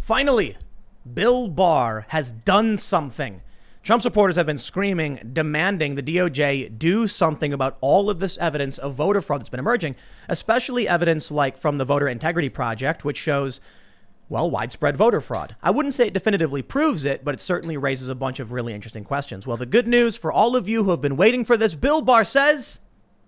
Finally, Bill Barr has done something. Trump supporters have been screaming, demanding the DOJ do something about all of this evidence of voter fraud that's been emerging, especially evidence like from the Voter Integrity Project, which shows, well, widespread voter fraud. I wouldn't say it definitively proves it, but it certainly raises a bunch of really interesting questions. Well, the good news for all of you who have been waiting for this, Bill Barr says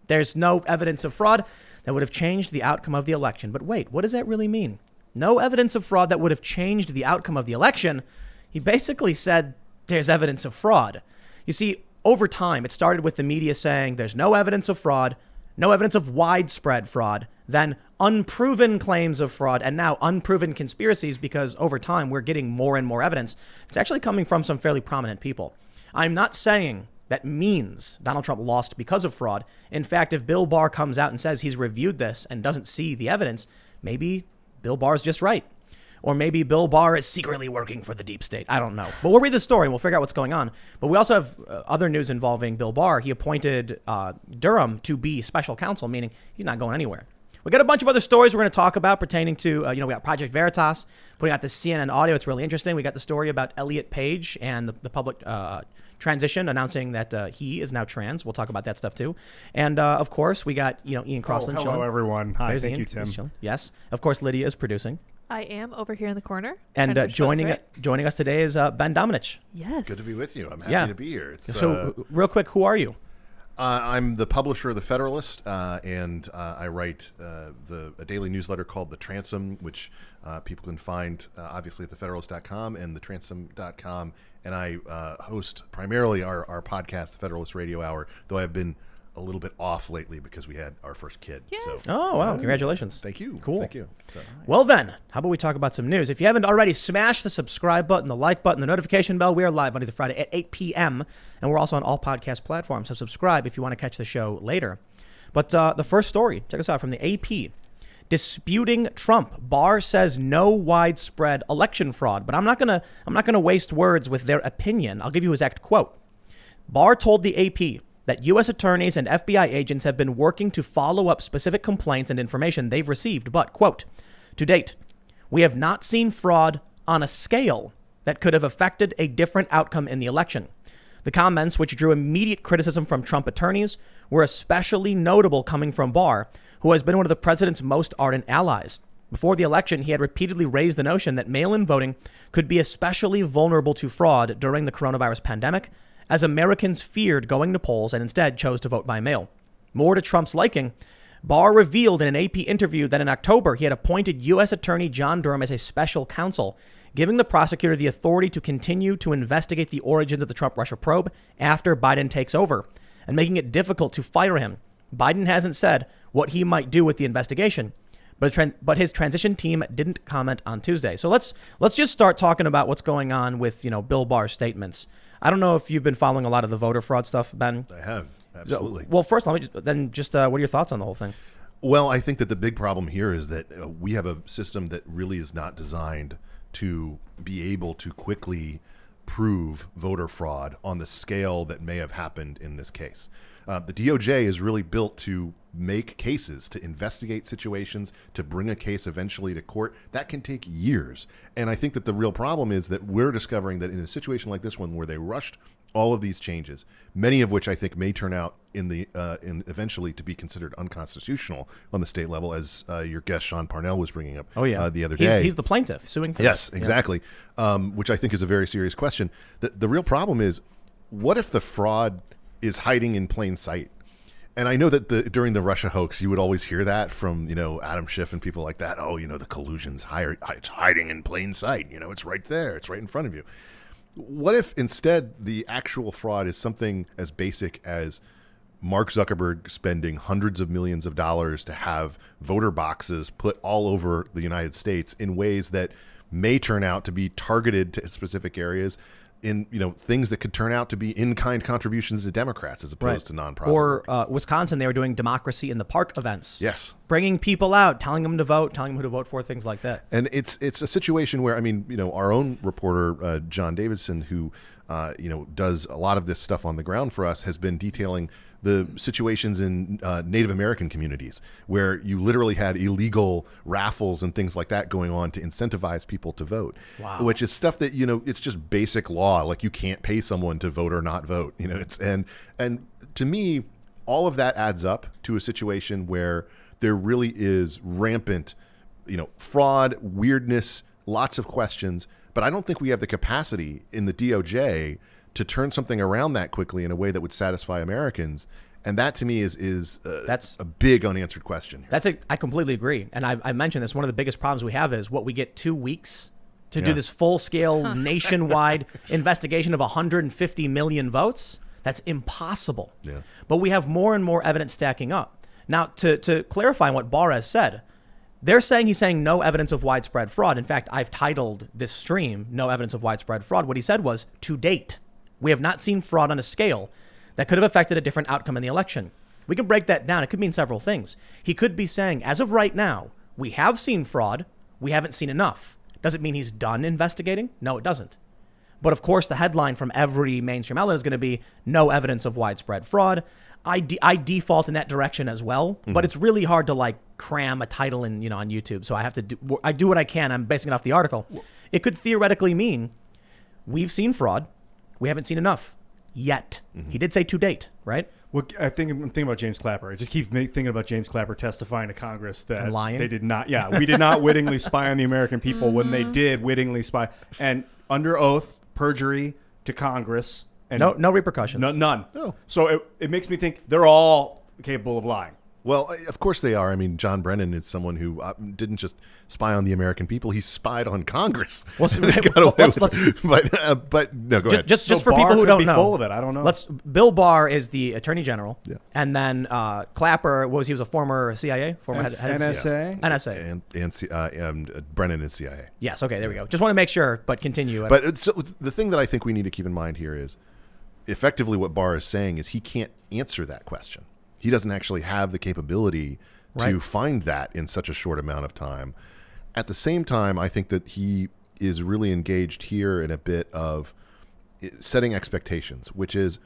there's no evidence of fraud that would have changed the outcome of the election. But wait, what does that really mean? No evidence of fraud that would have changed the outcome of the election. He basically said there's evidence of fraud. You see, over time, it started with the media saying there's no evidence of fraud, no evidence of widespread fraud, then unproven claims of fraud, and now unproven conspiracies, because over time we're getting more and more evidence. It's actually coming from some fairly prominent people. I'm not saying that means Donald Trump lost because of fraud. In fact, if Bill Barr comes out and says he's reviewed this and doesn't see the evidence, maybe Bill Barr's just right. Or maybe Bill Barr is secretly working for the deep state. I don't know. But we'll read the story and we'll figure out what's going on. But we also have other news involving Bill Barr. He appointed Durham to be special counsel, meaning he's not going anywhere. We got a bunch of other stories we're going to talk about pertaining to, we got Project Veritas, putting out the CNN audio. It's really interesting. We got the story about Elliot Page and the public transition, announcing that he is now trans. We'll talk about that stuff too. And of course, we got, Ian Crossland. Hello, everyone. Hi, There's thank Ian. you, Tim. He's chilling. Yes. Of course, Lydia is producing. I am over here in the corner. And joining us today is Ben Domenech. Yes. Good to be with you. I'm happy to be here. So real quick, who are you? I'm the publisher of The Federalist, and I write a daily newsletter called The Transom, which people can find obviously at thefederalist.com and thetransom.com. And I host primarily our podcast, The Federalist Radio Hour, though I've been a little bit off lately because we had our first kid. Yes. So, oh, wow. Congratulations. Thank you. Cool. Thank you. So, well, then, how about we talk about some news? If you haven't already, smash the subscribe button, the like button, the notification bell. We are live Monday through Friday at 8 p.m. And we're also on all podcast platforms. So subscribe if you want to catch the show later. But the first story, check this out from the AP. Disputing Trump. Barr says no widespread election fraud. But I'm not gonna waste words with their opinion. I'll give you his exact quote. Barr told the AP that U.S. attorneys and FBI agents have been working to follow up specific complaints and information they've received. But, quote, to date, we have not seen fraud on a scale that could have affected a different outcome in the election. The comments, which drew immediate criticism from Trump attorneys, were especially notable coming from Barr, who has been one of the president's most ardent allies. Before the election, he had repeatedly raised the notion that mail-in voting could be especially vulnerable to fraud during the coronavirus pandemic, as Americans feared going to polls and instead chose to vote by mail. More to Trump's liking, Barr revealed in an AP interview that in October he had appointed U.S. Attorney John Durham as a special counsel, giving the prosecutor the authority to continue to investigate the origins of the Trump-Russia probe after Biden takes over, and making it difficult to fire him. Biden hasn't said what he might do with the investigation, but his transition team didn't comment on Tuesday. So let's just start talking about what's going on with Bill Barr's statements. I don't know if you've been following a lot of the voter fraud stuff, Ben. I have, absolutely. Well, first, what are your thoughts on the whole thing? Well, I think that the big problem here is that we have a system that really is not designed to be able to quickly prove voter fraud on the scale that may have happened in this case. The DOJ is really built to make cases, to investigate situations, to bring a case eventually to court. That can take years. And I think that the real problem is that we're discovering that in a situation like this one, where they rushed all of these changes, many of which I think may turn out in eventually to be considered unconstitutional on the state level, as your guest Sean Parnell was bringing up the other day. He's the plaintiff suing for Yes, this. exactly, which I think is a very serious question. The real problem is, what if the fraud is hiding in plain sight? And I know that during the Russia hoax, you would always hear that from, Adam Schiff and people like that. Oh, the collusion's it's hiding in plain sight. It's right there. It's right in front of you. What if instead the actual fraud is something as basic as Mark Zuckerberg spending hundreds of millions of dollars to have voter boxes put all over the United States in ways that may turn out to be targeted to specific areas, in things that could turn out to be in-kind contributions to Democrats as opposed to nonprofit. Or Wisconsin, they were doing democracy in the park events. Yes, bringing people out, telling them to vote, telling them who to vote for, things like that. And it's a situation where our own reporter John Davidson, who does a lot of this stuff on the ground for us, has been detailing the situations in Native American communities where you literally had illegal raffles and things like that going on to incentivize people to vote. Wow. Which is stuff that, it's just basic law. Like you can't pay someone to vote or not vote. And to me, all of that adds up to a situation where there really is rampant, fraud, weirdness, lots of questions. But I don't think we have the capacity in the DOJ to turn something around that quickly in a way that would satisfy Americans. And that to me is that's a big unanswered question. I completely agree. And I mentioned this. One of the biggest problems we have is we get 2 weeks to do this full-scale nationwide investigation of 150 million votes. That's impossible. Yeah. But we have more and more evidence stacking up. Now, to clarify what Barr has said, he's saying no evidence of widespread fraud. In fact, I've titled this stream, No Evidence of Widespread Fraud. What he said was, to date, we have not seen fraud on a scale that could have affected a different outcome in the election. We can break that down. It could mean several things. He could be saying, as of right now, we have seen fraud. We haven't seen enough. Does it mean he's done investigating? No, it doesn't. But of course, the headline from every mainstream outlet is going to be no evidence of widespread fraud. I default in that direction as well, but it's really hard to cram a title in, on YouTube. So I do what I can. I'm basing it off the article. It could theoretically mean we've seen fraud. We haven't seen enough yet. He did say to date, right? Well, I'm thinking about James Clapper. I just keep thinking about James Clapper testifying to Congress that And lying? they did not. Yeah, we did not wittingly spy on the American people when they did wittingly spy. And under oath, perjury to Congress. And no repercussions. None. No. So it makes me think they're all capable of lying. Well, of course they are. I mean, John Brennan is someone who didn't just spy on the American people; he spied on Congress. Well, but no, go ahead. Just for Barr people who could don't be know, full of it. I don't know. Bill Barr is the Attorney General, Yeah. and then Clapper he was a former CIA, head of NSA? NSA, and Brennan is CIA. Yes. Okay. There we go. Just want to make sure, but continue. But the thing that I think we need to keep in mind here is, effectively, what Barr is saying is he can't answer that question. He doesn't actually have the capability to find that in such a short amount of time. At the same time, I think that he is really engaged here in a bit of setting expectations, which is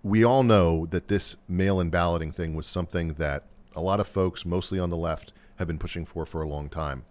we all know that this mail-in balloting thing was something that a lot of folks, mostly on the left, have been pushing for a long time.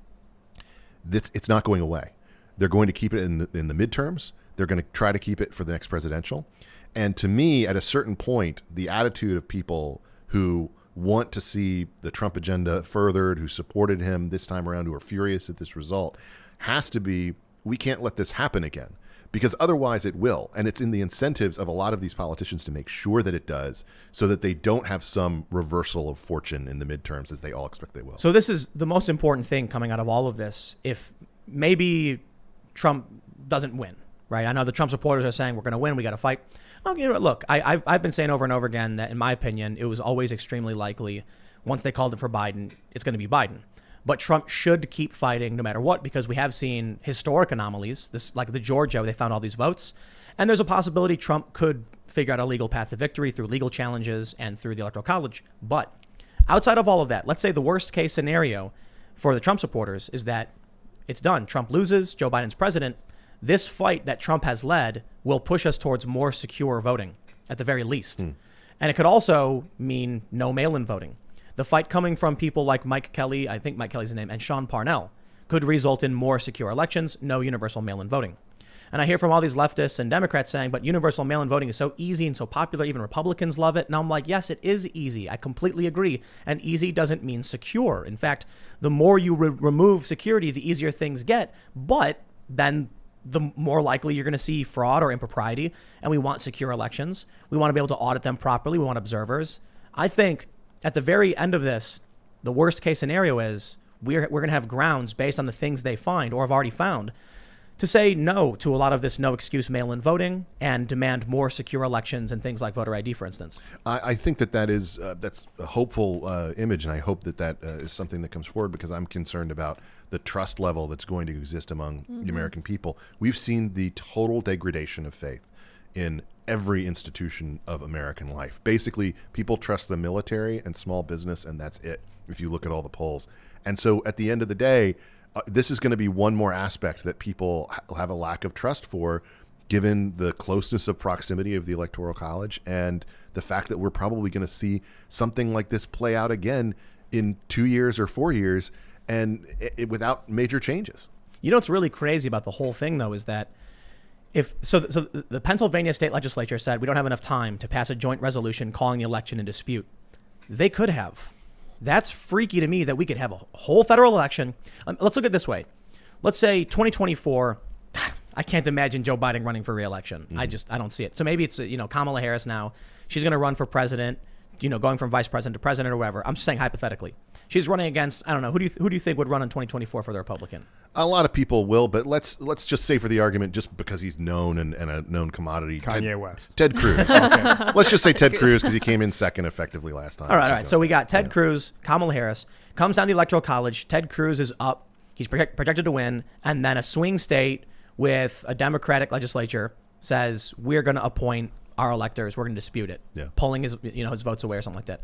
It's not going away. They're going to keep it in the midterms. They're going to try to keep it for the next presidential. And to me, at a certain point, the attitude of people who want to see the Trump agenda furthered, who supported him this time around, who are furious at this result, has to be, we can't let this happen again, because otherwise it will. And it's in the incentives of a lot of these politicians to make sure that it does, so that they don't have some reversal of fortune in the midterms, as they all expect they will. So this is the most important thing coming out of all of this. If maybe Trump doesn't win, right? I know the Trump supporters are saying we're going to win, we got to fight. Look, I've been saying over and over again that, in my opinion, it was always extremely likely once they called it for Biden, it's going to be Biden. But Trump should keep fighting no matter what, because we have seen historic anomalies, like the Georgia, where they found all these votes. And there's a possibility Trump could figure out a legal path to victory through legal challenges and through the Electoral College. But outside of all of that, let's say the worst case scenario for the Trump supporters is that it's done. Trump loses, Joe Biden's president. This fight that Trump has led will push us towards more secure voting, at the very least. And it could also mean no mail-in voting. The fight coming from people like Mike Kelly, I think Mike Kelly's the name, and Sean Parnell could result in more secure elections, no universal mail-in voting. And I hear from all these leftists and Democrats saying, but universal mail-in voting is so easy and so popular, even Republicans love it. And I'm like, yes, it is easy. I completely agree. And easy doesn't mean secure. In fact, the more you remove security, the easier things get. But then the more likely you're going to see fraud or impropriety. And we want secure elections. We want to be able to audit them properly. We want observers. I think at the very end of this, the worst case scenario is we're going to have grounds based on the things they find or have already found to say no to a lot of this no excuse mail-in voting and demand more secure elections and things like voter ID, for instance. I think that's a hopeful image, and I hope that is something that comes forward, because I'm concerned about the trust level that's going to exist among the American people. We've seen the total degradation of faith in every institution of American life. Basically, people trust the military and small business, and that's it, if you look at all the polls. And so at the end of the day, this is going to be one more aspect that people have a lack of trust for, given the closeness of proximity of the Electoral College and the fact that we're probably going to see something like this play out again in 2 years or 4 years and without major changes. You know what's really crazy about the whole thing, though, is that so the Pennsylvania state legislature said we don't have enough time to pass a joint resolution calling the election in dispute. They could have. That's freaky to me that we could have a whole federal election. Let's look at it this way. Let's say 2024. I can't imagine Joe Biden running for re-election. I don't see it. So maybe it's Kamala Harris now. She's going to run for president. Going from vice president to president or whatever. I'm just saying hypothetically. She's running against, I don't know, who do you think would run in 2024 for the Republican? A lot of people will, but let's just say for the argument, just because he's known and a known commodity. Kanye West. Ted Cruz. Okay. Let's just say Ted Cruz because he came in second effectively last time. All right. So we got Ted Cruz, Kamala Harris, comes down to the Electoral College. Ted Cruz is up. He's projected to win. And then a swing state with a Democratic legislature says, we're going to appoint our electors. We're going to dispute it. Yeah. Pulling his votes away or something like that.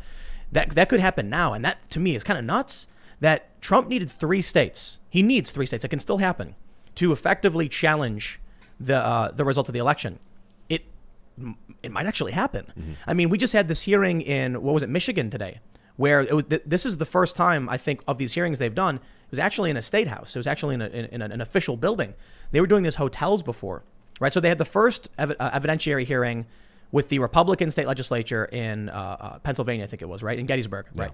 That could happen now. And that, to me, is kind of nuts that Trump needed 3 states. He needs 3 states. It can still happen to effectively challenge the result of the election. It might actually happen. Mm-hmm. I mean, we just had this hearing in, Michigan today, where this is the first time, I think, of these hearings they've done. It was actually in a state house. It was actually in an official building. They were doing this hotels before, right? So they had the first evidentiary hearing with the Republican state legislature in Pennsylvania, I think it was, right? In Gettysburg, right?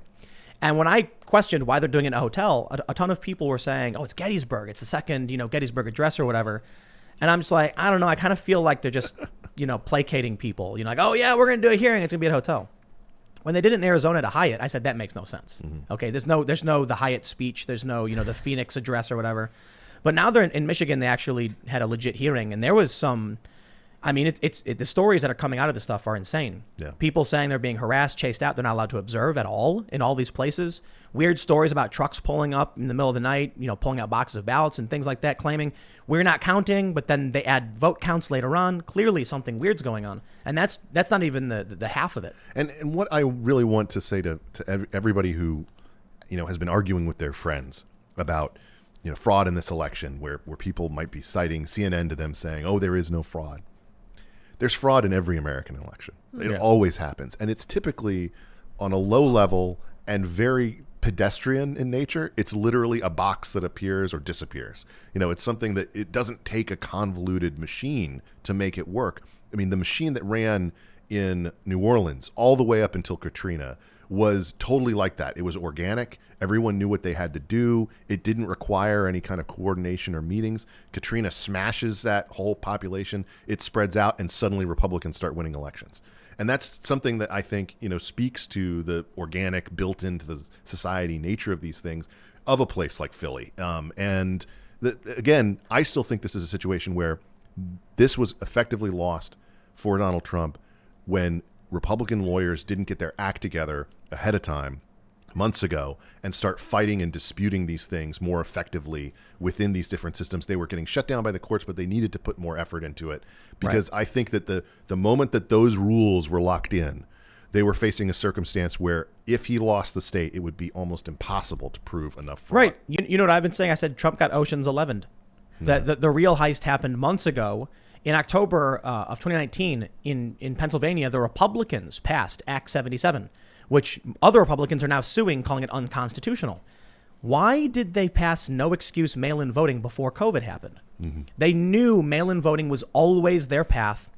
And when I questioned why they're doing it in a hotel, a ton of people were saying, oh, it's Gettysburg. It's the second, Gettysburg Address or whatever. And I'm just like, I don't know. I kind of feel like they're just, placating people. Like, oh, yeah, we're going to do a hearing. It's going to be at a hotel. When they did it in Arizona at a Hyatt, I said, that makes no sense. Mm-hmm. Okay, there's no the Hyatt speech. There's no, the Phoenix Address or whatever. But now they're in Michigan. They actually had a legit hearing. And there was some... I mean, the stories that are coming out of this stuff are insane. Yeah. People saying they're being harassed, chased out. They're not allowed to observe at all in all these places. Weird stories about trucks pulling up in the middle of the night, pulling out boxes of ballots and things like that, claiming we're not counting, but then they add vote counts later on. Clearly something weird's going on. And that's not even the half of it. And what I really want to say to everybody who, has been arguing with their friends about, fraud in this election, where people might be citing CNN to them saying, oh, there is no fraud. There's fraud in every American election. It always happens. And it's typically on a low level and very pedestrian in nature. It's literally a box that appears or disappears. It's something that it doesn't take a convoluted machine to make it work. I mean, the machine that ran in New Orleans all the way up until Katrina was totally like that. It was organic. Everyone knew what they had to do. It didn't require any kind of coordination or meetings. Katrina smashes that whole population. It spreads out, and suddenly Republicans start winning elections. And that's something that I think, speaks to the organic, built into the society nature of these things of a place like Philly. Again, I still think this is a situation where this was effectively lost for Donald Trump when Republican lawyers didn't get their act together ahead of time, months ago, and start fighting and disputing these things more effectively within these different systems. They were getting shut down by the courts, but they needed to put more effort into it because I think that the moment that those rules were locked in, they were facing a circumstance where if he lost the state, it would be almost impossible to prove enough fraud. Right. You know what I've been saying? I said Trump got Ocean's 11. The real heist happened months ago. In October of 2019, in Pennsylvania, the Republicans passed Act 77, which other Republicans are now suing, calling it unconstitutional. Why did they pass no excuse mail-in voting before COVID happened? Mm-hmm. They knew mail-in voting was always their path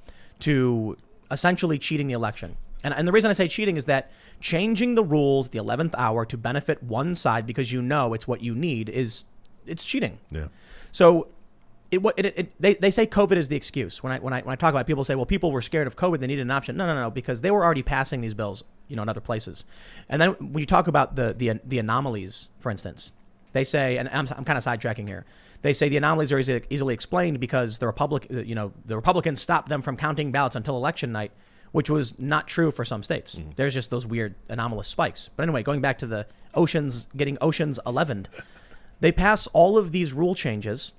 to essentially cheating the election. And the reason I say cheating is that changing the rules at the 11th hour to benefit one side because it's what you need it's cheating. Yeah. So they say COVID is the excuse. When I talk about it, people say, well, people were scared of COVID. They needed an option. No, because they were already passing these bills, in other places. And then when you talk about the anomalies, for instance, they say, and I'm kind of sidetracking here. They say the anomalies are easily explained because the Republicans stopped them from counting ballots until election night, which was not true for some states. Mm-hmm. There's just those weird anomalous spikes. But anyway, going back to the getting Ocean's 11, they pass all of these rule changes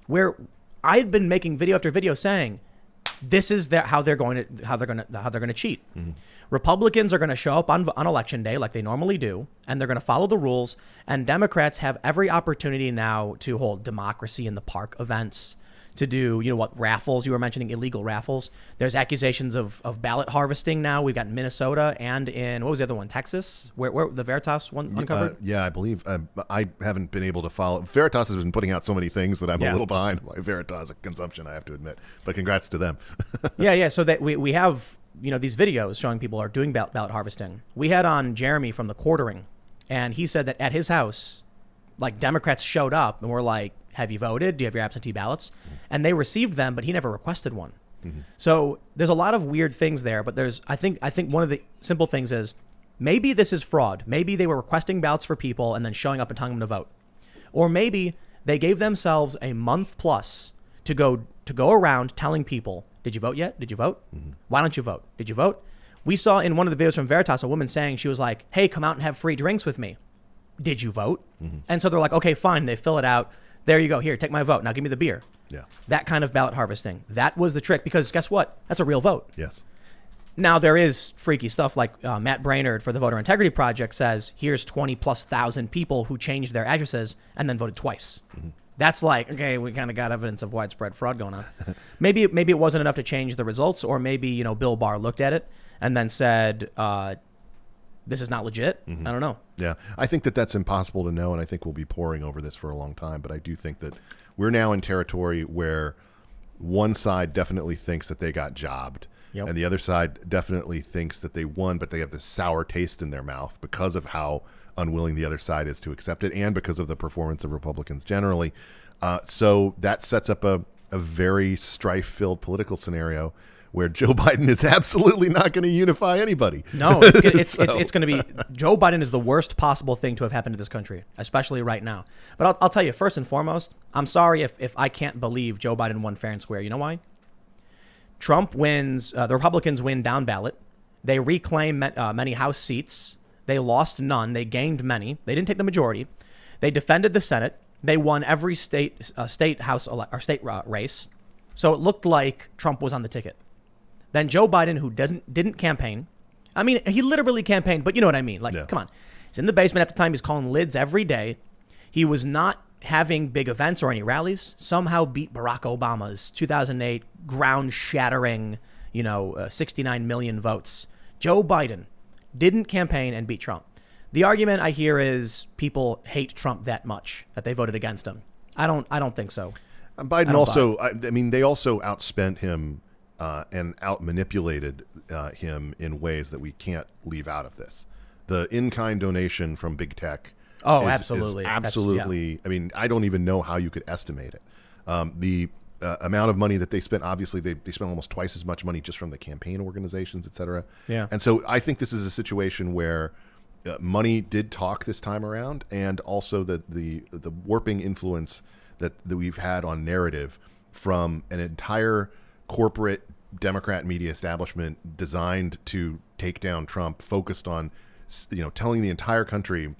where I had been making video after video saying, this is how they're going to cheat. Mm-hmm. Republicans are going to show up on election day like they normally do, and they're going to follow the rules. And Democrats have every opportunity now to hold democracy in the park events, to do, raffles. You were mentioning illegal raffles. There's accusations of ballot harvesting now. We've got in Minnesota and in, what was the other one, Texas, where the Veritas one uncovered? Yeah, I believe. I haven't been able to follow. Veritas has been putting out so many things that I'm a little behind my Veritas consumption, I have to admit. But congrats to them. Yeah. So that we have, these videos showing people are doing ballot harvesting. We had on Jeremy from the Quartering, and he said that at his house, like, Democrats showed up and were like, have you voted? Do you have your absentee ballots? And they received them, but he never requested one. Mm-hmm. So there's a lot of weird things there, but I think one of the simple things is maybe this is fraud. Maybe they were requesting ballots for people and then showing up and telling them to vote. Or maybe they gave themselves a month plus to go around telling people, did you vote yet? Did you vote? Mm-hmm. Why don't you vote? Did you vote? We saw in one of the videos from Veritas a woman saying, she was like, hey, come out and have free drinks with me. Did you vote? Mm-hmm. And so they're like, okay, fine. They fill it out. There you go. Here, take my vote. Now give me the beer. Yeah. That kind of ballot harvesting. That was the trick, because guess what? That's a real vote. Yes. Now there is freaky stuff like Matt Brainerd for the Voter Integrity Project says, here's 20,000+ people who changed their addresses and then voted twice. Mm-hmm. That's like, okay, we kind of got evidence of widespread fraud going on. Maybe it wasn't enough to change the results, or maybe, Bill Barr looked at it and then said, this is not legit. Mm-hmm. I don't know. Yeah, I think that's impossible to know, and I think we'll be poring over this for a long time. But I do think that we're now in territory where one side definitely thinks that they got jobbed, and the other side definitely thinks that they won, but they have this sour taste in their mouth because of how unwilling the other side is to accept it, and because of the performance of Republicans generally. So that sets up a very strife-filled political scenario where Joe Biden is absolutely not going to unify anybody. No, it's going to be, Joe Biden is the worst possible thing to have happened to this country, especially right now. But I'll tell you, first and foremost, I'm sorry if I can't believe Joe Biden won fair and square. You know why? Trump wins, the Republicans win down ballot. They reclaim many House seats. They lost none. They gained many. They didn't take the majority. They defended the Senate. They won every state house race. So it looked like Trump was on the ticket. Then Joe Biden, who didn't campaign. I mean, he literally campaigned, but you know what I mean. Like, Come on. He's in the basement at the time. He's calling lids every day. He was not having big events or any rallies. Somehow beat Barack Obama's 2008 ground-shattering, 69 million votes. Joe Biden didn't campaign and beat Trump. The argument I hear is people hate Trump that much that they voted against him. I don't think so. Biden also, they also outspent him and out-manipulated him in ways that we can't leave out of this. The in-kind donation from big tech absolutely. is absolutely, I don't even know how you could estimate it. The amount of money that they spent, obviously they spent almost twice as much money just from the campaign organizations, et cetera. Yeah. And so I think this is a situation where money did talk this time around, and also the warping influence that we've had on narrative from an entire corporate Democrat media establishment designed to take down Trump, focused on, telling the entire country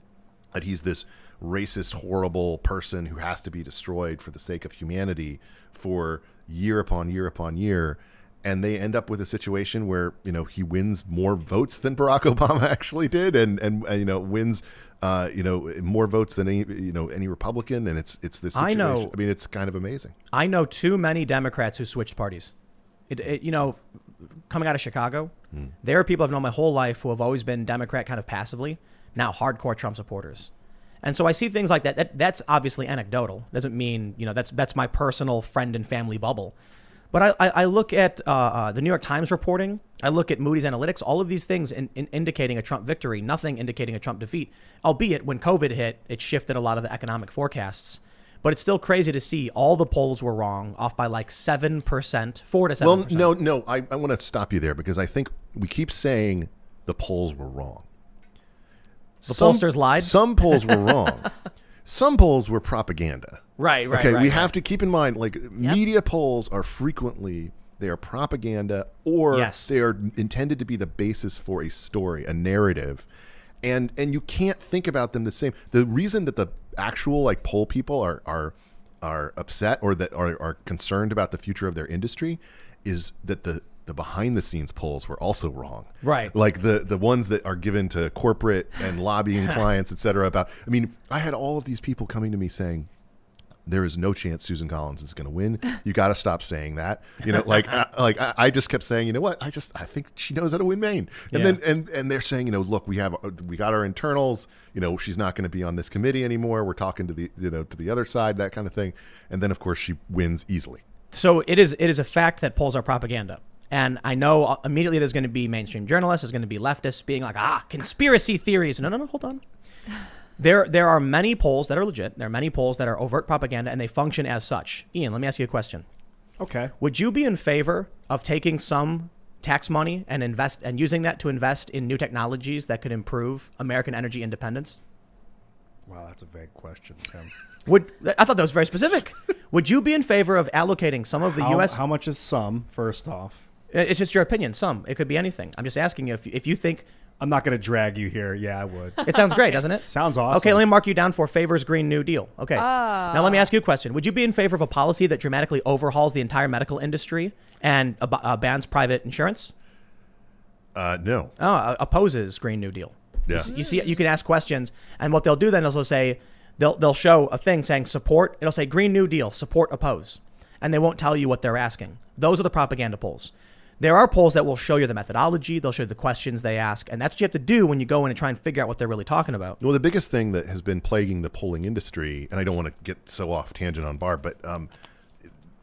that he's this racist, horrible person who has to be destroyed for the sake of humanity for year upon year upon year. And they end up with a situation where, he wins more votes than Barack Obama actually did, and wins, more votes than any Republican. And it's this situation. I know. It's kind of amazing. I know too many Democrats who switched parties. Coming out of Chicago, there are people I've known my whole life who have always been Democrat kind of passively, now hardcore Trump supporters. And so I see things like that. That's obviously anecdotal. Doesn't mean, that's my personal friend and family bubble. But I look at the New York Times reporting. I look at Moody's Analytics, all of these things indicating a Trump victory, nothing indicating a Trump defeat. Albeit when COVID hit, it shifted a lot of the economic forecasts. But it's still crazy to see all the polls were wrong, off by like 7%, 4 to 7%. Well, no, I want to stop you there, because I think we keep saying the polls were wrong. Pollsters lied? Some polls were wrong. Some polls were propaganda. Right. Okay, we have to keep in mind, media polls are frequently, they are propaganda, or they are intended to be the basis for a story, a narrative. And you can't think about them the same. The reason that the actual poll people are upset, or that are concerned about the future of their industry, is that the behind the scenes polls were also wrong. Right. Like the ones that are given to corporate and lobbying clients, et cetera, about, I had all of these people coming to me saying, there is no chance Susan Collins is going to win. You got to stop saying that. I just kept saying, you know what? I think she knows how to win Maine. And then and they're saying, look, we got our internals. She's not going to be on this committee anymore. We're talking to the other side, that kind of thing. And then of course she wins easily. So it is a fact that polls are propaganda. And I know immediately there's going to be mainstream journalists, there's going to be leftists being like, conspiracy theories. No, hold on. There are many polls that are legit. There are many polls that are overt propaganda, and they function as such. Ian, let me ask you a question. Okay. Would you be in favor of taking some tax money and using that to invest in new technologies that could improve American energy independence? Wow, that's a vague question, Tim. I thought that was very specific. Would you be in favor of allocating some of the U.S. How much is some, first off? It's just your opinion. Some. It could be anything. I'm just asking you if you think. I'm not going to drag you here. Yeah, I would. It sounds great, doesn't it? Sounds awesome. Okay, let me mark you down for favors Green New Deal. Okay. Now let me ask you a question. Would you be in favor of a policy that dramatically overhauls the entire medical industry and bans private insurance? No. Opposes Green New Deal. Yeah. You see, you can ask questions, and what they'll do then is they'll say, they'll show a thing saying support. It'll say Green New Deal, support, oppose. And they won't tell you what they're asking. Those are the propaganda polls. There are polls that will show you the methodology. They'll show you the questions they ask. And that's what you have to do when you go in and try and figure out what they're really talking about. Well, the biggest thing that has been plaguing the polling industry, and I don't want to get so off tangent on Barr, but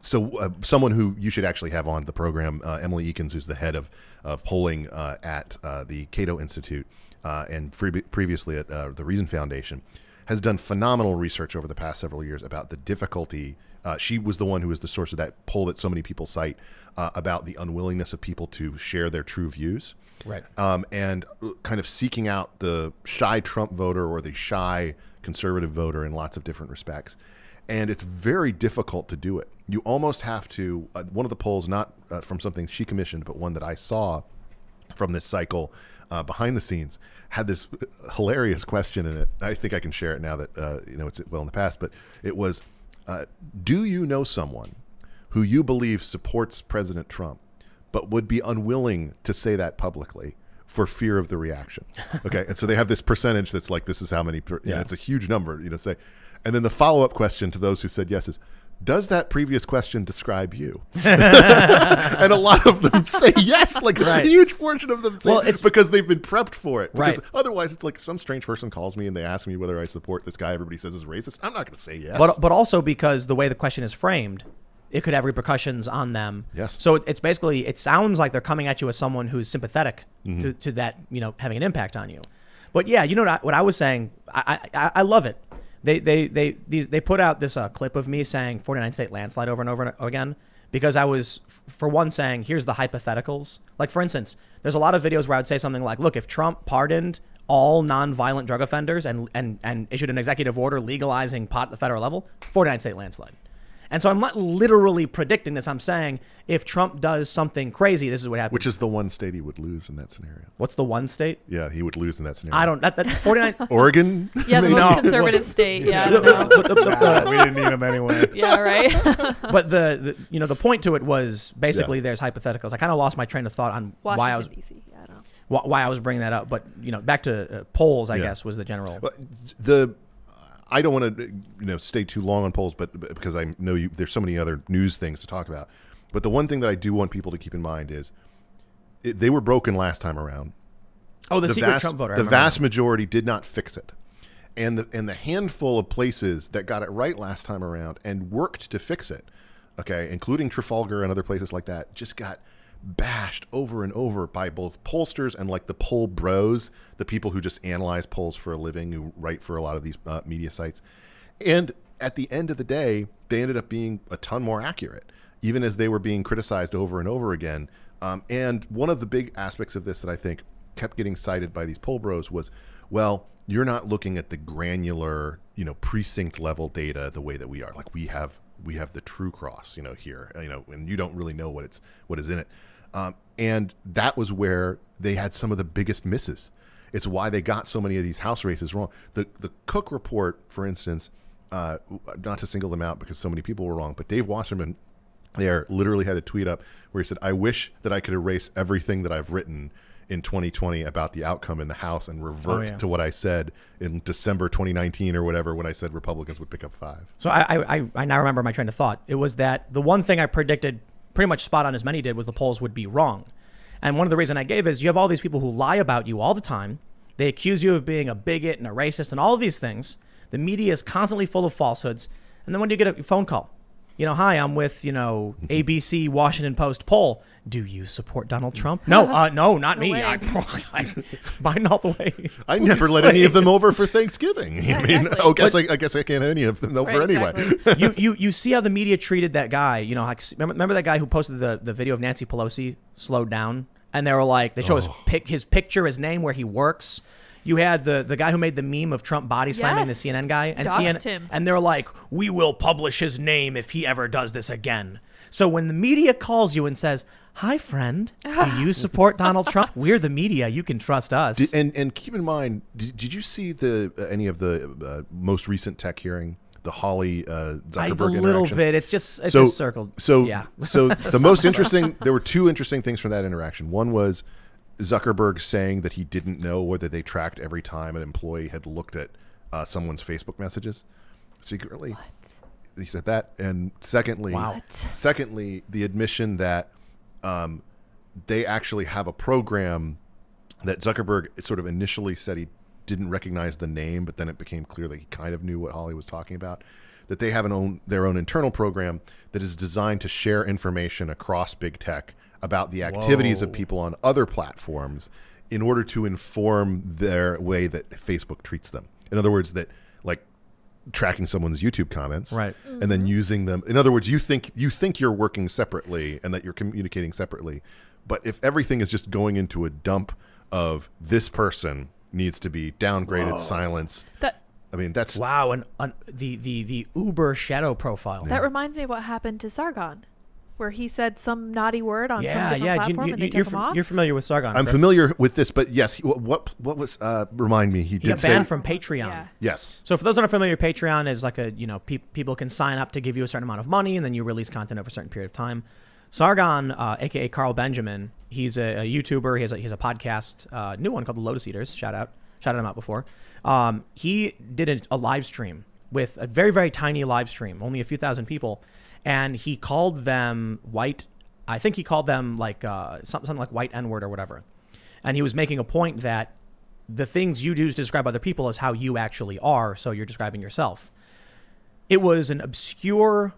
someone who you should actually have on the program, Emily Eakins, who's the head of polling at the Cato Institute and previously at the Reason Foundation, has done phenomenal research over the past several years about the difficulty. She was the one who was the source of that poll that so many people cite about the unwillingness of people to share their true views. Right. And kind of seeking out the shy Trump voter or the shy conservative voter in lots of different respects. And it's very difficult to do it. You almost have to, one of the polls, not from something she commissioned, but one that I saw from this cycle behind the scenes, had this hilarious question in it. I think I can share it now that it's well in the past, but it was, do you know someone who you believe supports President Trump, but would be unwilling to say that publicly for fear of the reaction? Okay, and so they have this percentage that's like, this is how many, it's a huge number, say. And then the follow-up question to those who said yes is, does that previous question describe you? And a lot of them say yes. Like, it's a huge portion of them say it's because they've been prepped for it. Because otherwise, it's like some strange person calls me and they ask me whether I support this guy everybody says is racist. I'm not going to say yes. But also because the way the question is framed, it could have repercussions on them. Yes. So it's basically, it sounds like they're coming at you as someone who's sympathetic to that, having an impact on you. But yeah, what I was saying, I love it. They put out this clip of me saying 49 state landslide over and over again because I was, for one, saying here's the hypotheticals. Like, for instance, there's a lot of videos where I'd say something like, look, if Trump pardoned all nonviolent drug offenders and issued an executive order legalizing pot at the federal level, 49 state landslide. And so I'm not literally predicting this. I'm saying if Trump does something crazy, this is what happens. Which is the one state he would lose in that scenario. What's the one state? Yeah, he would lose in that scenario. I don't. That 49. Oregon. Yeah, the most conservative state. Yeah, I don't know. We didn't need him anyway. Yeah, right. But the point to it was basically there's hypotheticals. I kind of lost my train of thought on why I was DC. Yeah, I don't know. Why I was bringing that up. But back to polls, I guess was the general. I don't want to, stay too long on polls, but because I know there's so many other news things to talk about. But the one thing that I do want people to keep in mind is they were broken last time around. Oh, the secret Trump voter. The vast majority did not fix it. And the handful of places that got it right last time around and worked to fix it, okay, including Trafalgar and other places like that, just got bashed over and over by both pollsters and like the poll bros, the people who just analyze polls for a living, who write for a lot of these media sites. And at the end of the day, they ended up being a ton more accurate, even as they were being criticized over and over again. And one of the big aspects of this that I think kept getting cited by these poll bros was, well, you're not looking at the granular, precinct level data the way that we are. Like we have the true cross, here, and you don't really know what is in it. And that was where they had some of the biggest misses. It's why they got so many of these House races wrong. The Cook report, for instance, not to single them out because so many people were wrong, but Dave Wasserman there literally had a tweet up where he said, I wish that I could erase everything that I've written in 2020 about the outcome in the House and revert to what I said in December 2019 or whatever when I said Republicans would pick up 5. So I now remember my train of thought. It was that the one thing I predicted pretty much spot on as many did was the polls would be wrong. And one of the reasons I gave is you have all these people who lie about you all the time. They accuse you of being a bigot and a racist and all of these things. The media is constantly full of falsehoods. And then when you get a phone call, hi, I'm with, ABC Washington Post poll. Do you support Donald Trump? No, no, not me. I Biden all the way. I never let any of them over for Thanksgiving. Yeah, I mean, exactly. I guess I can't have any of them over anyway. Exactly. you see how the media treated that guy. Remember that guy who posted the video of Nancy Pelosi slowed down, and they were like, they show his picture, his name, where he works. You had the guy who made the meme of Trump body slamming the CNN guy, and him. And they're like, we will publish his name if he ever does this again. So when the media calls you and says, hi, friend, do you support Donald Trump? We're the media. You can trust us. And keep in mind, did you see any of the most recent tech hearing? The Holly Zuckerberg interaction? A little bit. It's just circled. So the most interesting, there were 2 interesting things from that interaction. One was Zuckerberg saying that he didn't know whether they tracked every time an employee had looked at someone's Facebook messages secretly. What? He said that. And secondly, the admission that they actually have a program that Zuckerberg sort of initially said he didn't recognize the name, but then it became clear that he kind of knew what Holly was talking about, that they have their own internal program that is designed to share information across big tech about the activities of people on other platforms in order to inform their way that Facebook treats them. In other words, that like tracking someone's YouTube comments, right, and then using them. In other words, you think you're working separately and that you're communicating separately, but if everything is just going into a dump of this person needs to be downgraded, silenced. That's wow, and the Uber shadow profile. That reminds me of what happened to Sargon, where he said some naughty word on some different platform and they took him off. You're familiar with Sargon? I'm familiar with this, but yes, what was remind me? He got banned from Patreon. Yeah. Yes. So for those that are familiar, Patreon is like a people can sign up to give you a certain amount of money, and then you release content over a certain period of time. Sargon, aka Carl Benjamin, he's a YouTuber. He has a podcast, new one called The Lotus Eaters. Shouted him out before. He did a live stream with a very, very tiny live stream, only a few thousand people, and he called them white. I think he called them like something like white N-word or whatever. And he was making a point that the things you do to describe other people is how you actually are, so you're describing yourself. It was an obscure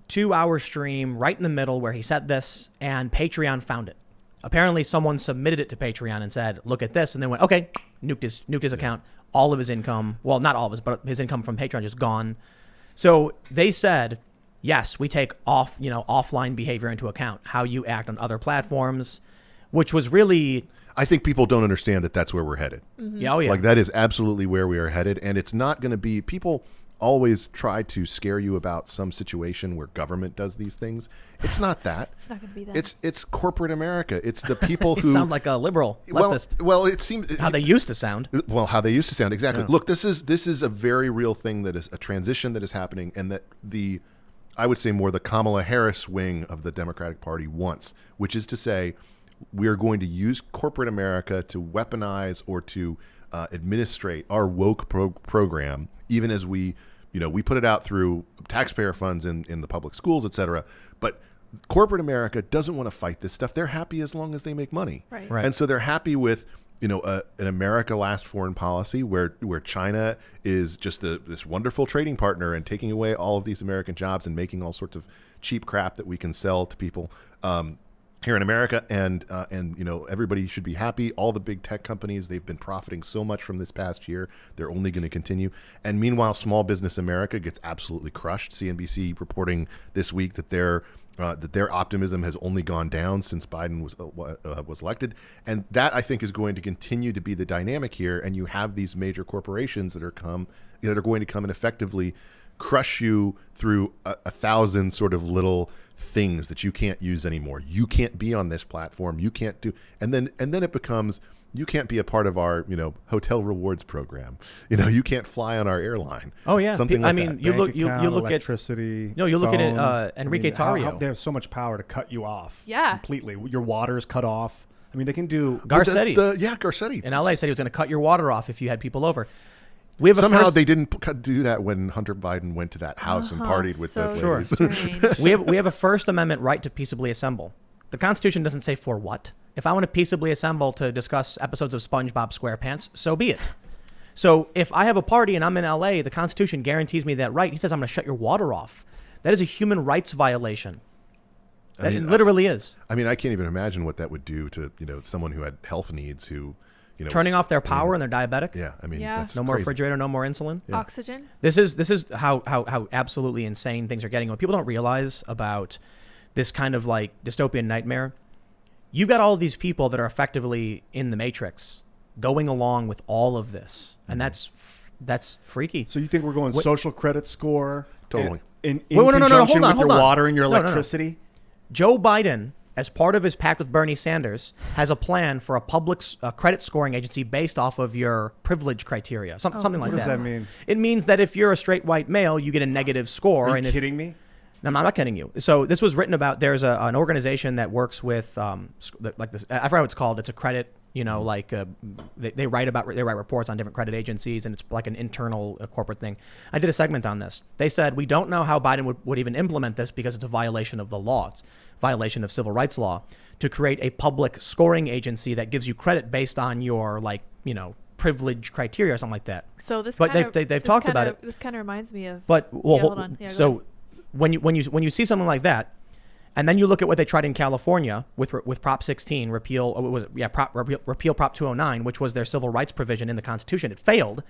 2-hour stream right in the middle where he said this, and Patreon found it. Apparently someone submitted it to Patreon and said, look at this, and then went, okay, nuked his account. All of his income, well, not all of his, but his income from Patreon just gone. So they said, yes, we take offline behavior into account, how you act on other platforms, which was really... I think people don't understand that that's where we're headed. Mm-hmm. Yeah, oh yeah. Like that is absolutely where we are headed, and it's not going to be... People always try to scare you about some situation where government does these things. It's not that. It's not going to be that. It's corporate America. It's the people You who sound like a liberal leftist. Well, it seems how they used to sound. Well, how they used to sound, exactly. Yeah. Look, this is a very real thing that is a transition that is happening, and that I would say more the Kamala Harris wing of the Democratic Party wants, which is to say, we are going to use corporate America to weaponize or to administrate our woke program, even as we put it out through taxpayer funds in the public schools, et cetera. But corporate America doesn't want to fight this stuff. They're happy as long as they make money. Right. And so they're happy with, an America last foreign policy where China is just this wonderful trading partner and taking away all of these American jobs and making all sorts of cheap crap that we can sell to people here in America. And everybody should be happy. All the big tech companies, they've been profiting so much from this past year. They're only going to continue. And meanwhile, small business America gets absolutely crushed. CNBC reporting this week that their optimism has only gone down since Biden was elected, and that I think is going to continue to be the dynamic here. And you have these major corporations that are going to come and effectively crush you through a thousand sort of little things that you can't use anymore. You can't be on this platform. You can't do, and then it becomes, you can't be a part of our, hotel rewards program. You can't fly on our airline. Oh yeah, something like that. You look at electricity. You look at Enrique Tarrio. They have so much power to cut you off. Yeah. Completely. Your water's cut off. I mean, they can do Garcetti. Garcetti. In LA said he was going to cut your water off if you had people over. We have Somehow they didn't do that when Hunter Biden went to that house and partied with so those ladies. we have a First Amendment right to peaceably assemble. The Constitution doesn't say for what. If I want to peaceably assemble to discuss episodes of SpongeBob SquarePants, so be it. So if I have a party and I'm in LA, the Constitution guarantees me that right. He says I'm going to shut your water off. That is a human rights violation. It literally is. I mean, I can't even imagine what that would do to someone who had health needs who. Turning off their power and they're diabetic. Yeah, I mean, that's no more crazy. refrigerator, no more insulin. Yeah. Oxygen. This is how absolutely insane things are getting. What people don't realize about this kind of like dystopian nightmare, you've got all of these people that are effectively in the Matrix, going along with all of this, and that's freaky. So you think we're going social credit score? Totally. In conjunction with your water and your No. electricity? Joe Biden, as part of his pact with Bernie Sanders, has a plan for a public credit scoring agency based off of your privilege criteria, something like that. What does that mean? It means that if you're a straight white male, you get a negative score. Are you kidding me? No, I'm not kidding you. So this was written about. There's an organization that works with like this. I forgot what it's called. It's a credit. They write reports on different credit agencies, and it's like an internal corporate thing. I did a segment on this. They said we don't know how Biden would even implement this because it's a violation of the law. It's a violation of civil rights law to create a public scoring agency that gives you credit based on your privilege criteria or something like that. So this, but they've talked about it. This kind of reminds me of. But hold on. Yeah, so when you see something like that. And then you look at what they tried in California with Prop 16, repeal Prop 209, which was their civil rights provision in the Constitution. It failed.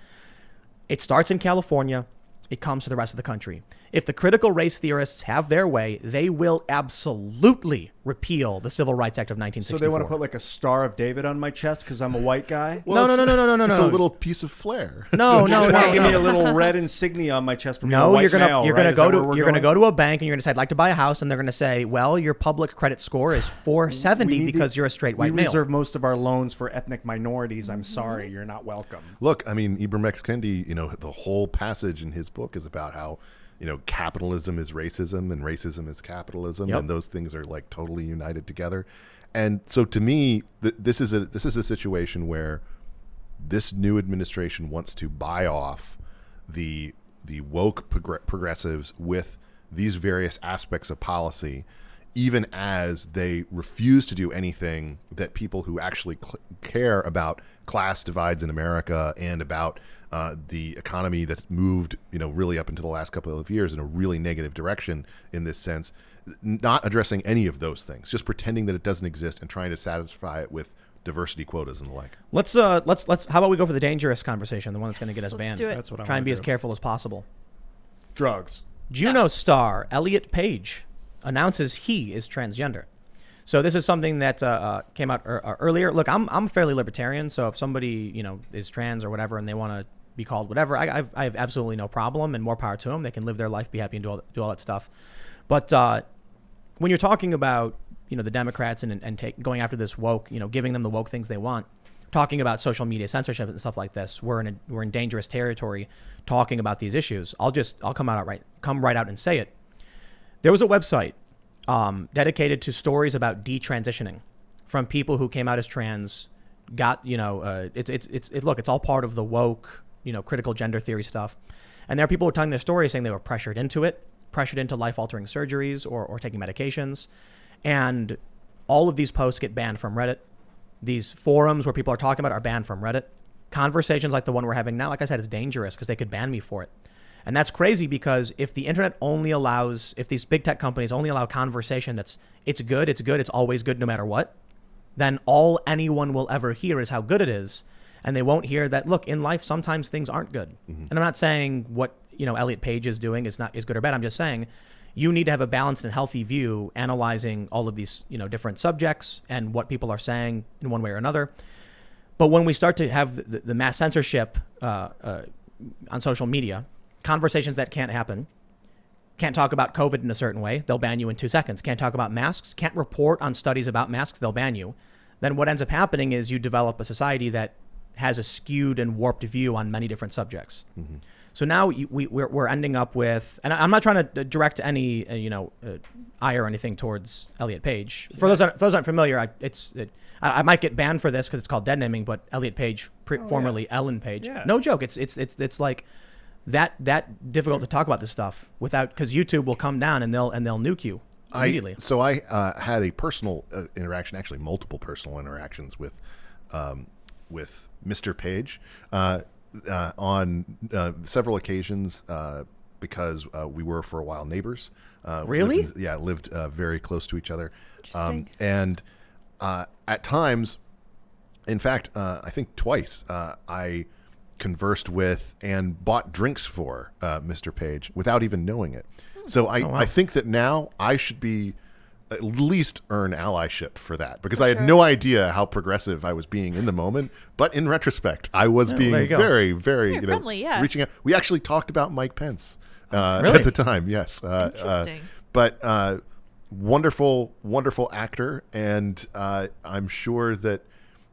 It starts in California. It comes to the rest of the country. If the critical race theorists have their way, they will absolutely repeal the Civil Rights Act of 1964. So they want to put like a Star of David on my chest because I'm a white guy? Well, no. It's a little piece of flair. No. Give me a little red insignia on my chest for being a white male. You're going to go to a bank and you're going to say, I'd like to buy a house, and they're going to say, well, your public credit score is 470 because you're a straight white male. We reserve most of our loans for ethnic minorities. I'm sorry, you're not welcome. Look, I mean, Ibram X. Kendi, the whole passage in his book is about how capitalism is racism and racism is capitalism, and those things are like totally united together. And so to me, this is a situation where this new administration wants to buy off the woke progressives with these various aspects of policy, even as they refuse to do anything that people who actually care about class divides in America and about the economy that's moved, really up into the last couple of years in a really negative direction in this sense, not addressing any of those things, just pretending that it doesn't exist and trying to satisfy it with diversity quotas and the like. Let's how about we go for the dangerous conversation, the one that's going to get us banned. Do it. That's what I Try and be do. as careful as possible. Drugs. Juno star Elliot Page announces he is transgender. So this is something that came out earlier. Look, I'm fairly libertarian, so if somebody is trans or whatever and they want to be called whatever, I have absolutely no problem, and more power to them. They can live their life, be happy, and do all that stuff. But when you're talking about the Democrats and going after this woke, giving them the woke things they want, talking about social media censorship and stuff like this, we're in dangerous territory talking about these issues. I'll come right out and say it. There was a website dedicated to stories about detransitioning from people who came out as trans. It's all part of the woke, critical gender theory stuff. And there are people who are telling their stories saying they were pressured into life-altering surgeries or taking medications. And all of these posts get banned from Reddit. These forums where people are talking about it are banned from Reddit. Conversations like the one we're having now, like I said, it's dangerous because they could ban me for it. And that's crazy because if the internet if these big tech companies only allow conversation it's good, it's always good no matter what, then all anyone will ever hear is how good it is. And they won't hear that, look, in life, sometimes things aren't good. Mm-hmm. And I'm not saying what, Elliot Page is doing is good or bad. I'm just saying you need to have a balanced and healthy view analyzing all of these, different subjects and what people are saying in one way or another. But when we start to have the mass censorship on social media, conversations that can't happen, can't talk about COVID in a certain way, they'll ban you in 2 seconds. Can't talk about masks, can't report on studies about masks, they'll ban you. Then what ends up happening is you develop a society that has a skewed and warped view on many different subjects. Mm-hmm. So now we're ending up with, and I'm not trying to direct any ire or anything towards Elliot Page. For those aren't familiar, I might get banned for this because it's called dead naming, but Elliot Page, formerly Ellen Page. Yeah. No joke. It's like that difficult to talk about this stuff without, because YouTube will come down and they'll nuke you immediately. I had a personal interaction, actually multiple personal interactions with Mr. Page on several occasions because we were for a while neighbors. Really? Lived very close to each other. Interesting. And at times, in fact, I think twice, I conversed with and bought drinks for Mr. Page without even knowing it. So I think that now I should be at least earn allyship for that, because I had no idea how progressive I was being in the moment. But in retrospect, I was being very, very friendly, reaching out. We actually talked about Mike Pence Really? at the time. Yes. Interesting. But wonderful, wonderful actor. And I'm sure that,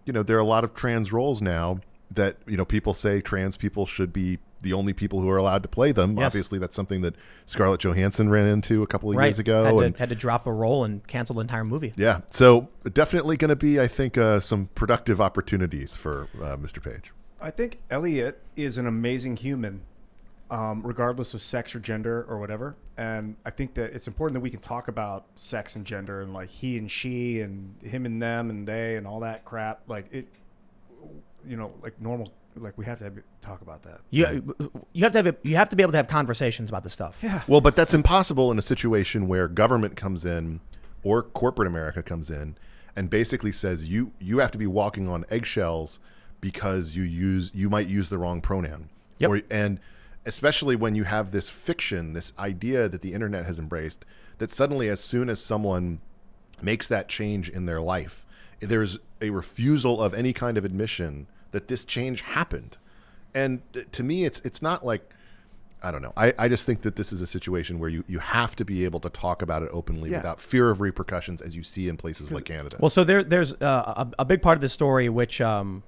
there are a lot of trans roles now that, people say trans people should be the only people who are allowed to play them. Yes. Obviously, that's something that Scarlett Johansson ran into a couple of years ago. Had to drop a role and cancel the entire movie. Yeah. So definitely going to be, I think, some productive opportunities for Mr. Page. I think Elliot is an amazing human, regardless of sex or gender or whatever. And I think that it's important that we can talk about sex and gender and like he and she and him and them and they and all that crap. Like it, like normal. Like we have to talk about that. You have to be able to have conversations about this stuff. Yeah. Well, but that's impossible in a situation where government comes in or corporate America comes in and basically says you have to be walking on eggshells because you might use the wrong pronoun. Yep. And especially when you have this fiction, this idea that the internet has embraced, that suddenly as soon as someone makes that change in their life, there's a refusal of any kind of admission that this change happened. And to me, it's not like, I don't know. I just think that this is a situation where you have to be able to talk about it openly without fear of repercussions, as you see in places like Canada. Well, so there's a big part of the story which I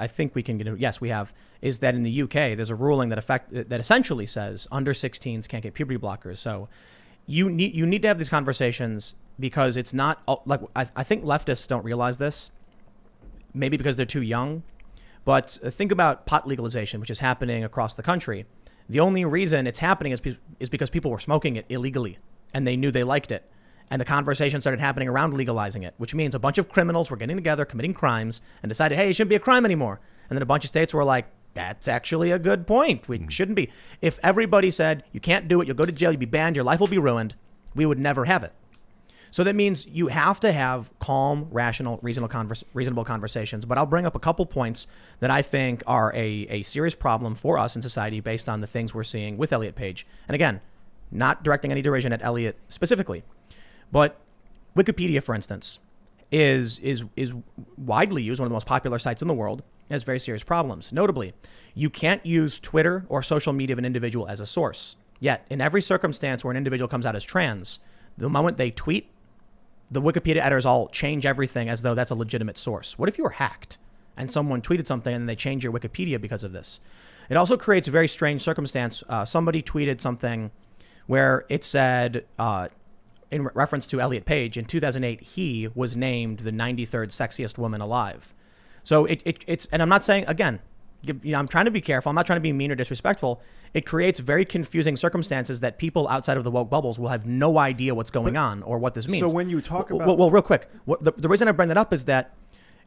think we can get. Yes, we have, is that in the UK there's a ruling that essentially says under 16s can't get puberty blockers. So you need to have these conversations, because it's not like I think leftists don't realize this. Maybe because they're too young, but think about pot legalization, which is happening across the country. The only reason it's happening is because people were smoking it illegally and they knew they liked it. And the conversation started happening around legalizing it, which means a bunch of criminals were getting together, committing crimes, and decided, hey, it shouldn't be a crime anymore. And then a bunch of states were like, that's actually a good point. We shouldn't be. If everybody said, you can't do it, you'll go to jail, you'll be banned, your life will be ruined, we would never have it. So that means you have to have calm, rational, reasonable conversations. But I'll bring up a couple points that I think are a serious problem for us in society based on the things we're seeing with Elliot Page. And again, not directing any derision at Elliot specifically, but Wikipedia, for instance, is widely used, one of the most popular sites in the world. It has very serious problems. Notably, you can't use Twitter or social media of an individual as a source. Yet, in every circumstance where an individual comes out as trans, the moment they tweet, the Wikipedia editors all change everything as though that's a legitimate source. What if you were hacked and someone tweeted something and they change your Wikipedia because of this? It also creates a very strange circumstance. Somebody tweeted something where it said, in reference to Elliot Page, in 2008, he was named the 93rd sexiest woman alive. So it's, and I'm not saying, again, I'm trying to be careful. I'm not trying to be mean or disrespectful. It creates very confusing circumstances that people outside of the woke bubbles will have no idea what's going on or what this means. So when you talk about... Well, real quick, the reason I bring that up is that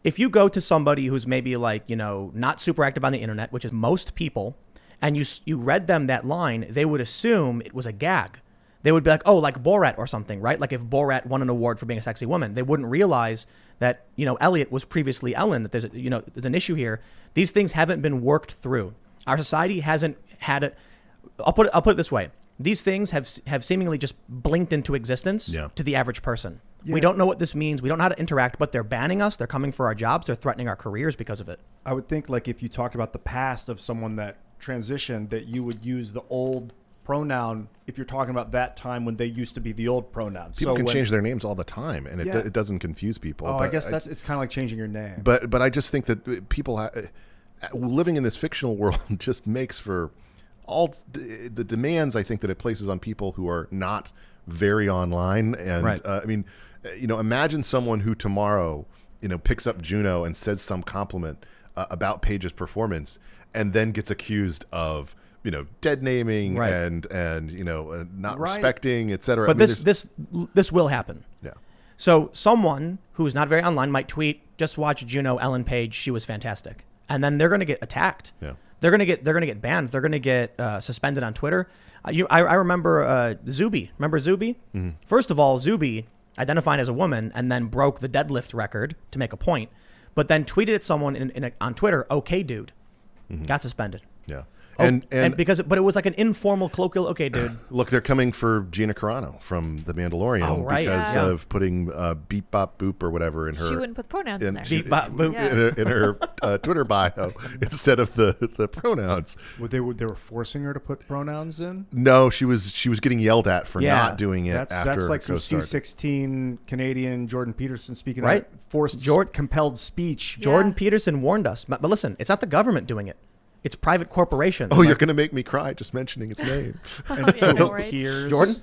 if you go to somebody who's maybe like, not super active on the internet, which is most people, and you read them that line, they would assume it was a gag. They would be like, oh, like Borat or something, right? Like if Borat won an award for being a sexy woman, they wouldn't realize that, Elliot was previously Ellen, that there's an issue here. These things haven't been worked through. Our society hasn't had it. I'll put it this way. These things have seemingly just blinked into existence to the average person. Yeah. We don't know what this means. We don't know how to interact, but they're banning us. They're coming for our jobs. They're threatening our careers because of it. I would think like if you talked about the past of someone that transitioned, that you would use the old pronoun if you're talking about that time when they used to be the old pronouns. People can change their names all the time, and it doesn't confuse people. Oh, I guess it's kind of like changing your name. But I just think that people living in this fictional world just makes for all the demands I think that it places on people who are not very online. And right. I mean, imagine someone who tomorrow, picks up Juno and says some compliment about Paige's performance, and then gets accused of dead naming right. and not right. respecting, etc. But this will happen. Yeah. So someone who's not very online might tweet, "Just watch Juno, Ellen Page. She was fantastic," and then they're going to get attacked. Yeah. They're going to get banned. They're going to get suspended on Twitter. I remember Zuby. Remember Zuby? Mm-hmm. First of all, Zuby identified as a woman and then broke the deadlift record to make a point, but then tweeted at someone on Twitter, "Okay, dude," mm-hmm. got suspended. Yeah. And but it was like an informal, colloquial, "Okay, dude." Look, they're coming for Gina Carano from The Mandalorian because of putting beep bop boop or whatever in her. She wouldn't put pronouns in there. Beep bop boop in her Twitter bio instead of the pronouns. They were forcing her to put pronouns in. No, she was getting yelled at for not doing it. That's like some C16 Canadian Jordan Peterson speaking. Right, forced compelled speech. Jordan Peterson warned us, but listen, it's not the government doing it. It's private corporations. Oh, you're going to make me cry just mentioning its name. Jordan?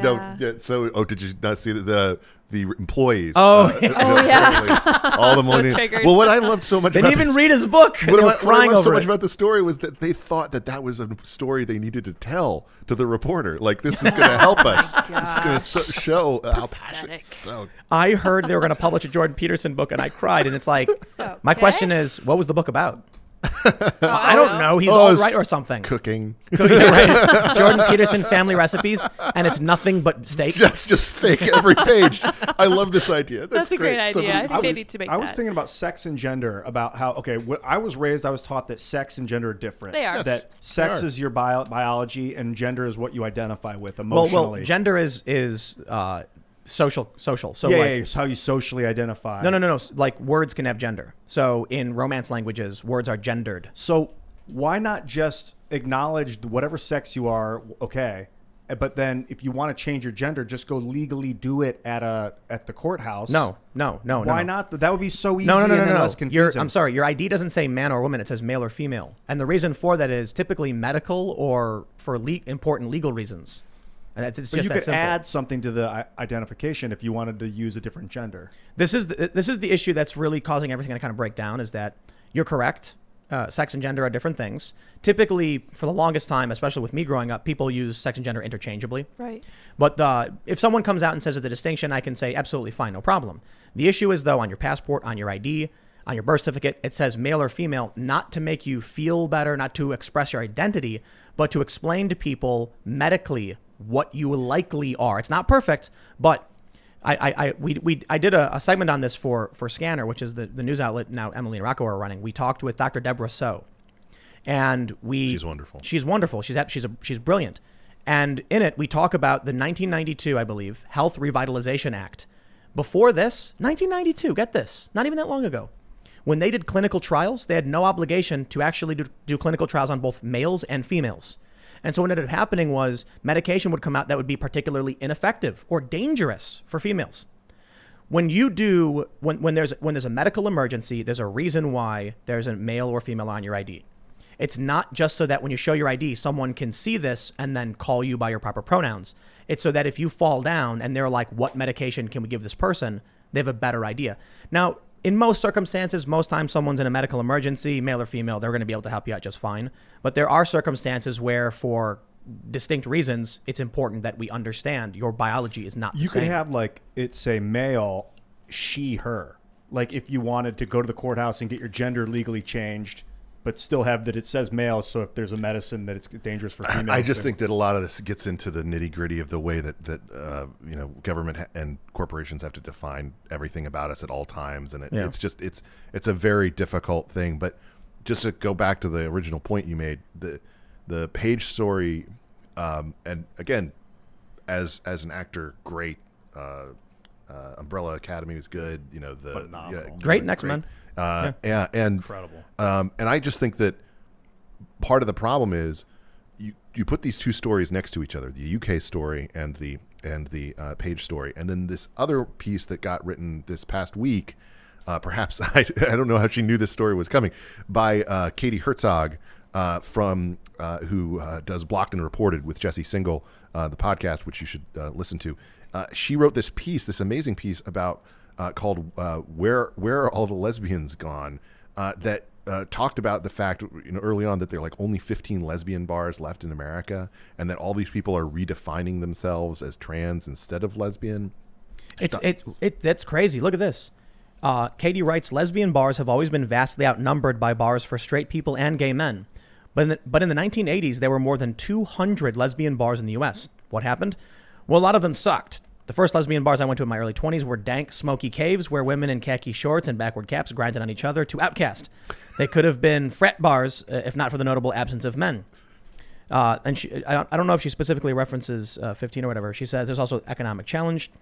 No. So, did you not see the employees? Yeah. All the money. Well, what I loved so much they about didn't even read his book. What I loved so much it. about the story was that they thought that was a story they needed to tell to the reporter. Like, this is going to help us. This is going to show how passionate. So I heard they were going to publish a Jordan Peterson book, and I cried. And it's like, my question is, what was the book about? I don't know. He's all right or something. Cooking. Right. Jordan Peterson family recipes, and it's nothing but steak. Just steak every page. I love this idea. That's a great idea. I think they need to make that. I was thinking about sex and gender, about how, I was taught that sex and gender are different. They are. That sex is your biology and gender is what you identify with emotionally. Well, gender is social. So it's how you socially identify. No. Like, words can have gender. So in Romance languages, words are gendered. So why not just acknowledge whatever sex you are, okay? But then if you want to change your gender, just go legally do it at the courthouse. No. Why not? That would be so easy. No. And less confusing. I'm sorry. Your ID doesn't say man or woman. It says male or female. And the reason for that is typically medical or for important legal reasons. And it's just you could simple. add something to the identification if you wanted to use a different gender. This is the issue that's really causing everything to kind of break down, is that you're correct. Sex and gender are different things. Typically, for the longest time, especially with me growing up, people use sex and gender interchangeably. Right. But if someone comes out and says it's a distinction, I can say absolutely fine, no problem. The issue is, though, on your passport, on your ID, on your birth certificate, it says male or female, not to make you feel better, not to express your identity, but to explain to people medically what you likely are. It's not perfect, but I did a segment on this for Scanner, which is the news outlet now Emily and Rocco are running. We talked with Dr. Deborah So, and she's wonderful. She's wonderful. She's brilliant. And in it, we talk about the 1992, I believe, Health Revitalization Act. Before this, 1992, get this, not even that long ago, when they did clinical trials, they had no obligation to actually do clinical trials on both males and females. And so what ended up happening was medication would come out that would be particularly ineffective or dangerous for females. When there's a medical emergency, there's a reason why there's a male or female on your ID. It's not just so that when you show your ID, someone can see this and then call you by your proper pronouns. It's so that if you fall down and they're like, what medication can we give this person? They have a better idea. Now, in most circumstances, most times someone's in a medical emergency, male or female, they're going to be able to help you out just fine. But there are circumstances where, for distinct reasons, it's important that we understand your biology is not the same. You could have, like, it say male, she, her. Like, if you wanted to go to the courthouse and get your gender legally changed, but still have that it says male, so if there's a medicine that it's dangerous for females. I just think that a lot of this gets into the nitty-gritty of the way that government and corporations have to define everything about us at all times, and it's a very difficult thing. But just to go back to the original point you made, the Paige story, and again, as an actor, great. Umbrella Academy was good. Great Next Men. And incredible. And I just think that part of the problem is you put these two stories next to each other, the UK story and the Page story, and then this other piece that got written this past week, perhaps I don't know how she knew this story was coming, by Katie Herzog from who does Blocked and Reported with Jesse Singal, the podcast, which you should listen to. She wrote this amazing piece about called "Where Are All the Lesbians Gone?" That talked about the fact, early on, that there are like only 15 lesbian bars left in America, and that all these people are redefining themselves as trans instead of lesbian. That's crazy. Look at this. Katie writes, lesbian bars have always been vastly outnumbered by bars for straight people and gay men. But in the 1980s, there were more than 200 lesbian bars in the U.S. What happened? Well, a lot of them sucked. The first lesbian bars I went to in my early 20s were dank, smoky caves where women in khaki shorts and backward caps grinded on each other to outcast. They could have been frat bars if not for the notable absence of men. And I don't know if she specifically references 15 or whatever. She says there's also economic challenge.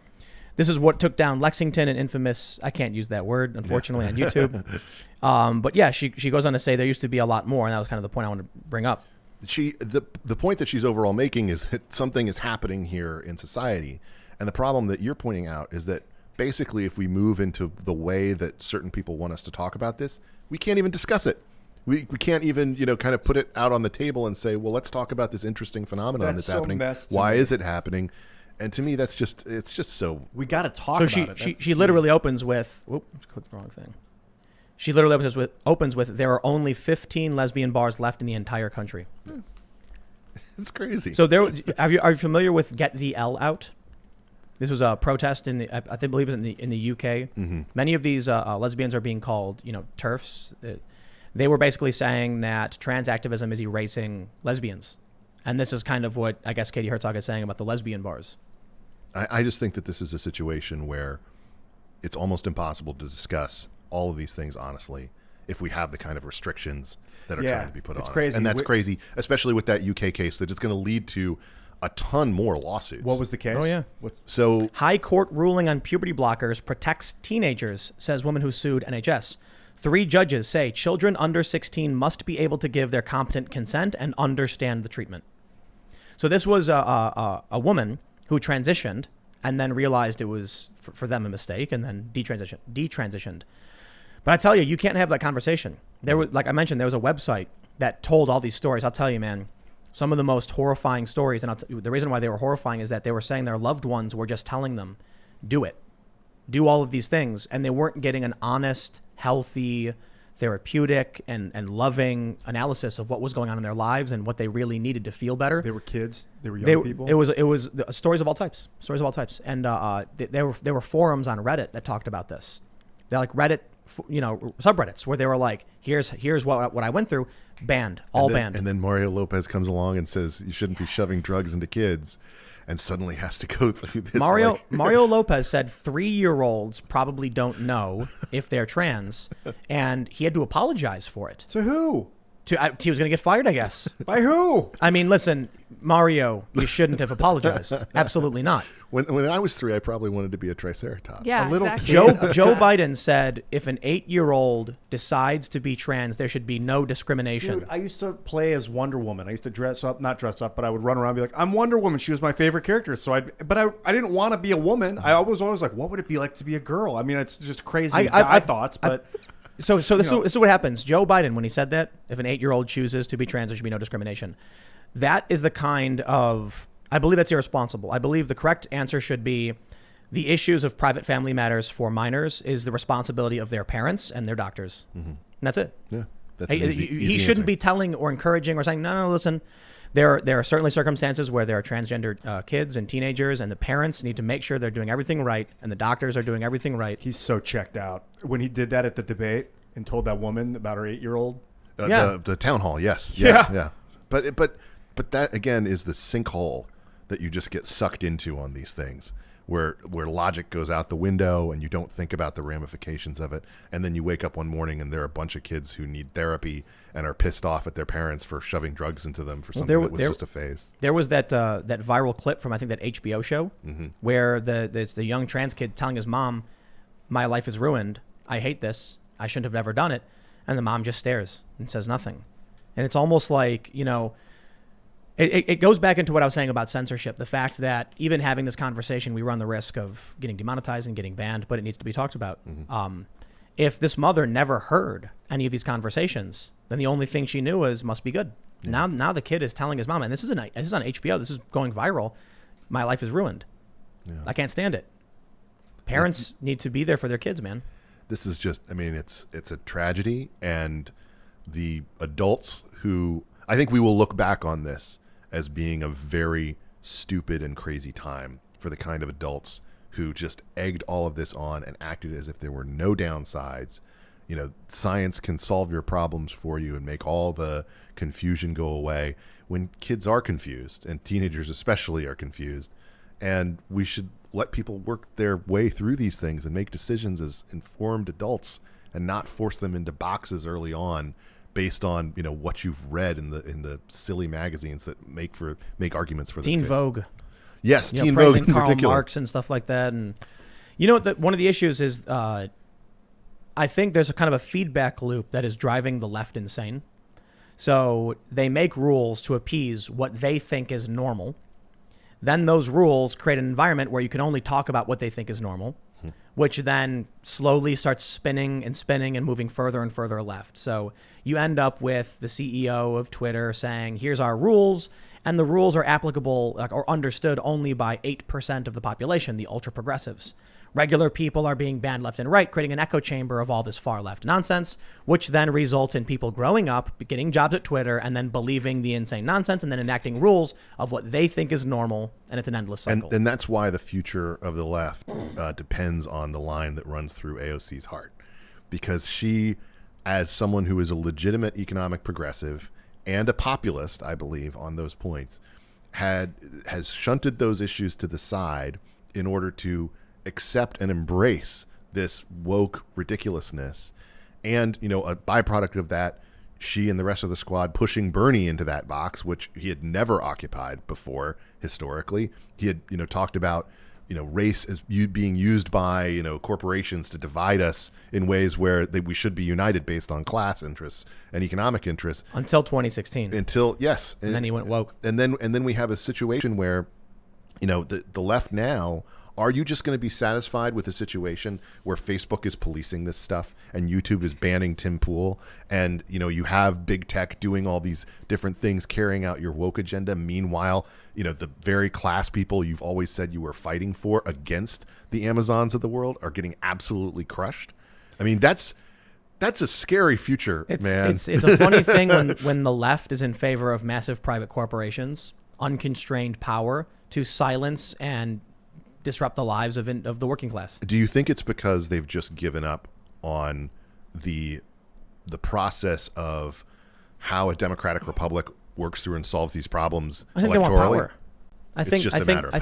This is what took down Lexington and infamous, I can't use that word, unfortunately, on YouTube. But yeah, she goes on to say there used to be a lot more, and that was kind of the point I wanted to bring up. The point that she's overall making is that something is happening here in society. And the problem that you're pointing out is that basically if we move into the way that certain people want us to talk about this, we can't even discuss it. We can't even, kind of put it out on the table and say, well, let's talk about this interesting phenomenon that's happening. Why is it happening? And to me, it's just so... We got to talk about it. She literally opens with... Whoop, clicked the wrong thing. She literally opens with there are only 15 lesbian bars left in the entire country. It's crazy. So are you familiar with Get the L Out? This was a protest I believe it was in the UK. Mm-hmm. Many of these lesbians are being called, TERFs. They were basically saying that trans activism is erasing lesbians. And this is kind of what I guess Katie Herzog is saying about the lesbian bars. I just think that this is a situation where it's almost impossible to discuss all of these things honestly if we have the kind of restrictions that are trying to be put on crazy. us. And that's crazy, especially with that UK case, that it's going to lead to a ton more lawsuits. What was the case? Oh, yeah. So High court ruling on puberty blockers protects teenagers, says woman who sued NHS. 3 judges say children under 16 must be able to give their competent consent and understand the treatment. So this was a woman who transitioned and then realized it was for them a mistake and then detransitioned. But I tell you, you can't have that conversation. There was, like I mentioned, there was a website that told all these stories. I'll tell you, man, some of the most horrifying stories. And the reason why they were horrifying is that they were saying their loved ones were just telling them, do it, do all of these things. And they weren't getting an honest, healthy, therapeutic and loving analysis of what was going on in their lives and what they really needed to feel better. They were kids. They were young people. It was stories of all types. And there were forums on Reddit that talked about this. They're like Reddit, subreddits where they were like, here's what I went through, banned, banned. And then Mario Lopez comes along and says you shouldn't be shoving drugs into kids, and suddenly has to go through this. Mario Lopez said 3-year-olds probably don't know if they're trans, and he had to apologize for it. To who? He was going to get fired, I guess. By who? I mean, listen, Mario, you shouldn't have apologized. Absolutely not. When I was 3, I probably wanted to be a triceratops. Yeah, a little exactly. Joe Biden said if an 8-year-old decides to be trans, there should be no discrimination. Dude, I used to play as Wonder Woman. I used to not dress up, but I would run around and be like, I'm Wonder Woman. She was my favorite character. So I didn't want to be a woman. I was always like, what would it be like to be a girl? I mean, it's just crazy thoughts, but... So this is what happens. Joe Biden, when he said that, if an 8-year-old chooses to be trans, there should be no discrimination. That is the kind of, I believe that's irresponsible. I believe the correct answer should be the issues of private family matters for minors is the responsibility of their parents and their doctors. Mm-hmm. And that's it. Yeah. That's he shouldn't be telling or encouraging or saying, no, listen. There are certainly circumstances where there are transgender kids and teenagers, and the parents need to make sure they're doing everything right, and the doctors are doing everything right. He's so checked out. When he did that at the debate and told that woman about her 8-year-old. The town hall, yes. Yeah. But that, again, is the sinkhole that you just get sucked into on these things, where logic goes out the window and you don't think about the ramifications of it. And then you wake up one morning and there are a bunch of kids who need therapy and are pissed off at their parents for shoving drugs into them for something that was just a phase. There was that viral clip from, I think, that HBO show where the young trans kid telling his mom, my life is ruined. I hate this. I shouldn't have ever done it. And the mom just stares and says nothing. And it's almost like, It goes back into what I was saying about censorship. The fact that even having this conversation, we run the risk of getting demonetized and getting banned, but it needs to be talked about. If this mother never heard any of these conversations, then the only thing she knew was must be good. Yeah. Now the kid is telling his mom, and this is on HBO. This is going viral. My life is ruined. Yeah. I can't stand it. Parents need to be there for their kids, man. This is just, I mean, it's a tragedy, and the adults who, I think we will look back on this as being a very stupid and crazy time for the kind of adults who just egged all of this on and acted as if there were no downsides. You know, science can solve your problems for you and make all the confusion go away when kids are confused, and teenagers especially are confused. And we should let people work their way through these things and make decisions as informed adults, and not force them into boxes early on based on, you know, what you've read in the silly magazines that make arguments for this Teen case. Vogue. Yes, you know, Teen praising Vogue in Karl particular. Marx and stuff like that. And you know, one of the issues is I think there's a kind of a feedback loop that is driving the left insane. So they make rules to appease what they think is normal. Then those rules create an environment where you can only talk about what they think is normal, which then slowly starts spinning and moving further and further left. So you end up with the CEO of Twitter saying, here's our rules, and the rules are applicable or understood only by 8% of the population, the ultra progressives. Regular people are being banned left and right, creating an echo chamber of all this far left nonsense, which then results in people growing up, getting jobs at Twitter, and then believing the insane nonsense, and then enacting rules of what they think is normal, and it's an endless cycle. And that's why the future of the left depends on the line that runs through AOC's heart. Because she, as someone who is a legitimate economic progressive and a populist, I believe, on those points, has shunted those issues to the side in order to accept and embrace this woke ridiculousness. And, you know, a byproduct of that, she and the rest of the squad pushing Bernie into that box, which he had never occupied before historically. He had, you know, talked about, you know, race as being used by, you know, corporations to divide us in ways where we should be united based on class interests and economic interests. Until 2016. Yes. And then he went woke. And then we have a situation where, you know, the left now, are you just going to be satisfied with a situation where Facebook is policing this stuff and YouTube is banning Tim Pool, and, you know, you have big tech doing all these different things, carrying out your woke agenda? Meanwhile, you know, the very class people you've always said you were fighting for against the Amazons of the world are getting absolutely crushed. I mean, that's a scary future, man. It's a funny thing when the left is in favor of massive private corporations, unconstrained power to silence and disrupt the lives of the working class. Do you think it's because they've just given up on the process of how a democratic republic works through and solves these problems electorally? I think they want power. I think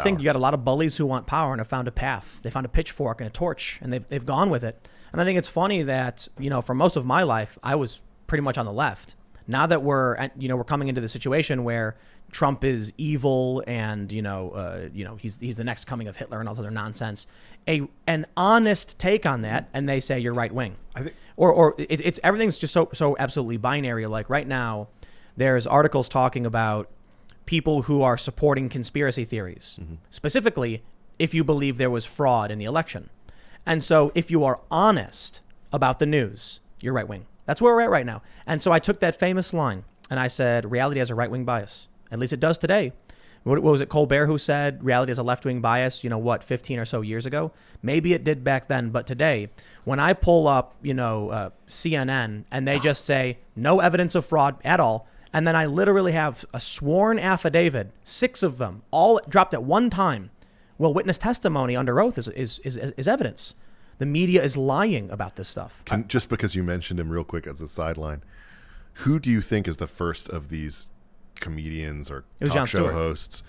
power. you got a lot of bullies who want power and have found a path. They found a pitchfork and a torch, and they've gone with it. And I think it's funny that, you know, for most of my life, I was pretty much on the left. Now that we're coming into the situation where Trump is evil and he's the next coming of Hitler and all this other nonsense, an honest take on that, and they say you're right wing. I think, or it's everything's just so absolutely binary. Like right now, there's articles talking about people who are supporting conspiracy theories, specifically if you believe there was fraud in the election. And so if you are honest about the news, you're right wing. That's where we're at right now. And so I took that famous line and I said, reality has a right wing bias. At least it does today. What was it, Colbert, who said reality has a left wing bias, 15 or so years ago? Maybe it did back then, but today, when I pull up, CNN and they just say no evidence of fraud at all, and then I literally have a sworn affidavit, 6 of them, all dropped at one time. Well, witness testimony under oath is evidence. The media is lying about this stuff. Just because you mentioned him real quick as a sideline, who do you think is the first of these comedians or talk show hosts,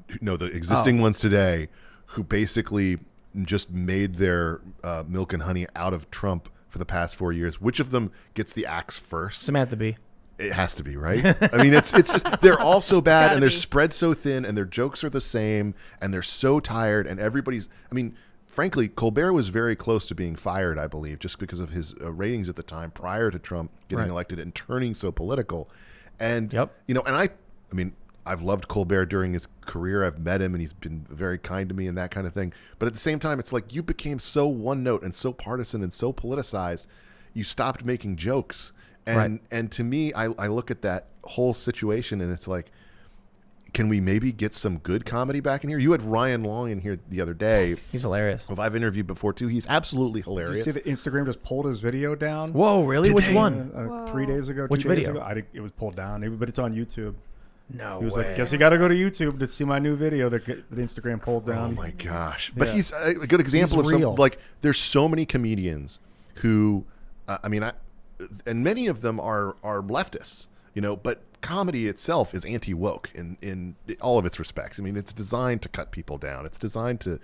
the existing ones today, who basically just made their milk and honey out of Trump for the past 4 years? Which of them gets the axe first? Samantha Bee. It has to be, right? I mean, it's just, they're all so bad and they're spread so thin and their jokes are the same and they're so tired and frankly, Colbert was very close to being fired, I believe, just because of his ratings at the time prior to Trump getting elected and turning so political. And, I've loved Colbert during his career. I've met him and he's been very kind to me and that kind of thing. But at the same time, it's like you became so one note and so partisan and so politicized, you stopped making jokes. And to me, I look at that whole situation and it's like, can we maybe get some good comedy back in here? You had Ryan Long in here the other day. Yes. He's hilarious. Who I've interviewed before too. He's absolutely hilarious. Did you see that Instagram just pulled his video down? Whoa, really? Which one? 3 days ago. Which 2 days video? ago. It was pulled down, but it's on YouTube. No He was way. like, guess you got to go to YouTube to see my new video that Instagram pulled down. Oh my gosh! But Yeah. he's a good example He's of real. like. There's so many comedians who, and many of them are leftists, but comedy itself is anti-woke in all of its respects. I mean, it's designed to cut people down. It's designed to,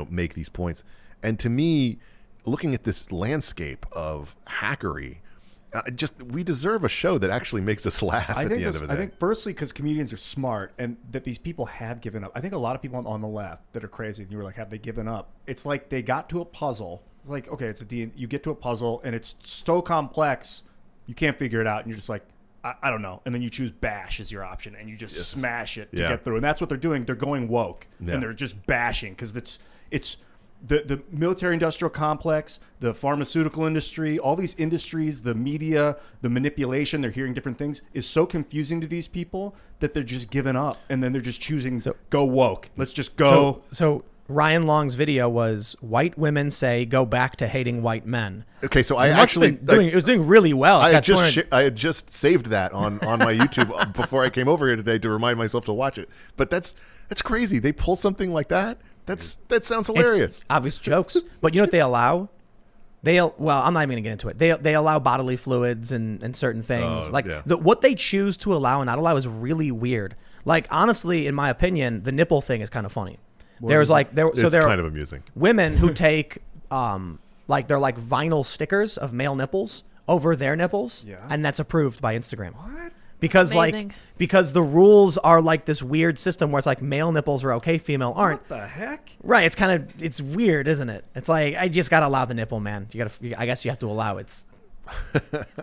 make these points. And to me, looking at this landscape of hackery, we deserve a show that actually makes us laugh at the end of the day. I think firstly because comedians are smart and that these people have given up. I think a lot of people on the left that are crazy, and you were like, have they given up? It's like they got to a puzzle. It's like, okay, you get to a puzzle and it's so complex, you can't figure it out, and you're just like, I don't know. And then you choose bash as your option and you just smash it to get through. And that's what they're doing. They're going woke and they're just bashing because it's the military industrial complex, the pharmaceutical industry, all these industries, the media, the manipulation, they're hearing different things is so confusing to these people that they're just giving up. And then they're just choosing go woke. Let's just go. So Ryan Long's video was white women say go back to hating white men. Okay, so It was doing really well. I had just saved that on my YouTube before I came over here today to remind myself to watch it. But that's crazy. They pull something like that. That sounds hilarious. It's obvious jokes, but you know what they allow? I'm not even gonna get into it. They allow bodily fluids and certain things. What they choose to allow and not allow is really weird. Like honestly, in my opinion, the nipple thing is kind of funny. It's kind of amusing. Women who take they're like vinyl stickers of male nipples over their nipples, and that's approved by Instagram. What? Because the rules are like this weird system where it's like male nipples are okay, female aren't. What the heck? Right. It's weird, isn't it? It's like I just gotta allow the nipple, man. I guess you have to allow it.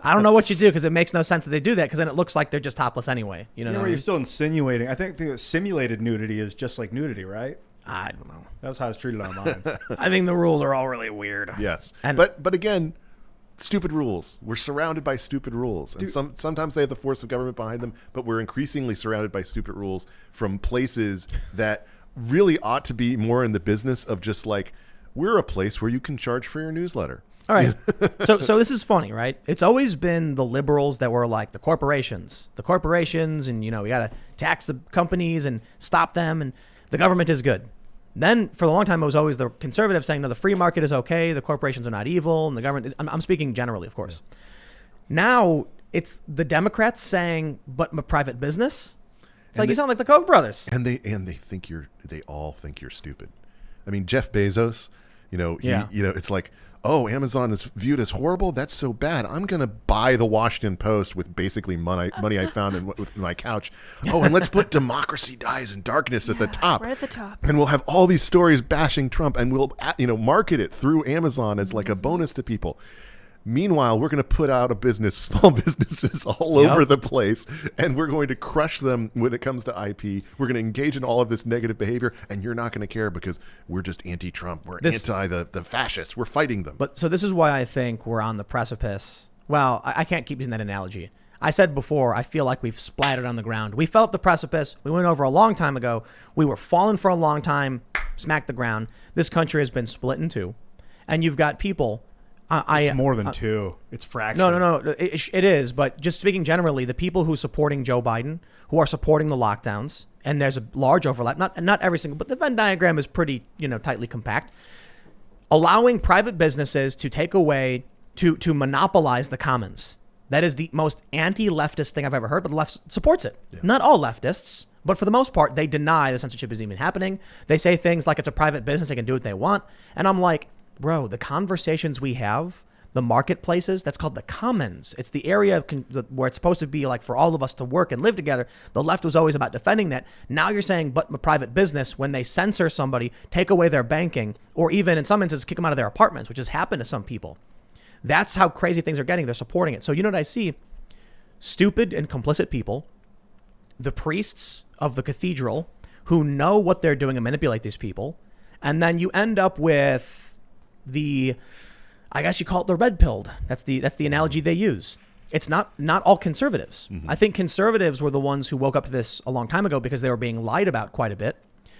I don't know what you do because it makes no sense that they do that because then it looks like they're just topless anyway. You know, you're still insinuating. I think the simulated nudity is just like nudity, right? I don't know. That's how it's treated on mine. I think the rules are all really weird. Yes, but again, stupid rules. We're surrounded by stupid rules, and sometimes they have the force of government behind them. But we're increasingly surrounded by stupid rules from places that really ought to be more in the business of just like we're a place where you can charge for your newsletter. All right. So this is funny, right? It's always been the liberals that were like the corporations, and we got to tax the companies and stop them, and the government is good. Then for a long time, it was always the conservatives saying, no, the free market is okay. The corporations are not evil. And the government, I'm speaking generally, of course. Yeah. Now it's the Democrats saying, but private business. It's like you sound like the Koch brothers. And they all think you're stupid. I mean, Jeff Bezos, it's like, oh, Amazon is viewed as horrible. That's so bad. I'm going to buy the Washington Post with basically money I found with my couch. Oh, and let's put democracy dies in darkness at the top. Right at the top. And we'll have all these stories bashing Trump and we'll, market it through Amazon as like a bonus to people. Meanwhile, we're going to put out small businesses all over the place, and we're going to crush them when it comes to IP. We're going to engage in all of this negative behavior, and you're not going to care because we're just anti-Trump. We're anti the fascists. We're fighting them. So this is why I think we're on the precipice. Well, I can't keep using that analogy. I said before, I feel like we've splattered on the ground. We fell at the precipice. We went over a long time ago. We were falling for a long time, smacked the ground. This country has been split in two, and you've got people... It's more than two. It's fractured. No. It is. But just speaking generally, the people who are supporting Joe Biden, who are supporting the lockdowns, and there's a large overlap, not every single, but the Venn diagram is pretty, tightly compact, allowing private businesses to take away, to monopolize the commons. That is the most anti-leftist thing I've ever heard, but the left supports it. Yeah. Not all leftists, but for the most part, they deny the censorship is even happening. They say things like it's a private business, they can do what they want. And I'm like, bro, the conversations we have, the marketplaces, that's called the commons. It's the area where it's supposed to be like for all of us to work and live together. The left was always about defending that. Now you're saying, but a private business, when they censor somebody, take away their banking, or even in some instances, kick them out of their apartments, which has happened to some people. That's how crazy things are getting. They're supporting it. So you know what I see? Stupid and complicit people the priests of the cathedral who know what they're doing and manipulate these people. And then you end up with I guess you call it the red pilled. That's the analogy they use. It's not all conservatives. Mm-hmm. I think conservatives were the ones who woke up to this a long time ago because they were being lied about quite a bit.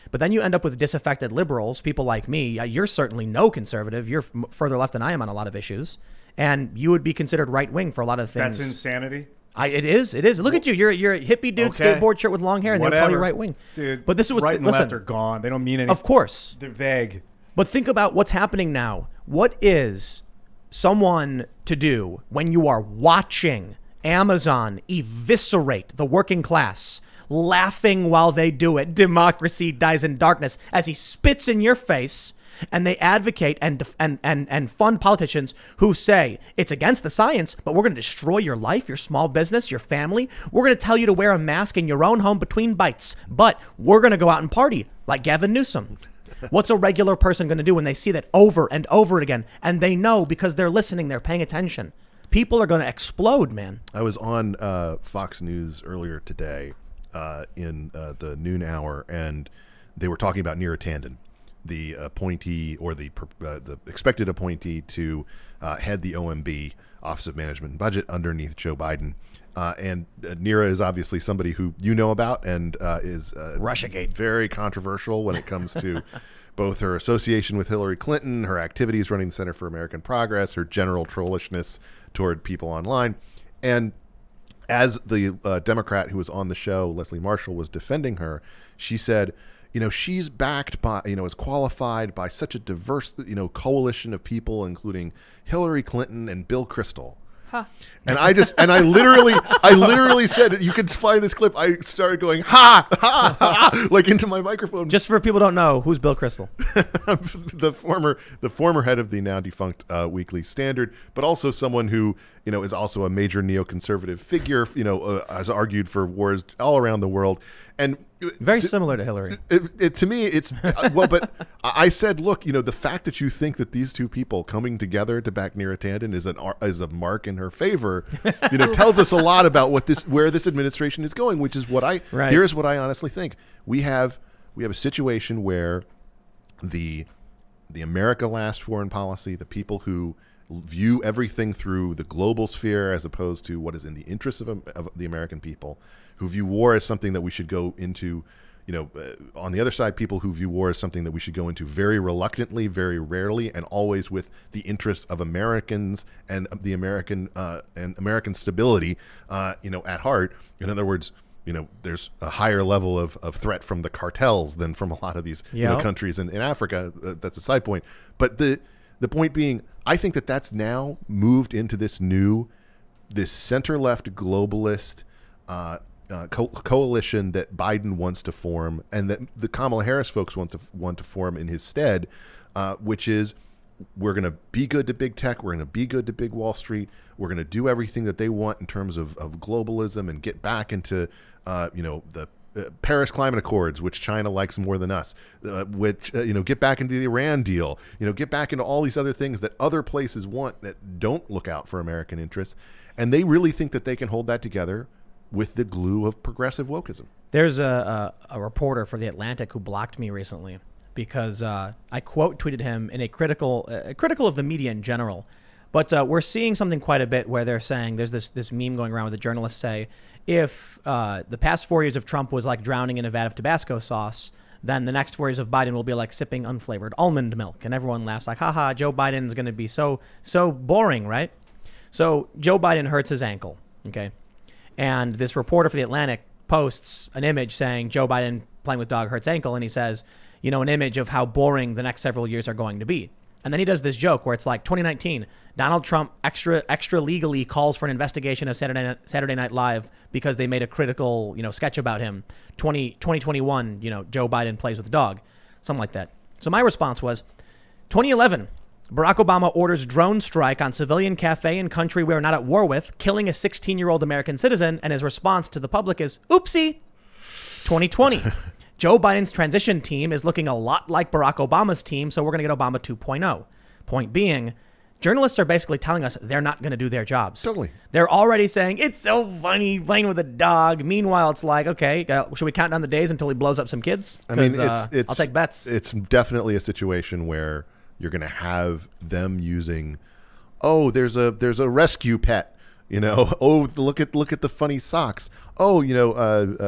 But then you end up with disaffected liberals, people like me. You're certainly no conservative. You're further left than I am on a lot of issues. And you would be considered right-wing for a lot of things. That's insanity? It is. Look at you. You're a hippie dude, okay. Skateboard shirt with long hair, and they'll call you right-wing. Dude, but this is what's, right and listen, left are gone. They don't mean anything. Of course. They're vague. But think about what's happening now. What is someone to do when you are watching Amazon eviscerate the working class, laughing while they do it? Democracy dies in darkness, as he spits in your face, and they advocate and fund politicians who say it's against the science, but we're going to destroy your life, your small business, your family. We're going to tell you to wear a mask in your own home between bites, but we're going to go out and party like Gavin Newsom. What's a regular person going to do when they see that over and over again? And they know because they're listening, they're paying attention. People are going to explode, man. I was on Fox News earlier today in the noon hour, and they were talking about Neera Tanden, the appointee or the expected appointee to head the OMB, Office of Management and Budget, underneath Joe Biden. And Neera is obviously somebody who you know about and is Russiagate. Very controversial when it comes to both her association with Hillary Clinton, her activities running the Center for American Progress, her general trollishness toward people online. And as the Democrat who was on the show, Leslie Marshall, was defending her, she said, she's backed by, is qualified by such a diverse, coalition of people, including Hillary Clinton and Bill Kristol. Huh. And I literally said, you can find this clip. I started going, ha, ha, ha, like into my microphone. Just for people who don't know, who's Bill Kristol? the former head of the now defunct Weekly Standard, but also someone who, is also a major neoconservative figure, has argued for wars all around the world. And very similar to Hillary. To me, it's but I said, look, the fact that you think that these two people coming together to back Neera Tanden is a mark in her favor, tells us a lot about where this administration is going, which is here's what I honestly think. We have a situation where the America Last foreign policy, the people who view everything through the global sphere as opposed to what is in the interests of the American people, who view war as something that we should go into, on the other side, people who view war as something that we should go into very reluctantly, very rarely, and always with the interests of Americans and the American stability, at heart. In other words, there's a higher level of threat from the cartels than from a lot of these countries in Africa. That's a side point. But the point being, I think that's now moved into this center-left globalist coalition that Biden wants to form, and that the Kamala Harris folks want to form in his stead, which is, we're going to be good to big tech, we're going to be good to big Wall Street, we're going to do everything that they want in terms of globalism and get back into the Paris Climate Accords, which China likes more than us, get back into the Iran deal, get back into all these other things that other places want that don't look out for American interests. And they really think that they can hold that together with the glue of progressive wokeism. There's a reporter for The Atlantic who blocked me recently because I quote tweeted him in a critical of the media in general. But we're seeing something quite a bit where they're saying, there's this meme going around where the journalists say, if the past 4 years of Trump was like drowning in a vat of Tabasco sauce, then the next 4 years of Biden will be like sipping unflavored almond milk. And everyone laughs like, haha, Joe Biden's going to be so boring, right? So Joe Biden hurts his ankle, okay? And this reporter for The Atlantic posts an image saying Joe Biden playing with dog hurts ankle. And he says, an image of how boring the next several years are going to be. And then he does this joke where it's like 2019, Donald Trump extra legally calls for an investigation of Saturday Night Live because they made a critical, sketch about him. 2021, Joe Biden plays with a dog, something like that. So my response was 2011. Barack Obama orders drone strike on civilian cafe in country we're not at war with, killing a 16-year-old American citizen, and his response to the public is, oopsie. 2020. Joe Biden's transition team is looking a lot like Barack Obama's team, so we're going to get Obama 2.0. Point being, Journalists are basically telling us they're not going to do their jobs. Totally. They're already saying, it's so funny playing with a dog. Meanwhile, it's like, okay, should we count down the days until he blows up some kids? I mean, it's I'll take bets. It's definitely a situation where you're going to have them using, oh, there's a rescue pet. Oh, look at the funny socks. Oh,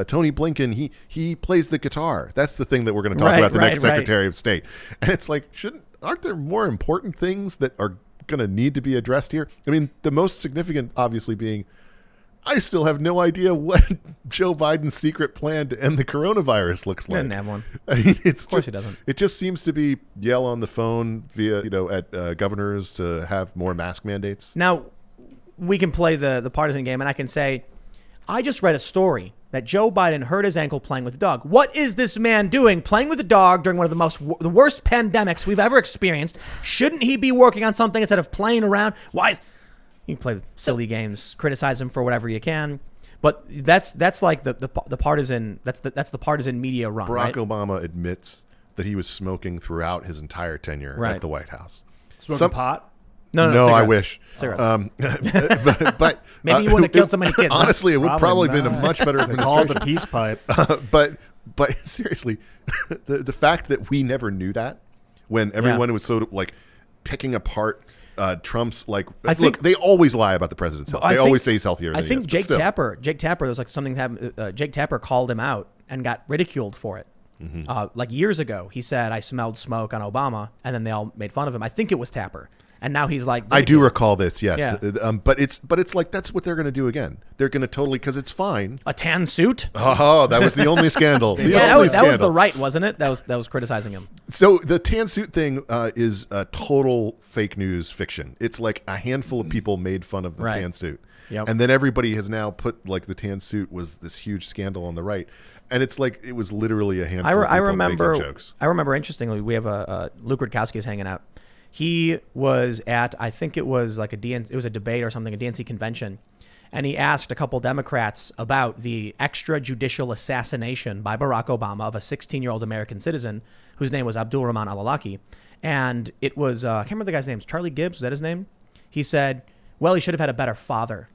Tony Blinken, he plays the guitar. That's the thing that we're going to talk about the next Secretary of State. And it's like, aren't there more important things that are going to need to be addressed here? I mean, the most significant obviously being, I still have no idea what Joe Biden's secret plan to end the coronavirus looks like. He doesn't have one. I mean, of course he doesn't. It just seems to be yell on the phone via, at governors to have more mask mandates. Now, we can play the partisan game, and I can say, I just read a story that Joe Biden hurt his ankle playing with a dog. What is this man doing playing with a dog during one of the worst pandemics we've ever experienced? Shouldn't he be working on something instead of playing around? You can play silly games, criticize him for whatever you can, but that's like the partisan that's the partisan media run. Barack Obama admits that he was smoking throughout his entire tenure at the White House. Smoking pot? No, cigarettes. I wish. Cigarettes. But maybe he wouldn't have killed so many kids. Honestly, it would probably been a much better administration. Called the peace pipe. But seriously, the fact that we never knew that when everyone was sort of like picking apart Trump's look, they always lie about the president's health. They always say he's healthier than I think Jake Tapper, there was like something happened. Jake Tapper called him out and got ridiculed for it. Like years ago, he said, I smelled smoke on Obama, and then they all made fun of him. I think it was Tapper. And now he's like, I do recall this, yes. Yeah. But it's like that's what they're going to do again. They're going to totally, because it's fine. A tan suit? Oh, that was the only scandal. That was the right, wasn't it? That was criticizing him. So the tan suit thing is a total fake news fiction. It's like a handful of people made fun of the tan suit. Yep. And then everybody has now put like the tan suit was this huge scandal on the right. And it's like it was literally a handful of people making jokes. I remember, interestingly, we have Luke Rudkowski is hanging out. He was at, I think it was like it was a debate or something, a DNC convention. And he asked a couple Democrats about the extrajudicial assassination by Barack Obama of a 16-year-old American citizen whose name was Abdul Rahman al-Awlaki. And it was, I can't remember the guy's name, Charlie Gibbs, was that his name? He said, well, he should have had a better father.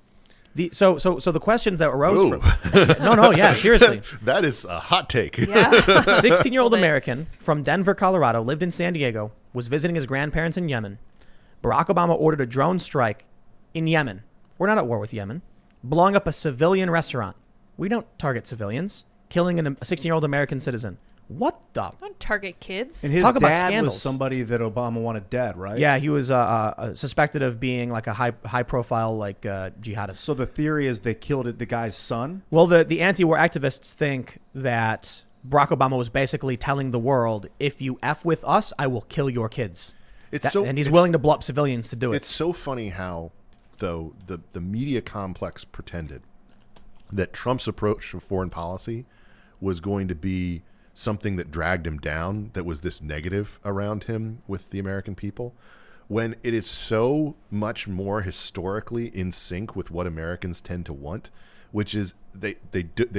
So the questions that arose from seriously. That is a hot take. Yeah. 16-year-old American from Denver, Colorado, lived in San Diego, was visiting his grandparents in Yemen. Barack Obama ordered a drone strike in Yemen. We're not at war with Yemen. Blowing up a civilian restaurant. We don't target civilians. Killing a 16-year-old American citizen. What the? Don't target kids. And his Talk about dad scandals. was somebody that Obama wanted dead, right? Yeah, he was suspected of being like a high profile jihadist. So the theory is they killed the guy's son? Well, the anti-war activists think that Barack Obama was basically telling the world, if you F with us, I will kill your kids. And he's willing to blow up civilians to do it. It's so funny how, though, the media complex pretended that Trump's approach to foreign policy was going to be something that dragged him down, that was this negative around him with the American people, when it is so much more historically in sync with what Americans tend to want, which is they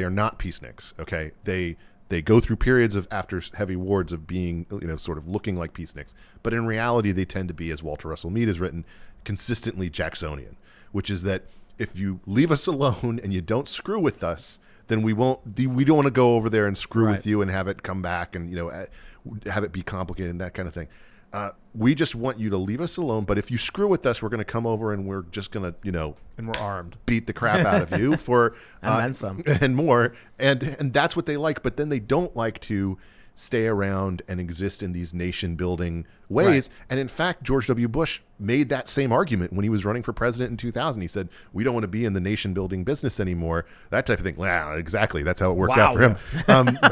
are not peaceniks. Okay, they go through periods of after heavy wars of being sort of looking like peaceniks, but in reality they tend to be, as Walter Russell Mead has written, consistently Jacksonian, which is that if you leave us alone and you don't screw with us, then we don't want to go over there and screw with you and have it come back and have it be complicated and that kind of thing. We just want you to leave us alone. But if you screw with us, we're going to come over and we're just going to and we're armed, beat the crap out of you for and then some and more. And that's what they like. But then they don't like to stay around and exist in these nation building ways. Right. And in fact, George W. Bush made that same argument when he was running for president in 2000. He said, we don't want to be in the nation building business anymore. That type of thing. Wow, exactly. That's how it worked out for him.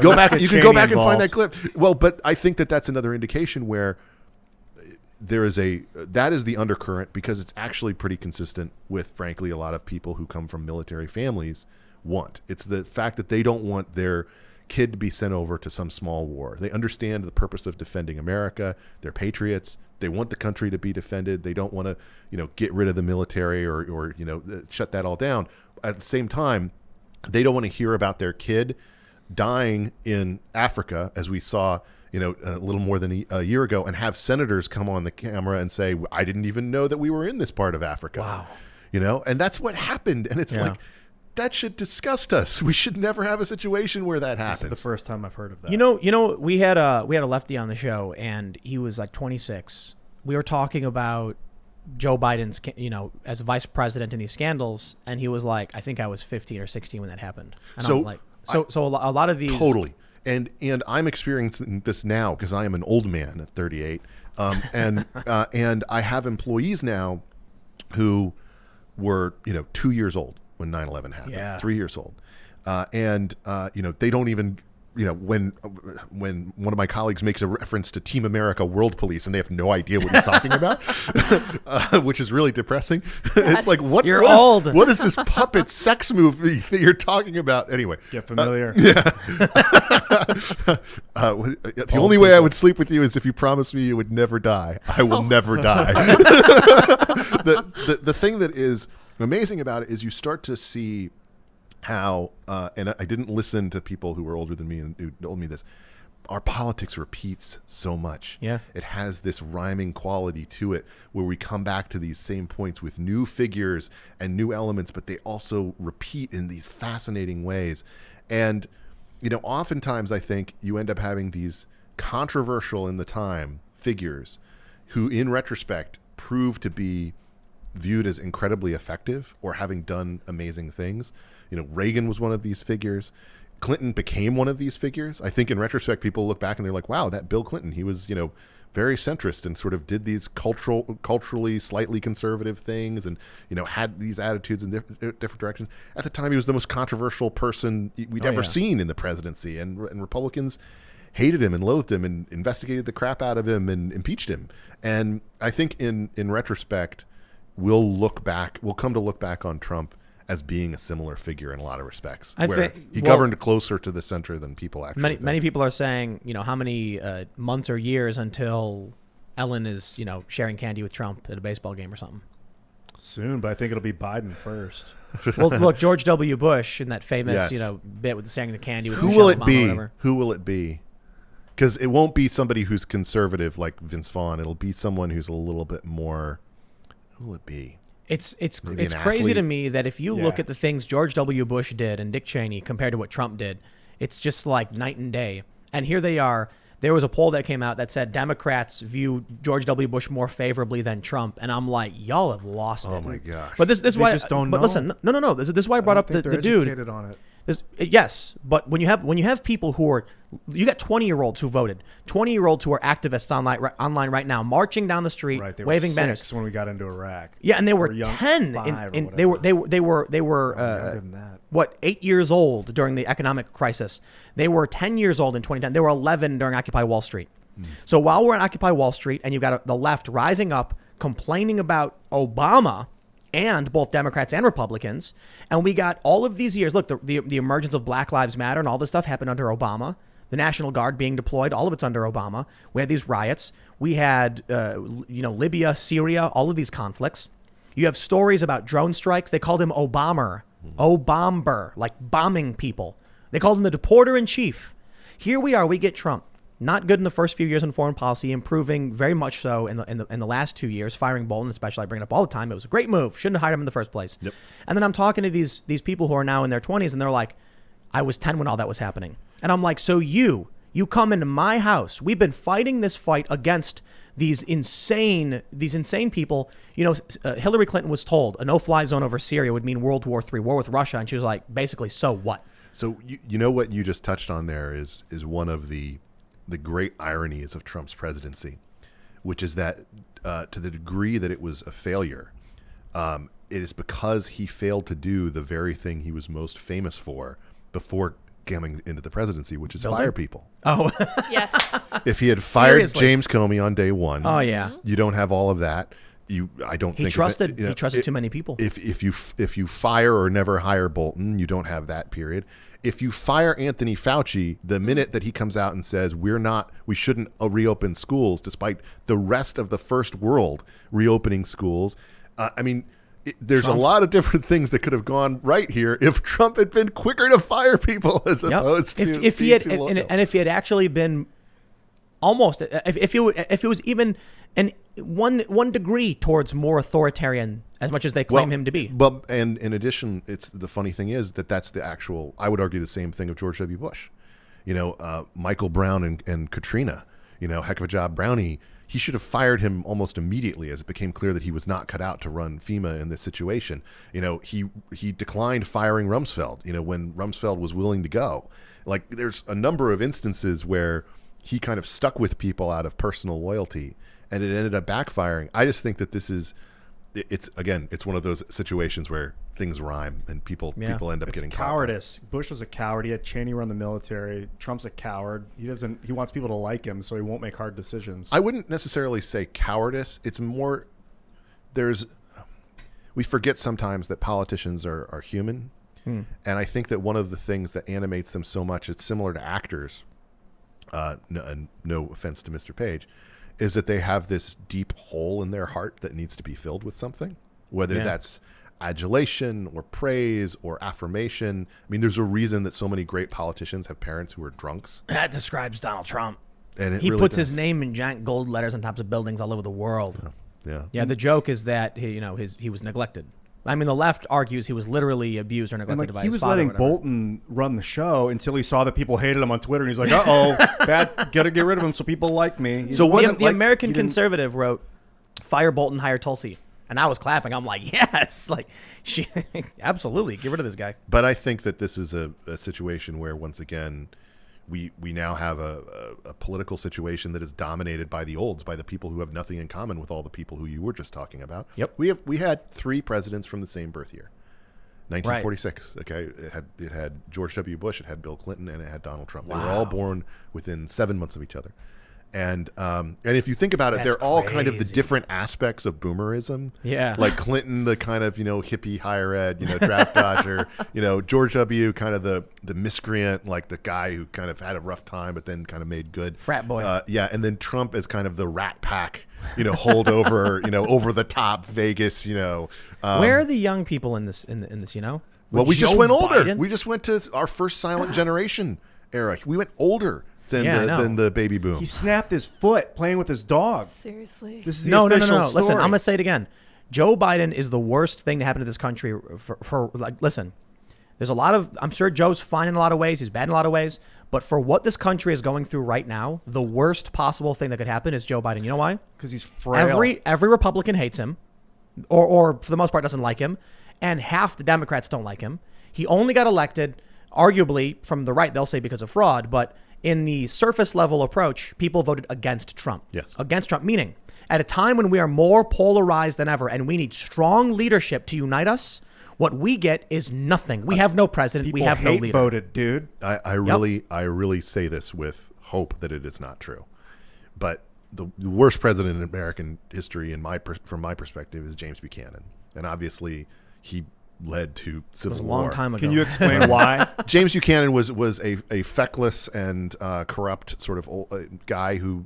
Go back. You can go back and find that clip. Well, but I think that's another indication where there is that is the undercurrent, because it's actually pretty consistent with, frankly, a lot of people who come from military families want. It's the fact that they don't want their kid to be sent over to some small war. They understand the purpose of defending America. They're patriots. They want the country to be defended. They don't want to, get rid of the military or shut that all down. At the same time, they don't want to hear about their kid dying in Africa, as we saw a little more than a year ago, and have senators come on the camera and say, I didn't even know that we were in this part of Africa. Wow. And that's what happened. And it's like, that should disgust us. We should never have a situation where that happens. This is the first time I've heard of that. We had a lefty on the show, and he was like 26. We were talking about Joe Biden's, as vice president in these scandals, and he was like, I think I was 15 or 16 when that happened. And So I'm like, so a lot of these totally. And I'm experiencing this now because I am an old man at 38, and I have employees now who were 2 years old when 9/11 happened, 3 years old, and they don't even. When one of my colleagues makes a reference to Team America World Police and they have no idea what he's talking about, which is really depressing. It's like, what is this puppet sex movie that you're talking about? Anyway. Get familiar. The only way I would sleep with you is if you promised me you would never die. I will never die. The thing that is amazing about it is you start to see how, and I didn't listen to people who were older than me and who told me this, our politics repeats so much. Yeah. It has this rhyming quality to it where we come back to these same points with new figures and new elements, but they also repeat in these fascinating ways. And, oftentimes I think you end up having these controversial in the time figures who in retrospect prove to be viewed as incredibly effective or having done amazing things. Reagan was one of these figures. Clinton became one of these figures. I think in retrospect, people look back and they're like, wow, that Bill Clinton, he was, very centrist and sort of did these culturally slightly conservative things and, had these attitudes in different directions. At the time, he was the most controversial person we'd ever seen in the presidency. And Republicans hated him and loathed him and investigated the crap out of him and impeached him. And I think in retrospect, we'll come to look back on Trump as being a similar figure in a lot of respects, where he governed closer to the center than people actually think. Many people are saying, how many months or years until Ellen is, sharing candy with Trump at a baseball game or something. Soon, but I think it'll be Biden first. Well, look, George W. Bush in that famous, bit with sharing the candy with Michelle Obama. Who will it be? Because it won't be somebody who's conservative like Vince Vaughn. It'll be someone who's a little bit more. Who will it be? It's crazy to me that if you look at the things George W. Bush did and Dick Cheney compared to what Trump did, it's just like night and day. And here they are. There was a poll that came out that said Democrats view George W. Bush more favorably than Trump, and I'm like, y'all have lost it. Oh my gosh! But this is why. Just don't but know. Listen, no. This is why I brought up the dude. Educated on it. Yes, but when you have people who are, you got 20-year-olds who voted, 20-year-olds who are activists online right now, marching down the street, Right, they waving were banners. 6 when we got into Iraq. Yeah, and they were young, 10. 5 or They were younger than that. 8 years old during the economic crisis. They were 10 years old in 2010. They were 11 during Occupy Wall Street. So while we're in Occupy Wall Street, and you've got the left rising up, complaining about Obama. And both Democrats and Republicans. And we got all of these years. Look, the emergence of Black Lives Matter and all this stuff happened under Obama. The National Guard being deployed, all of it's under Obama. We had these riots. We had, Libya, Syria, all of these conflicts. You have stories about drone strikes. They called him Obomber, like bombing people. They called him the deporter in chief. Here we are. We get Trump. Not good in the first few years in foreign policy, improving very much so in the last 2 years. Firing Bolton, especially, I bring it up all the time. It was a great move. Shouldn't have hired him in the first place. Yep. And then I'm talking to these people who are now in their 20s, and they're like, I was 10 when all that was happening. And I'm like, so you come into my house. We've been fighting this fight against these insane people. Hillary Clinton was told a no-fly zone over Syria would mean World War III, war with Russia, and she was like, basically, so what? So you know what you just touched on there is one of the great ironies of Trump's presidency, which is that to the degree that it was a failure, it is because he failed to do the very thing he was most famous for before coming into the presidency, which is fire people. Oh, Yes. If he had fired Seriously. James Comey on day one, oh yeah. you don't have all of that. He trusted too many people. If you fire or never hire Bolton, you don't have that period. If you fire Anthony Fauci, the minute that he comes out and says we shouldn't reopen schools, despite the rest of the first world reopening schools, there's Trump. A lot of different things that could have gone right here if Trump had been quicker to fire people as opposed to if he had actually been almost if it was even one degree towards more authoritarian, as much as they claim him to be. But and in addition, it's the funny thing is that's the actual. I would argue the same thing of George W. Bush. Michael Brown and Katrina. Heck of a job, Brownie. He should have fired him almost immediately as it became clear that he was not cut out to run FEMA in this situation. He declined firing Rumsfeld, when Rumsfeld was willing to go. Like, there's a number of instances where he kind of stuck with people out of personal loyalty, and it ended up backfiring. I just think that it's one of those situations where things rhyme and people end up getting cowardice. Bush was a coward. He had Cheney run the military. Trump's a coward. He wants people to like him, so he won't make hard decisions. I wouldn't necessarily say cowardice. It's more we forget sometimes that politicians are human. And I think that one of the things that animates them so much, it's similar to actors, no offense to Mr. Page, is that they have this deep hole in their heart that needs to be filled with something, whether that's adulation or praise or affirmation. I mean, there's a reason that so many great politicians have parents who are drunks. That describes Donald Trump. And he really puts his name in giant gold letters on tops of buildings all over the world. Yeah. The joke is that he was neglected. I mean, the left argues he was literally abused or neglected by his father. He was letting Bolton run the show until he saw that people hated him on Twitter, and he's like, gotta get rid of him so people like me. So the American Conservative wrote, "Fire Bolton, hire Tulsi." And I was clapping. I'm like, yes, absolutely, get rid of this guy. But I think that this is a situation where, once again, we now have a political situation that is dominated by the olds, by the people who have nothing in common with all the people who you were just talking about. Yep. We had 3 presidents from the same birth year, 1946. Right. Okay, it had George W. Bush, it had Bill Clinton, and it had Donald Trump. Wow. They were all born within 7 months of each other. And if you think about it, they're all kind of the different aspects of boomerism. Yeah. Like Clinton, the kind of, hippie higher ed, draft dodger, George W., kind of the miscreant, like the guy who kind of had a rough time, but then kind of made good. Frat boy. And then Trump is kind of the rat pack, holdover, over the top Vegas, Where are the young people in this, Well, we just went older. Biden? We just went to our first silent generation era. We went older than the baby boom. He snapped his foot playing with his dog. Seriously. This is the No. official Listen, story. I'm gonna say it again. Joe Biden is the worst thing to happen to this country. Listen, there's a lot of. I'm sure Joe's fine in a lot of ways. He's bad in a lot of ways. But for what this country is going through right now, the worst possible thing that could happen is Joe Biden. You know why? Because he's frail. Every Republican hates him, or for the most part doesn't like him, and half the Democrats don't like him. He only got elected, arguably from the right. They'll say because of fraud, but in the surface level approach, people voted against Trump. Yes. Against Trump, meaning at a time when we are more polarized than ever and we need strong leadership to unite us, what we get is nothing. We have no president. We have no leader. Voted, dude. I really say this with hope that it is not true. But the worst president in American history, from my perspective, is James Buchanan. And obviously, he led to civil war. It was a long time ago. Can you explain why? James Buchanan was a feckless and corrupt sort of old, guy who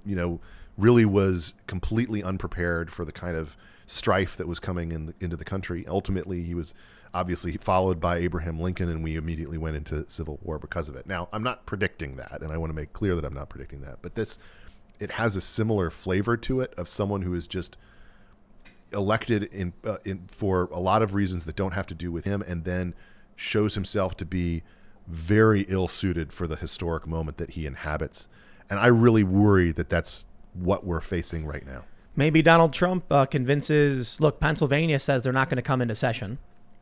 really was completely unprepared for the kind of strife that was coming into the country. Ultimately, he was obviously followed by Abraham Lincoln, and we immediately went into civil war because of it. Now, I'm not predicting that, and I want to make clear that I'm not predicting that. But it has a similar flavor to it of someone who is just elected in for a lot of reasons that don't have to do with him, and then shows himself to be very ill-suited for the historic moment that he inhabits. And I really worry that that's what we're facing right now. Maybe Donald Trump convinces, look, Pennsylvania says they're not going to come into session.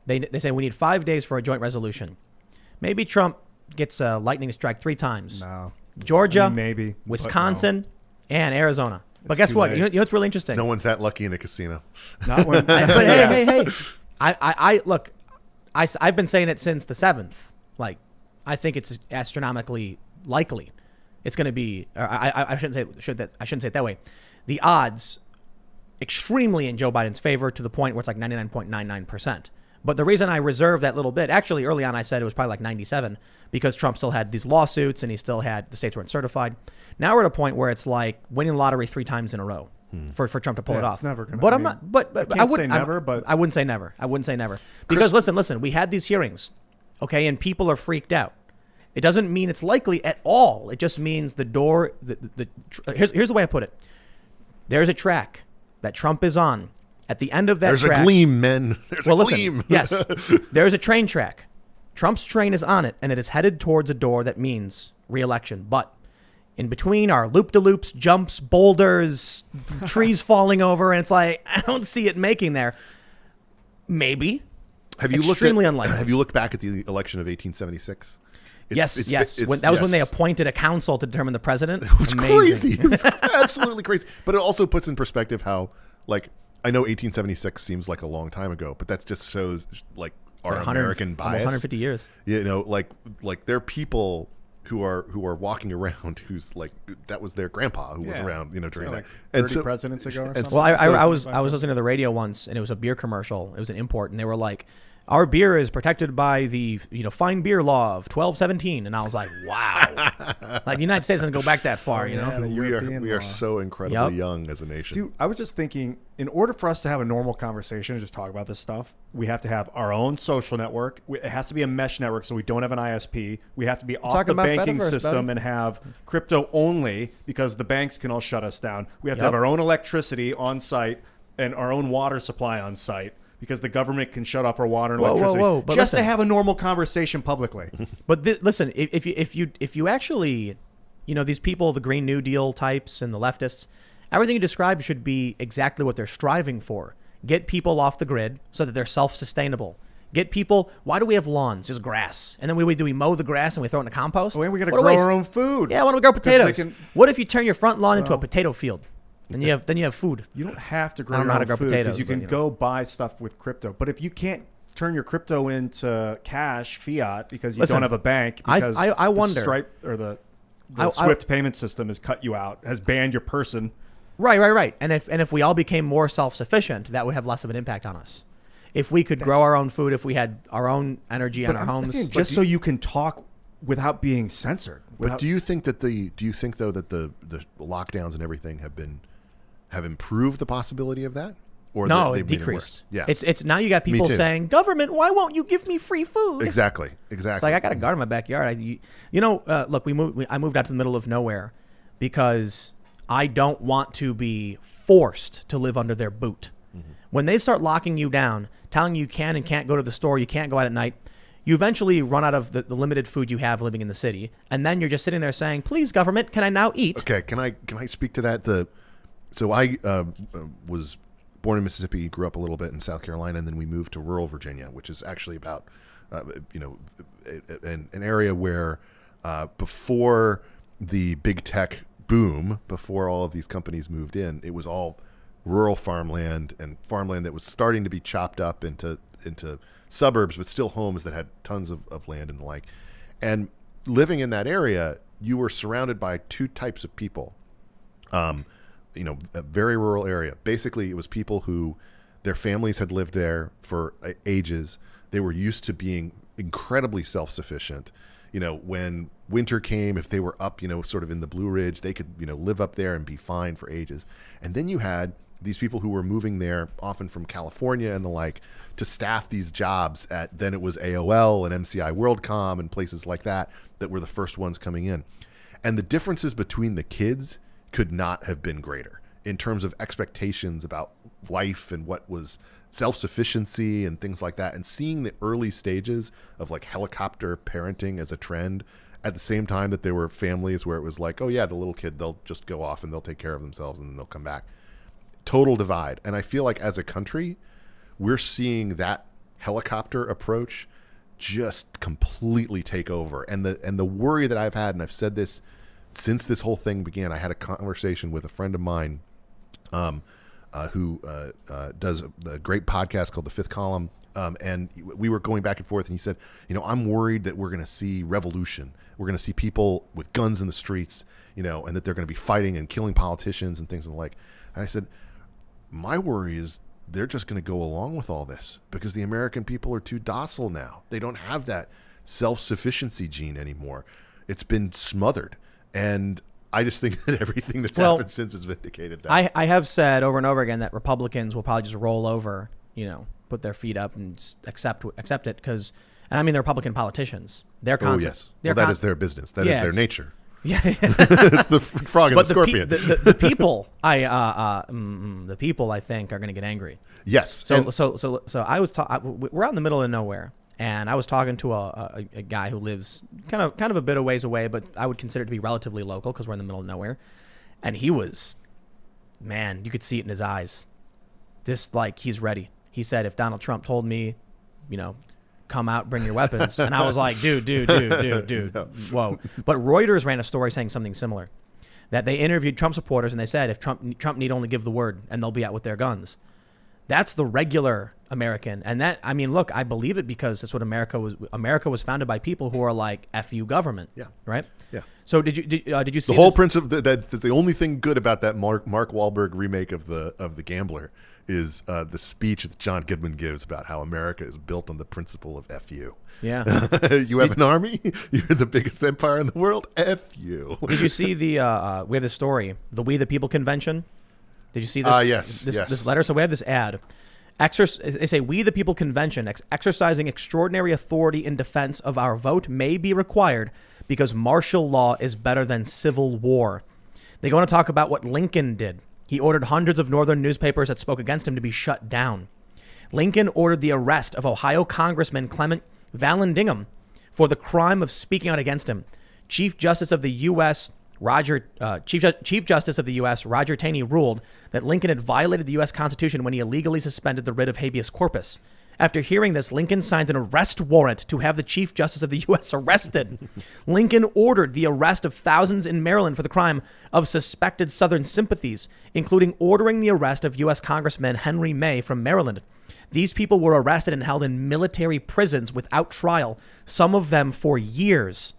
They say we need 5 days for a joint resolution. Maybe Trump gets a lightning strike 3 times. No. Georgia, maybe, Wisconsin, and Arizona. But guess what? You know what's really interesting? No one's that lucky in a casino. Not when. But hey. I look, I've been saying it since the 7th. Like, I think it's astronomically likely. It's going to be. I shouldn't say it that way. The odds extremely in Joe Biden's favor to the point where it's like 99.99%. But the reason I reserved that little bit, actually early on I said it was probably like 97 because Trump still had these lawsuits and he still had the states weren't certified. Now we're at a point where it's like winning the lottery 3 times in a row for Trump to pull it off. It's never gonna. But I'm not. But I wouldn't say never. But I wouldn't say never. I wouldn't say never because listen. We had these hearings, okay, and people are freaked out. It doesn't mean it's likely at all. It just means the door. Here's the way I put it. There's a track that Trump is on. At the end of that There's track, a gleam, men. There's a gleam. Yes, there's a train track. Trump's train is on it, and it is headed towards a door that means re-election. But in between are loop-de-loops, jumps, boulders, trees falling over, and it's like, I don't see it making there. Maybe. Extremely unlikely. Have you looked back at the election of 1876? Yes. That was when they appointed a council to determine the president. It was crazy. It was absolutely crazy. But it also puts in perspective how, like, I know 1876 seems like a long time ago, but that just shows, like, our American bias. Almost 150 years. You know, like there are people who are walking around whose, like, that was their grandpa who was around, you know, during that. Like 30 presidents ago or something. Well, I was listening to the radio once, and it was a beer commercial. It was an import, and they were like, our beer is protected by the fine beer law of 1217, and I was like, wow, like the United States doesn't go back that far, you know. We are so incredibly young as a nation. Dude, I was just thinking, in order for us to have a normal conversation and just talk about this stuff, we have to have our own social network. It has to be a mesh network, so we don't have an ISP. We have to be off the banking system and have crypto only, because the banks can all shut us down. We have to have our own electricity on site and our own water supply on site, because the government can shut off our water and electricity, but just to have a normal conversation publicly. But listen, if you actually, these people, the Green New Deal types and the leftists, everything you described should be exactly what they're striving for. Get people off the grid so that they're self-sustainable. Get people. Why do we have lawns? Just grass, and then we mow the grass and we throw it in the compost. We got to grow our own food. Yeah, why don't we grow potatoes? What if you turn your front lawn into a potato field? Then you have food. You don't have to grow your own food, because you can go buy stuff with crypto. But if you can't turn your crypto into cash, fiat, because you don't have a bank, because I wonder, the Stripe or the Swift payment system has cut you out, has banned your person. Right. And if we all became more self-sufficient, that would have less of an impact on us. If we could grow our own food, if we had our own energy in our homes, just so you can talk without being censored. But do you think though that the lockdowns and everything have improved the possibility of that? Or no, it decreased. Yes. It's now you got people saying, government, why won't you give me free food? Exactly. It's like, I got a garden in my backyard. Look, I moved out to the middle of nowhere because I don't want to be forced to live under their boot. Mm-hmm. When they start locking you down, telling you can and can't go to the store, you can't go out at night, you eventually run out of the limited food you have living in the city. And then you're just sitting there saying, please, government, can I now eat? Okay, can I speak to that? So I was born in Mississippi, grew up a little bit in South Carolina, and then we moved to rural Virginia, which is actually about, an area where before the big tech boom, before all of these companies moved in, it was all rural farmland and farmland that was starting to be chopped up into suburbs, but still homes that had tons of land and the like. And living in that area, you were surrounded by two types of people. A very rural area. Basically, it was people who their families had lived there for ages. They were used to being incredibly self-sufficient. When winter came, if they were up, sort of in the Blue Ridge, they could, live up there and be fine for ages. And then you had these people who were moving there, often from California and the like, to staff these jobs at, then it was AOL and MCI WorldCom and places like that were the first ones coming in. And the differences between the kids could not have been greater in terms of expectations about life and what was self-sufficiency and things like that. And seeing the early stages of like helicopter parenting as a trend at the same time that there were families where it was like, oh yeah, the little kid, they'll just go off and they'll take care of themselves and then they'll come back. Total divide. And I feel like as a country, we're seeing that helicopter approach just completely take over. And the worry that I've had, and I've said this since this whole thing began, I had a conversation with a friend of mine who does a great podcast called The Fifth Column. And we were going back and forth, and he said, I'm worried that we're going to see revolution. We're going to see people with guns in the streets, and that they're going to be fighting and killing politicians and things and the like. And I said, my worry is they're just going to go along with all this because the American people are too docile now. They don't have that self-sufficiency gene anymore. It's been smothered. And I just think that everything that's happened since has vindicated that. I have said over and over again that Republicans will probably just roll over, put their feet up and accept it, because And I mean, they're Republican politicians. They're Oh, yes. Well, that is their business. That is their nature. Yeah. It's the frog and the scorpion. The people, the people, I think, are going to get angry. Yes. So I was we're out in the middle of nowhere, and I was talking to a guy who lives kind of a bit of ways away, but I would consider it to be relatively local because we're in the middle of nowhere. And he was, man, you could see it in his eyes, just like he's ready. He said, if Donald Trump told me, come out, bring your weapons. And I was like, dude, whoa. But Reuters ran a story saying something similar, that they interviewed Trump supporters and they said if Trump need only give the word and they'll be out with their guns. That's the regular American. And that, I mean, look, I believe it because that's what America was. America was founded by people who are like, F you government. Yeah. Right? Yeah. So did you see the whole principle that's the only thing good about that Mark Wahlberg remake of the Gambler is the speech that John Goodman gives about how America is built on the principle of F you. Yeah. You have an army. You're the biggest empire in the world. F you. Did you see we have this story, the We the People convention? Did you see this? Yes. This letter. So we have this ad. They say, we the people convention exercising extraordinary authority in defense of our vote may be required because martial law is better than civil war. They go on to talk about what Lincoln did. He ordered hundreds of northern newspapers that spoke against him to be shut down. Lincoln ordered the arrest of Ohio Congressman Clement Vallandigham for the crime of speaking out against him. Chief Justice of the U.S. Roger Taney ruled that Lincoln had violated the U.S. Constitution when he illegally suspended the writ of habeas corpus. After hearing this, Lincoln signed an arrest warrant to have the Chief Justice of the U.S. arrested. Lincoln ordered the arrest of thousands in Maryland for the crime of suspected Southern sympathies, including ordering the arrest of U.S. Congressman Henry May from Maryland. These people were arrested and held in military prisons without trial, some of them for years.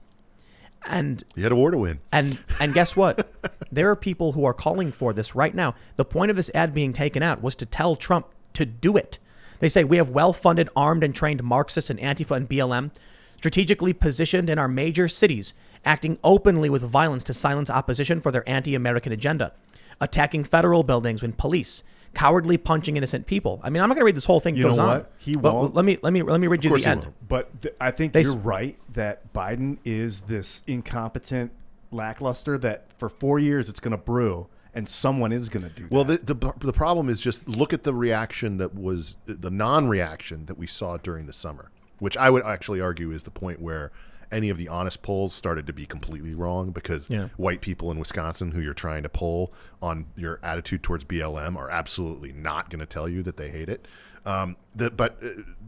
And you had a war to win. And guess what? There are people who are calling for this right now. The point of this ad being taken out was to tell Trump to do it. They say we have well-funded, armed and trained Marxists and Antifa and BLM strategically positioned in our major cities, acting openly with violence to silence opposition for their anti-American agenda, attacking federal buildings with police, cowardly punching innocent people. I mean, I'm not going to read this whole thing. You know what? He won't. Let me read you the end. But I think you're right that Biden is this incompetent lackluster that for 4 years it's going to brew. And someone is going to do that. Well, the problem is just look at the reaction that was the non-reaction that we saw during the summer, which I would actually argue is the point where any of the honest polls started to be completely wrong because white people in Wisconsin who you're trying to poll on your attitude towards BLM are absolutely not going to tell you that they hate it. But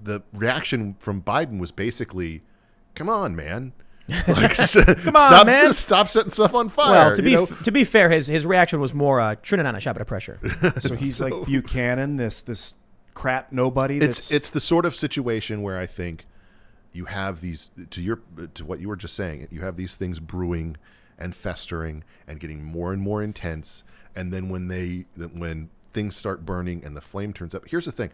the reaction from Biden was basically, come on, man. Like, come on, man! Stop setting stuff on fire. Well, to be fair, his reaction was more turning on a shot of pressure. So he's like Buchanan, this crap nobody. It's the sort of situation where I think you have these to what you were just saying. You have these things brewing and festering and getting more and more intense. And then when things start burning and the flame turns up, here's the thing: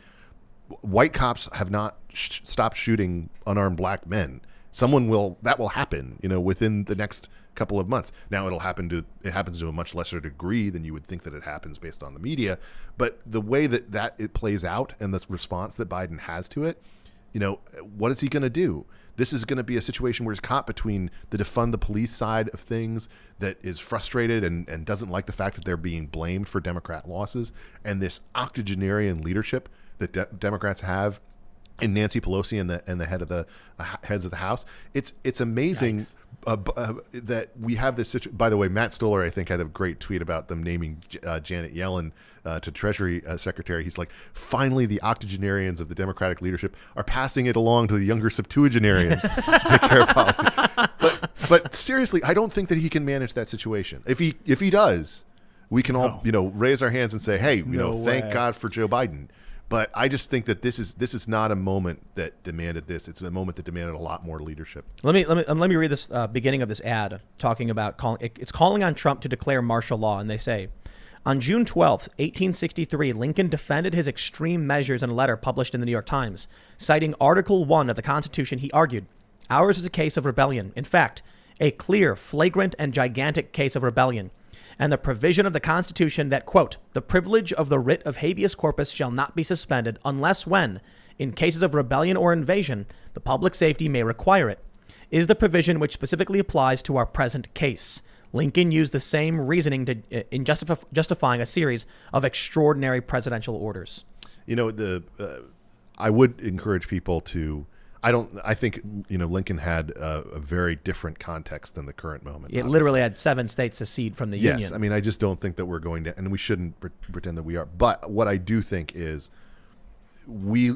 white cops have not stopped shooting unarmed black men. That will happen, within the next couple of months. Now it happens to a much lesser degree than you would think that it happens based on the media. But the way that it plays out and the response that Biden has to it, what is he going to do? This is going to be a situation where he's caught between the defund the police side of things that is frustrated and doesn't like the fact that they're being blamed for Democrat losses, and this octogenarian leadership that Democrats have in Nancy Pelosi and the heads of the House. It's amazing that we have this situation. By the way, Matt Stoller, I think, had a great tweet about them naming Janet Yellen to Treasury Secretary. He's like, finally, the octogenarians of the Democratic leadership are passing it along to the younger septuagenarians to take care of policy. But seriously, I don't think that he can manage that situation. If he does, we can all raise our hands and say, hey, thank God for Joe Biden. But I just think that this is not a moment that demanded this. It's a moment that demanded a lot more leadership. Let me read this beginning of this ad talking about calling on Trump to declare martial law. And they say, on June 12th, 1863, Lincoln defended his extreme measures in a letter published in the New York Times. Citing Article 1 of the Constitution, he argued, ours is a case of rebellion. In fact, a clear, flagrant, and gigantic case of rebellion. And the provision of the Constitution that, quote, the privilege of the writ of habeas corpus shall not be suspended unless when, In cases of rebellion or invasion, the public safety may require it, is the provision which specifically applies to our present case. Lincoln used the same reasoning in justifying a series of extraordinary presidential orders. You know, I would encourage people to. I think Lincoln had a very different context than the current moment. It literally had 7 states secede from the Union. Yes, I mean, I just don't think that we're going to, and we shouldn't pretend that we are. But what I do think is we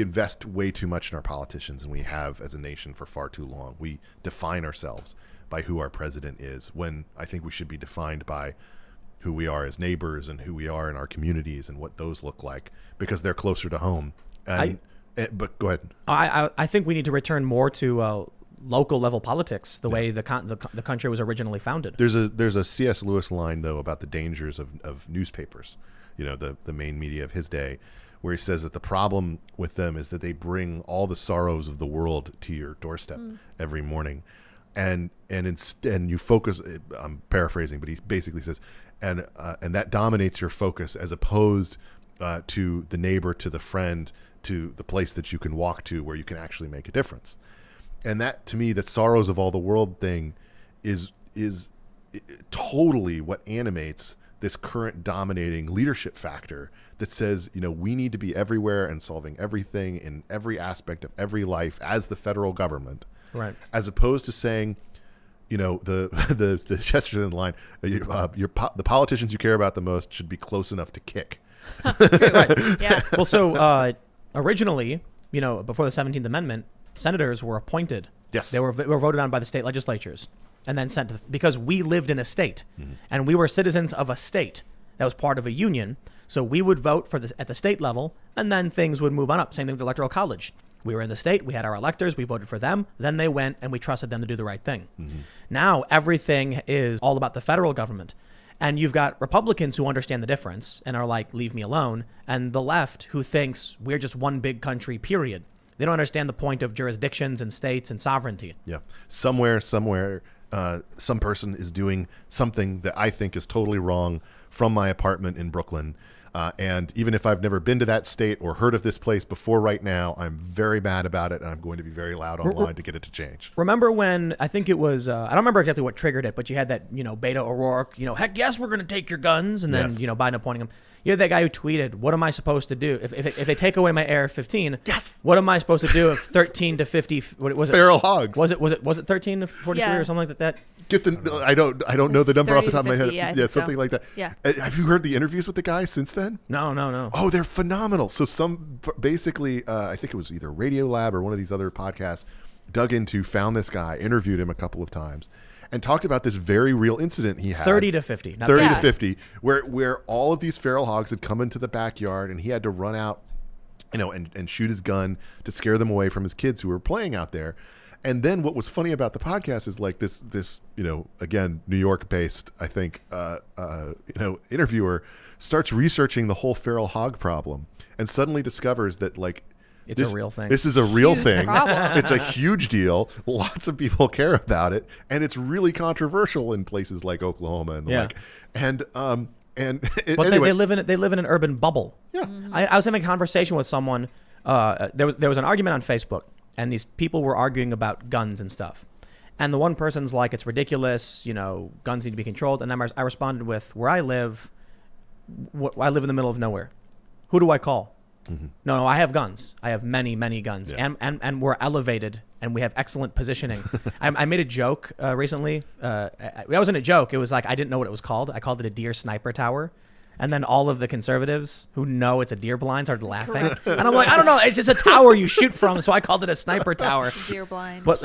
invest way too much in our politicians, and we have as a nation for far too long. We define ourselves by who our president is, when I think we should be defined by who we are as neighbors and who we are in our communities and what those look like, because they're closer to home. But go ahead. I think we need to return more to local level politics, the way the country was originally founded. There's a C.S. Lewis line though about the dangers of newspapers, the main media of his day, where he says that the problem with them is that they bring all the sorrows of the world to your doorstep every morning, and instead you focus. I'm paraphrasing, but he basically says, and that dominates your focus as opposed to the neighbor, to the friend, to the place that you can walk to where you can actually make a difference. And that, to me, the sorrows of all the world thing is totally what animates this current dominating leadership factor that says, we need to be everywhere and solving everything in every aspect of every life as the federal government, right? As opposed to saying, the Chesterton line, the politicians you care about the most should be close enough to kick. Right. Yeah. Well, so originally, before the 17th Amendment, senators were appointed. Yes. They were voted on by the state legislatures and then sent to because we lived in a state and we were citizens of a state that was part of a union. So we would vote at the state level, and then things would move on up. Same thing with the Electoral College. We were in the state. We had our electors. We voted for them. Then they went, and we trusted them to do the right thing. Now everything is all about the federal government. And you've got Republicans who understand the difference and are like, leave me alone. And the left who thinks we're just one big country, period. They don't understand the point of jurisdictions and states and sovereignty. Yeah. Somewhere, some person is doing something that I think is totally wrong from my apartment in Brooklyn. And even if I've never been to that state or heard of this place before right now, I'm very mad about it, and I'm going to be very loud online to get it to change. Remember when, I think it was, I don't remember exactly what triggered it, but you had that, Beto O'Rourke, heck yes, we're going to take your guns. And then, Yes. Biden appointing him. You had that guy who tweeted, what am I supposed to do? If they take away my AR-15, Yes. What am I supposed to do if 13 to 50, what was it? Feral hogs. Was it 13 to 43 or something like that? I don't know the number off the top of my head. 30 to 50, Yeah, I something think like that. Yeah. Have you heard the interviews with the guy since then? No. Oh, they're phenomenal. So basically, I think it was either Radiolab or one of these other podcasts found this guy, interviewed him a couple of times, and talked about this very real incident he had. 30 to 50. 30 to 50, where all of these feral hogs had come into the backyard, and he had to run out, and shoot his gun to scare them away from his kids who were playing out there. And then what was funny about the podcast is like this again, New York based, I think, interviewer starts researching the whole feral hog problem and suddenly discovers that It's a real thing. This is a real Huge thing. problem. It's a huge deal. Lots of people care about it, and it's really controversial in places like Oklahoma and the like. And But anyway, they live in an urban bubble. Yeah. I was having a conversation with someone. There was an argument on Facebook, and these people were arguing about guns and stuff. And the one person's like, it's ridiculous. Guns need to be controlled. And then I responded with, where I live, I live in the middle of nowhere. Who do I call? Mm-hmm. No, I have guns. I have many, many guns. Yeah. And we're elevated, and we have excellent positioning. I made a joke recently. That wasn't a joke. It was like, I didn't know what it was called. I called it a deer sniper tower. And then all of the conservatives who know it's a deer blind started laughing. Correct. And I'm like, I don't know. It's just a tower you shoot from. So I called it a sniper tower. Deer blind. But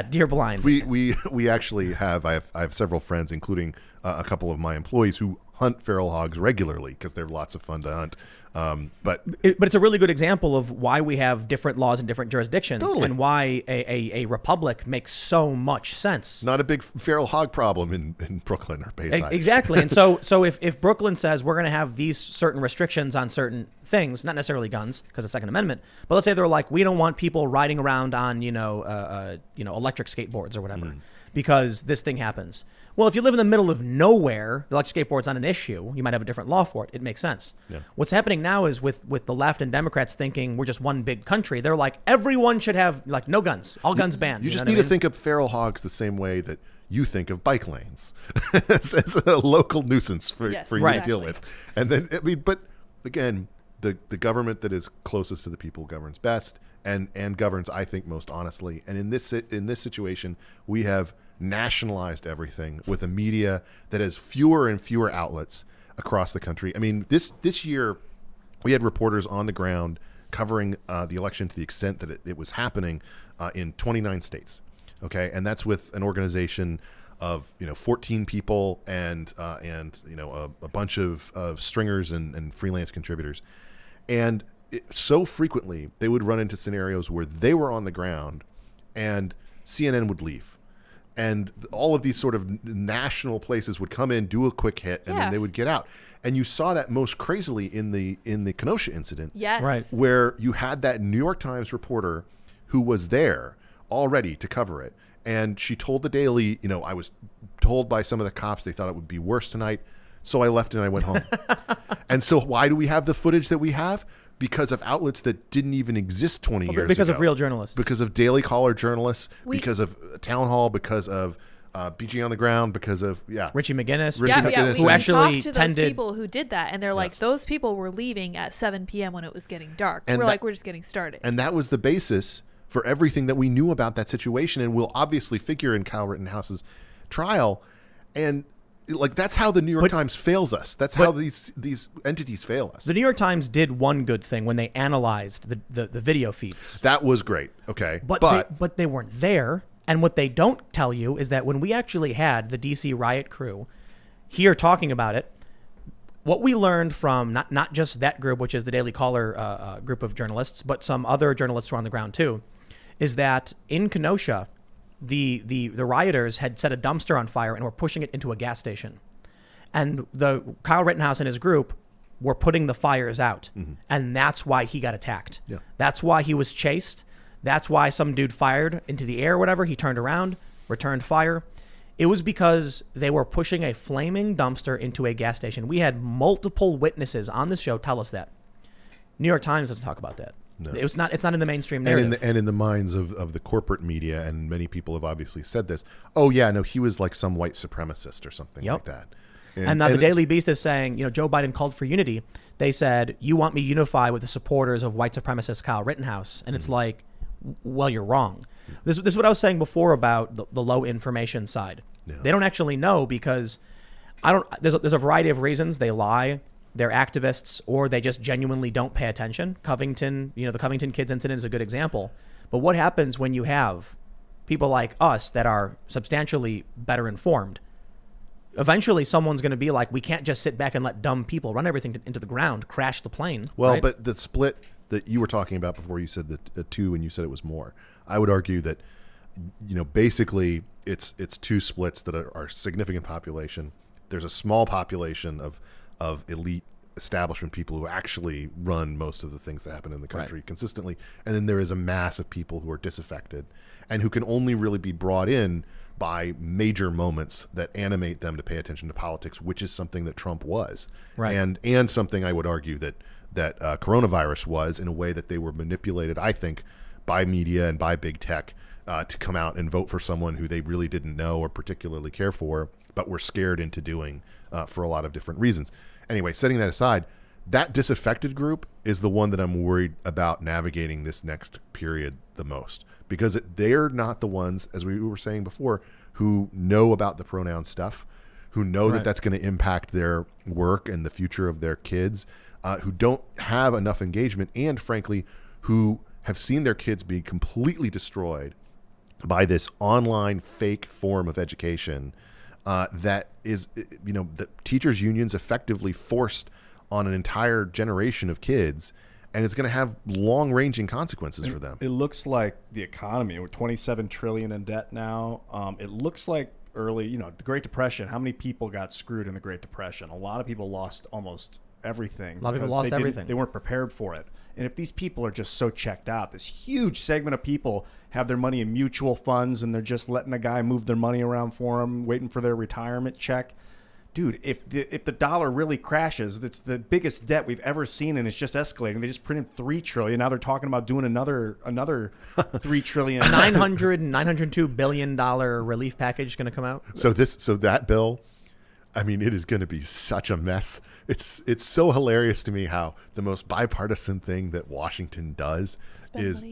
deer blind. we actually have I have several friends, including a couple of my employees, who hunt feral hogs regularly because they're lots of fun to hunt. But it's a really good example of why we have different laws in different jurisdictions, Totally. and why a republic makes so much sense. not a big feral hog problem in Brooklyn or Bayside. Exactly. And so if Brooklyn says we're going to have these certain restrictions on certain things, not necessarily guns because of the Second Amendment, but let's say they're like, we don't want people riding around on electric skateboards or whatever. because this thing happens. Well, if you live in the middle of nowhere, the electric skateboard's not an issue. You might have a different law for it. It makes sense. Yeah. What's happening now is with the left and Democrats thinking we're just one big country. They're like, everyone should have like no guns, all guns banned. You just know need what I to mean? think of feral hogs the same way that you think of bike lanes. It's a local nuisance for you Right. to deal with. And then, I mean, but again, the government that is closest to the people governs best and governs, I think, most honestly. And in this situation, we have nationalized everything with a media that has fewer and fewer outlets across the country. I mean, this year we had reporters on the ground covering the election to the extent that it was happening in 29 states. Okay, and that's with an organization of 14 people and a bunch of stringers and freelance contributors, and so frequently they would run into scenarios where they were on the ground and CNN would leave. And all of these sort of national places would come in, do a quick hit, and then they would get out. And you saw that most crazily in the Kenosha incident, Yes. Right. where you had that New York Times reporter who was there all ready to cover it. And she told the Daily, I was told by some of the cops they thought it would be worse tonight, so I left and I went home. And so why do we have the footage that we have? Because of outlets that didn't even exist 20 years ago. Because of real journalists. Because of Daily Caller journalists, because of Town Hall, because of BG on the Ground, because of, Richie McGinnis. Richie McGinnis. who actually talked to tended those people who did that, and they're like, Yes. those people were leaving at 7 p.m. when it was getting dark. And We're just getting started. And that was the basis for everything that we knew about that situation, and will obviously figure in Kyle Rittenhouse's trial. And like, that's how the New York Times fails us. That's how these entities fail us. The New York Times did one good thing when they analyzed the video feeds. That was great. Okay. But they weren't there. And what they don't tell you is that when we actually had the DC riot crew here talking about it, what we learned from not just that group, which is the Daily Caller group of journalists, but some other journalists who are on the ground too, is that in Kenosha, the rioters had set a dumpster on fire and were pushing it into a gas station. And Kyle Rittenhouse and his group were putting the fires out. Mm-hmm. And that's why he got attacked. Yeah. That's why he was chased. That's why some dude fired into the air or whatever. He turned around, returned fire. It was because they were pushing a flaming dumpster into a gas station. We had multiple witnesses on this show tell us that. New York Times doesn't talk about that. No. It's not in the mainstream narrative. And in the minds of the corporate media, and many people have obviously said this, oh yeah, no, he was like some white supremacist or something like that. And now the Daily Beast is saying, Joe Biden called for unity. They said, you want me to unify with the supporters of white supremacist Kyle Rittenhouse. And it's like, well, you're wrong. This is what I was saying before about the low information side. Yeah. They don't actually know because there's a variety of reasons. They lie. They're activists, or they just genuinely don't pay attention. Covington, the Covington kids incident is a good example. But what happens when you have people like us that are substantially better informed? Eventually, someone's going to be like, we can't just sit back and let dumb people run everything into the ground, crash the plane. Well, right? But the split that you were talking about before, you said that 2 and you said it was more. I would argue that, basically it's 2 splits that are significant population. There's a small population of elite establishment people who actually run most of the things that happen in the country consistently. And then there is a mass of people who are disaffected and who can only really be brought in by major moments that animate them to pay attention to politics, which is something that Trump was. Right. And something I would argue that coronavirus was, in a way that they were manipulated, I think, by media and by big tech to come out and vote for someone who they really didn't know or particularly care for, but were scared into doing for a lot of different reasons. Anyway, setting that aside, that disaffected group is the one that I'm worried about navigating this next period the most, because they're not the ones, as we were saying before, who know about the pronoun stuff, who know that that's going to impact their work and the future of their kids, who don't have enough engagement, and frankly, who have seen their kids be completely destroyed by this online fake form of education that is, the teachers' unions effectively forced on an entire generation of kids, and it's going to have long-ranging consequences for them. It looks like the economy, we're $27 trillion in debt now. It looks like early, the Great Depression. How many people got screwed in the Great Depression? A lot of people lost almost everything. A lot of people because lost everything. They weren't prepared for it. And if these people are just so checked out, this huge segment of people have their money in mutual funds and they're just letting a guy move their money around for them, waiting for their retirement check. Dude, if the dollar really crashes, it's the biggest debt we've ever seen, and it's just escalating. They just printed $3 trillion. Now they're talking about doing another $3 trillion. $902 billion relief package going to come out. So that bill, I mean, it is going to be such a mess. It's so hilarious to me how the most bipartisan thing that Washington does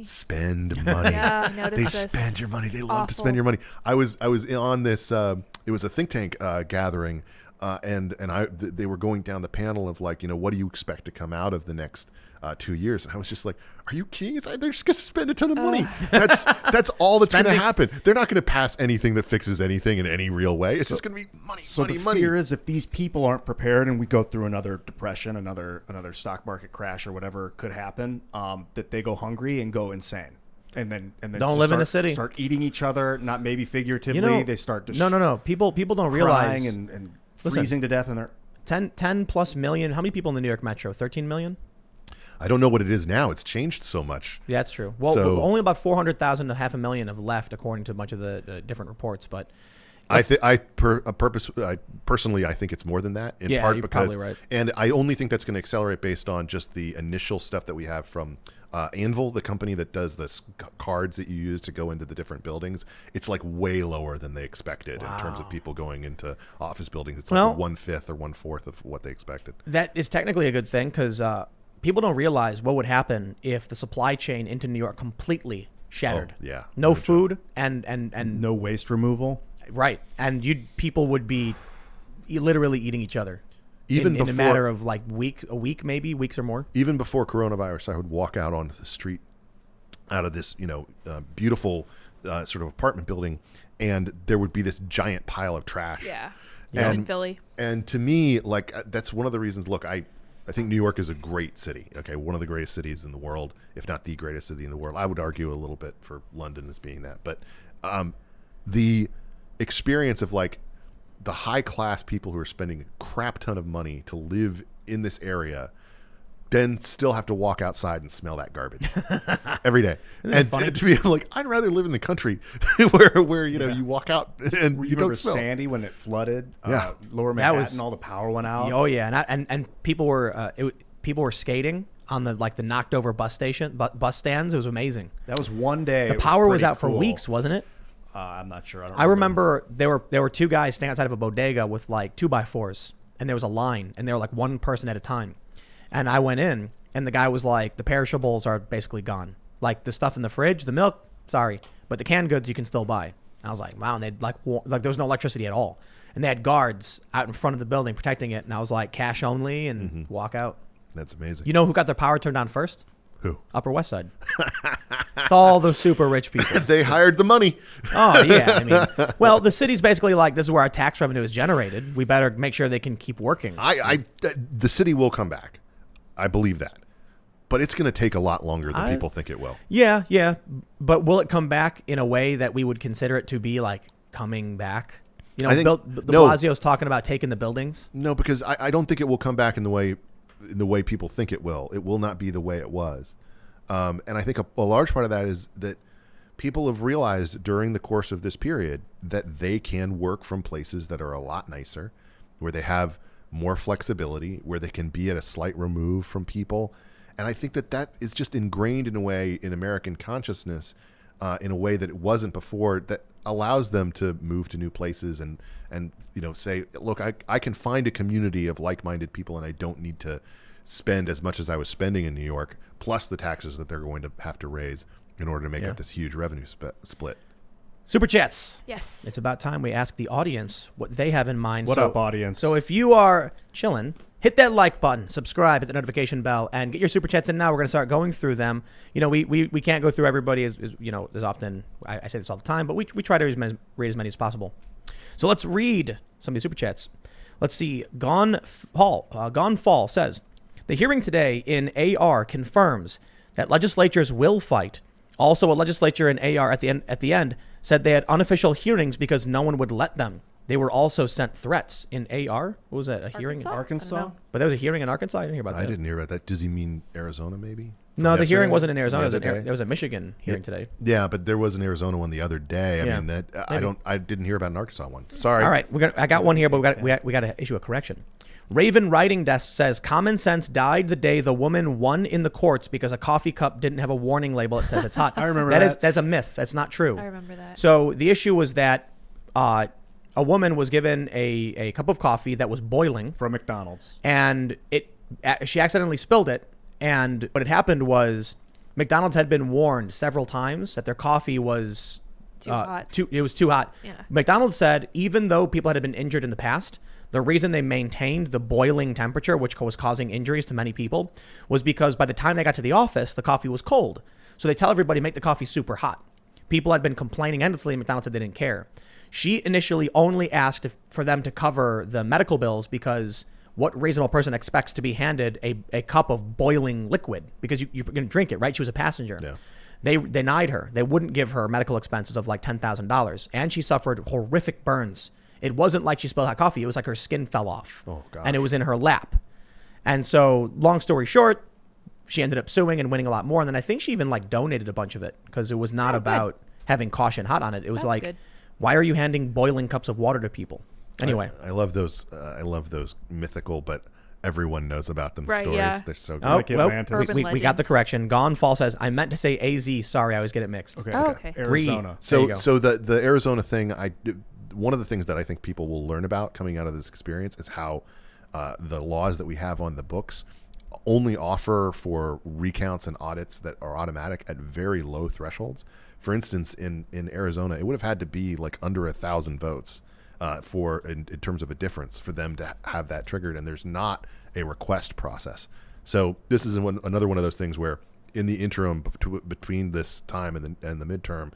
spend money. Yeah, I noticed They this. spend your money. They love to Awful. spend your money. I was on this. It was a think tank gathering. They were going down the panel of like, what do you expect to come out of the next 2 years? And I was just like, are you kidding? They're just going to spend a ton of money. That's all that's going to happen. They're not going to pass anything that fixes anything in any real way. It's just going to be money, So money, the money. fear is if these people aren't prepared and we go through another depression, another stock market crash or whatever could happen, that they go hungry and go insane. And then Don't live in a city. Start eating each other, not maybe figuratively. They start No. People don't realize. crying and freezing to death in their 10 plus million. How many people in the New York Metro? 13 million? I don't know what it is now. It's changed so much. Yeah, that's true. Well, only about 400,000 to half a million have left, according to a bunch of the different reports. But personally, I think it's more than that. In Yeah, part you're because, probably right. And I only think that's going to accelerate based on just the initial stuff that we have from Anvil, the company that does the cards that you use to go into the different buildings. It's like way lower than they expected in terms of people going into office buildings. It's like 1/5 or 1/4 of what they expected. that is technically a good thing because people don't realize what would happen if the supply chain into New York completely shattered. Oh, yeah. No food and no waste removal. right. And people would be literally eating each other. Even in a before- matter of like a week, maybe weeks or more. Even before coronavirus, I would walk out onto the street out of this, beautiful sort of apartment building, and there would be this giant pile of trash. Yeah. And- In Philly. And to me, like, that's one of the reasons. Look, I think New York is a great city. Okay, one of the greatest cities in the world, if not the greatest city in the world. I would argue a little bit for London as being that, but the experience of like the high class people who are spending a crap ton of money to live in this area, then still have to walk outside and smell that garbage every day. And to me, I'm like, I'd rather live in the country where you walk out and you remember don't smell. Sandy when it flooded? Yeah. Lower That Manhattan, was- all the power went out. Oh yeah, and people were skating on the knocked over bus stands. It was amazing. That was one day. The It power was pretty out for cool. weeks, wasn't it? I'm not sure. I remember there were two guys standing outside of a bodega with like 2x4s, and there was a line, and they were like one person at a time. And I went in, and the guy was like, "The perishables are basically gone. Like the stuff in the fridge, the milk, sorry, but the canned goods you can still buy." And I was like, "Wow!" And they'd like there was no electricity at all, and they had guards out in front of the building protecting it. And I was like, "Cash only," and walk out. That's amazing. You know who got their power turned on first? Who? Upper West Side. It's all those super rich people. They hired the money. Oh, yeah. I mean, well, the city's basically like, this is where our tax revenue is generated. We better make sure they can keep working. The city will come back. I believe that. But it's going to take a lot longer than people think it will. Yeah, yeah. But will it come back in a way that we would consider it to be like coming back? You know, I think- de no. Blasio's talking about taking the buildings. No, because I don't think it will come back in the way people think it will. It will not be the way it was. And I think a large part of that is that people have realized during the course of this period that they can work from places that are a lot nicer, where they have more flexibility, where they can be at a slight remove from people. And I think that is just ingrained in a way in American consciousness in a way that it wasn't before, that allows them to move to new places and say, look, I can find a community of like-minded people, and I don't need to spend as much as I was spending in New York, plus the taxes that they're going to have to raise in order to make up this huge revenue split. Super chats. Yes. It's about time we ask the audience what they have in mind. What up, audience? So if you are chilling, hit that like button, subscribe, hit the notification bell, and get your super chats in now. We're going to start going through them. You know, we can't go through everybody as often. I say this all the time, but we try to read as many as possible. So let's read some of these super chats. Let's see. Gone Fall says, the hearing today in AR confirms that legislatures will fight. Also, a legislature in AR at the end said they had unofficial hearings because no one would let them. they were also sent threats in AR. What was that? A hearing in Arkansas? I don't know. But there was a hearing in Arkansas? I didn't hear about that. I didn't hear about that. Does he mean Arizona maybe? No, the hearing yesterday? wasn't in Arizona. The other day? There was a Michigan hearing today. Yeah, but there was an Arizona one the other day. I Yeah, mean, that maybe. I didn't hear about an Arkansas one. Sorry. All right, I got one here, but we got to issue a correction. Raven Writing Desk says common sense died the day the woman won in the courts because a coffee cup didn't have a warning label that says it's hot. I remember that. That's a myth. That's not true. I remember that. So the issue was that a woman was given a cup of coffee that was boiling From McDonald's. and she accidentally spilled it. And what had happened was McDonald's had been warned several times that their coffee was Too hot. It was too hot. Yeah. McDonald's said even though people had been injured in the past, the reason they maintained the boiling temperature, which was causing injuries to many people, was because by the time they got to the office, the coffee was cold. So they tell everybody, make the coffee super hot. People had been complaining endlessly, and McDonald's said they didn't care. She initially only asked for them to cover the medical bills because what reasonable person expects to be handed a cup of boiling liquid? Because you're going to drink it, right? She was a passenger. Yeah. They denied her. They wouldn't give her medical expenses of like $10,000. And she suffered horrific burns. It wasn't like she spilled hot coffee. It was like her skin fell off. Oh, gosh. And it was in her lap. And so, long story short, she ended up suing and winning a lot more. And then I think she even like donated a bunch of it because it was not about having caution hot on it. It was That's like, good. why are you handing boiling cups of water to people? Anyway. I love those. I love those mythical, but everyone knows about them Right, stories. yeah. They're so good. Oh, Like well, Atlantis. we Urban got the legend. correction. Gone Fall says, I meant to say AZ. Sorry, I always get it mixed. Okay. Oh, okay. Arizona. There you go. So the Arizona thing, one of the things that I think people will learn about coming out of this experience is how the laws that we have on the books only offer for recounts and audits that are automatic at very low thresholds. For instance, in Arizona, it would have had to be like under 1,000 votes in terms of a difference for them to have that triggered, and there's not a request process. So this is another one of those things where in the interim between this time and the midterm,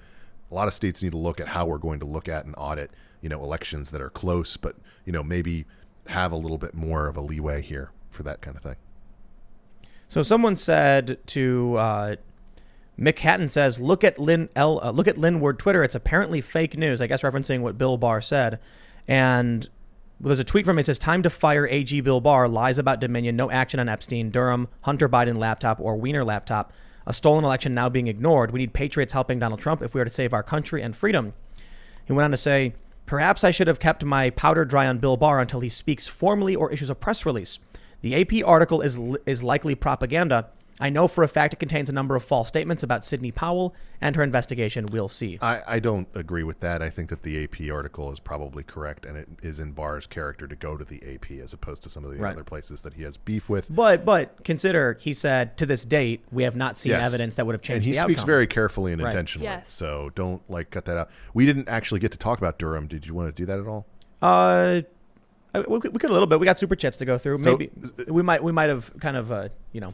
a lot of states need to look at how we're going to look at and audit, elections that are close, but, maybe have a little bit more of a leeway here for that kind of thing. So someone said to Mick Hatton says, look at Linward Twitter. It's apparently fake news. I guess referencing what Bill Barr said. And there's a tweet from him. It says, time to fire AG Bill Barr. Lies about Dominion. No action on Epstein, Durham, Hunter Biden laptop, or Wiener laptop. A stolen election now being ignored. We need patriots helping Donald Trump if we are to save our country and freedom. He went on to say, perhaps I should have kept my powder dry on Bill Barr until he speaks formally or issues a press release. The AP article is likely propaganda. I know for a fact it contains a number of false statements about Sidney Powell and her investigation. We'll see. I don't agree with that. I think that the AP article is probably correct, and it is in Barr's character to go to the AP as opposed to some of the Right. other places that he has beef with. But consider, he said, to this date, we have not seen Yes. evidence that would have And changed he the speaks outcome. very carefully and Right. intentionally. Yes. So don't cut that out. We didn't actually get to talk about Durham. Did you want to do that at all? We could a little bit. We got super chats to go through. So- Maybe we might have kind of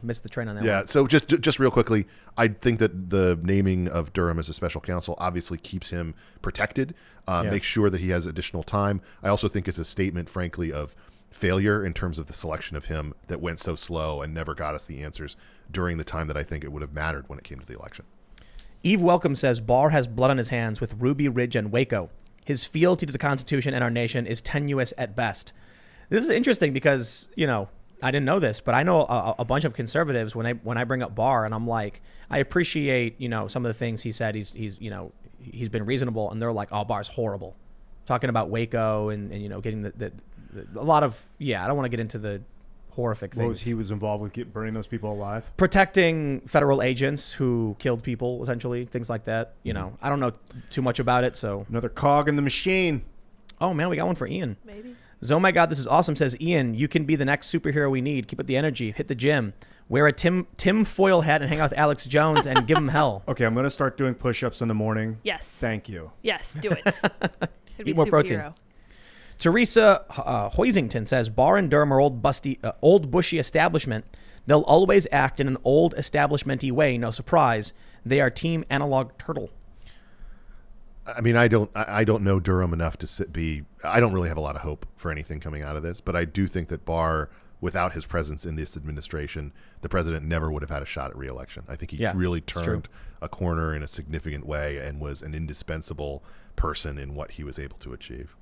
missed the train on that Yeah. one. So just real quickly, I think that the naming of Durham as a special counsel obviously keeps him protected. Makes sure that he has additional time. I also think it's a statement, frankly, of failure in terms of the selection of him that went so slow and never got us the answers during the time that I think it would have mattered when it came to the election. Eve Welcome says Barr has blood on his hands with Ruby Ridge and Waco. His fealty to the Constitution and our nation is tenuous at best. This is interesting because, I didn't know this, but I know a bunch of conservatives when I bring up Barr and I'm like, I appreciate, some of the things he said. He's been reasonable, and they're like, oh, Barr's horrible. Talking about Waco and getting a lot of, I don't want to get into the horrific things. He was involved with burning those people alive? Protecting federal agents who killed people, essentially, things like that. I don't know too much about it, so. Another cog in the machine. Oh, man, we got one for Ian. Maybe. Oh my God, this is awesome, says Ian. You can be the next superhero we need. Keep up the energy. Hit the gym. Wear a Tim Foyle hat and hang out with Alex Jones and give him hell. Okay, I'm going to start doing push-ups in the morning. Yes. Thank you. Yes, do it. Could be Eat more protein. superhero. Teresa Hoisington says Barr and Durham are old bushy establishment. They'll always act in an old establishment-y way. No surprise. They are Team Analog Turtle. I mean, I don't know Durham enough to I don't really have a lot of hope for anything coming out of this, but I do think that Barr, without his presence in this administration, the president never would have had a shot at re-election. I think he really turned a corner in a significant way and was an indispensable person in what he was able to achieve.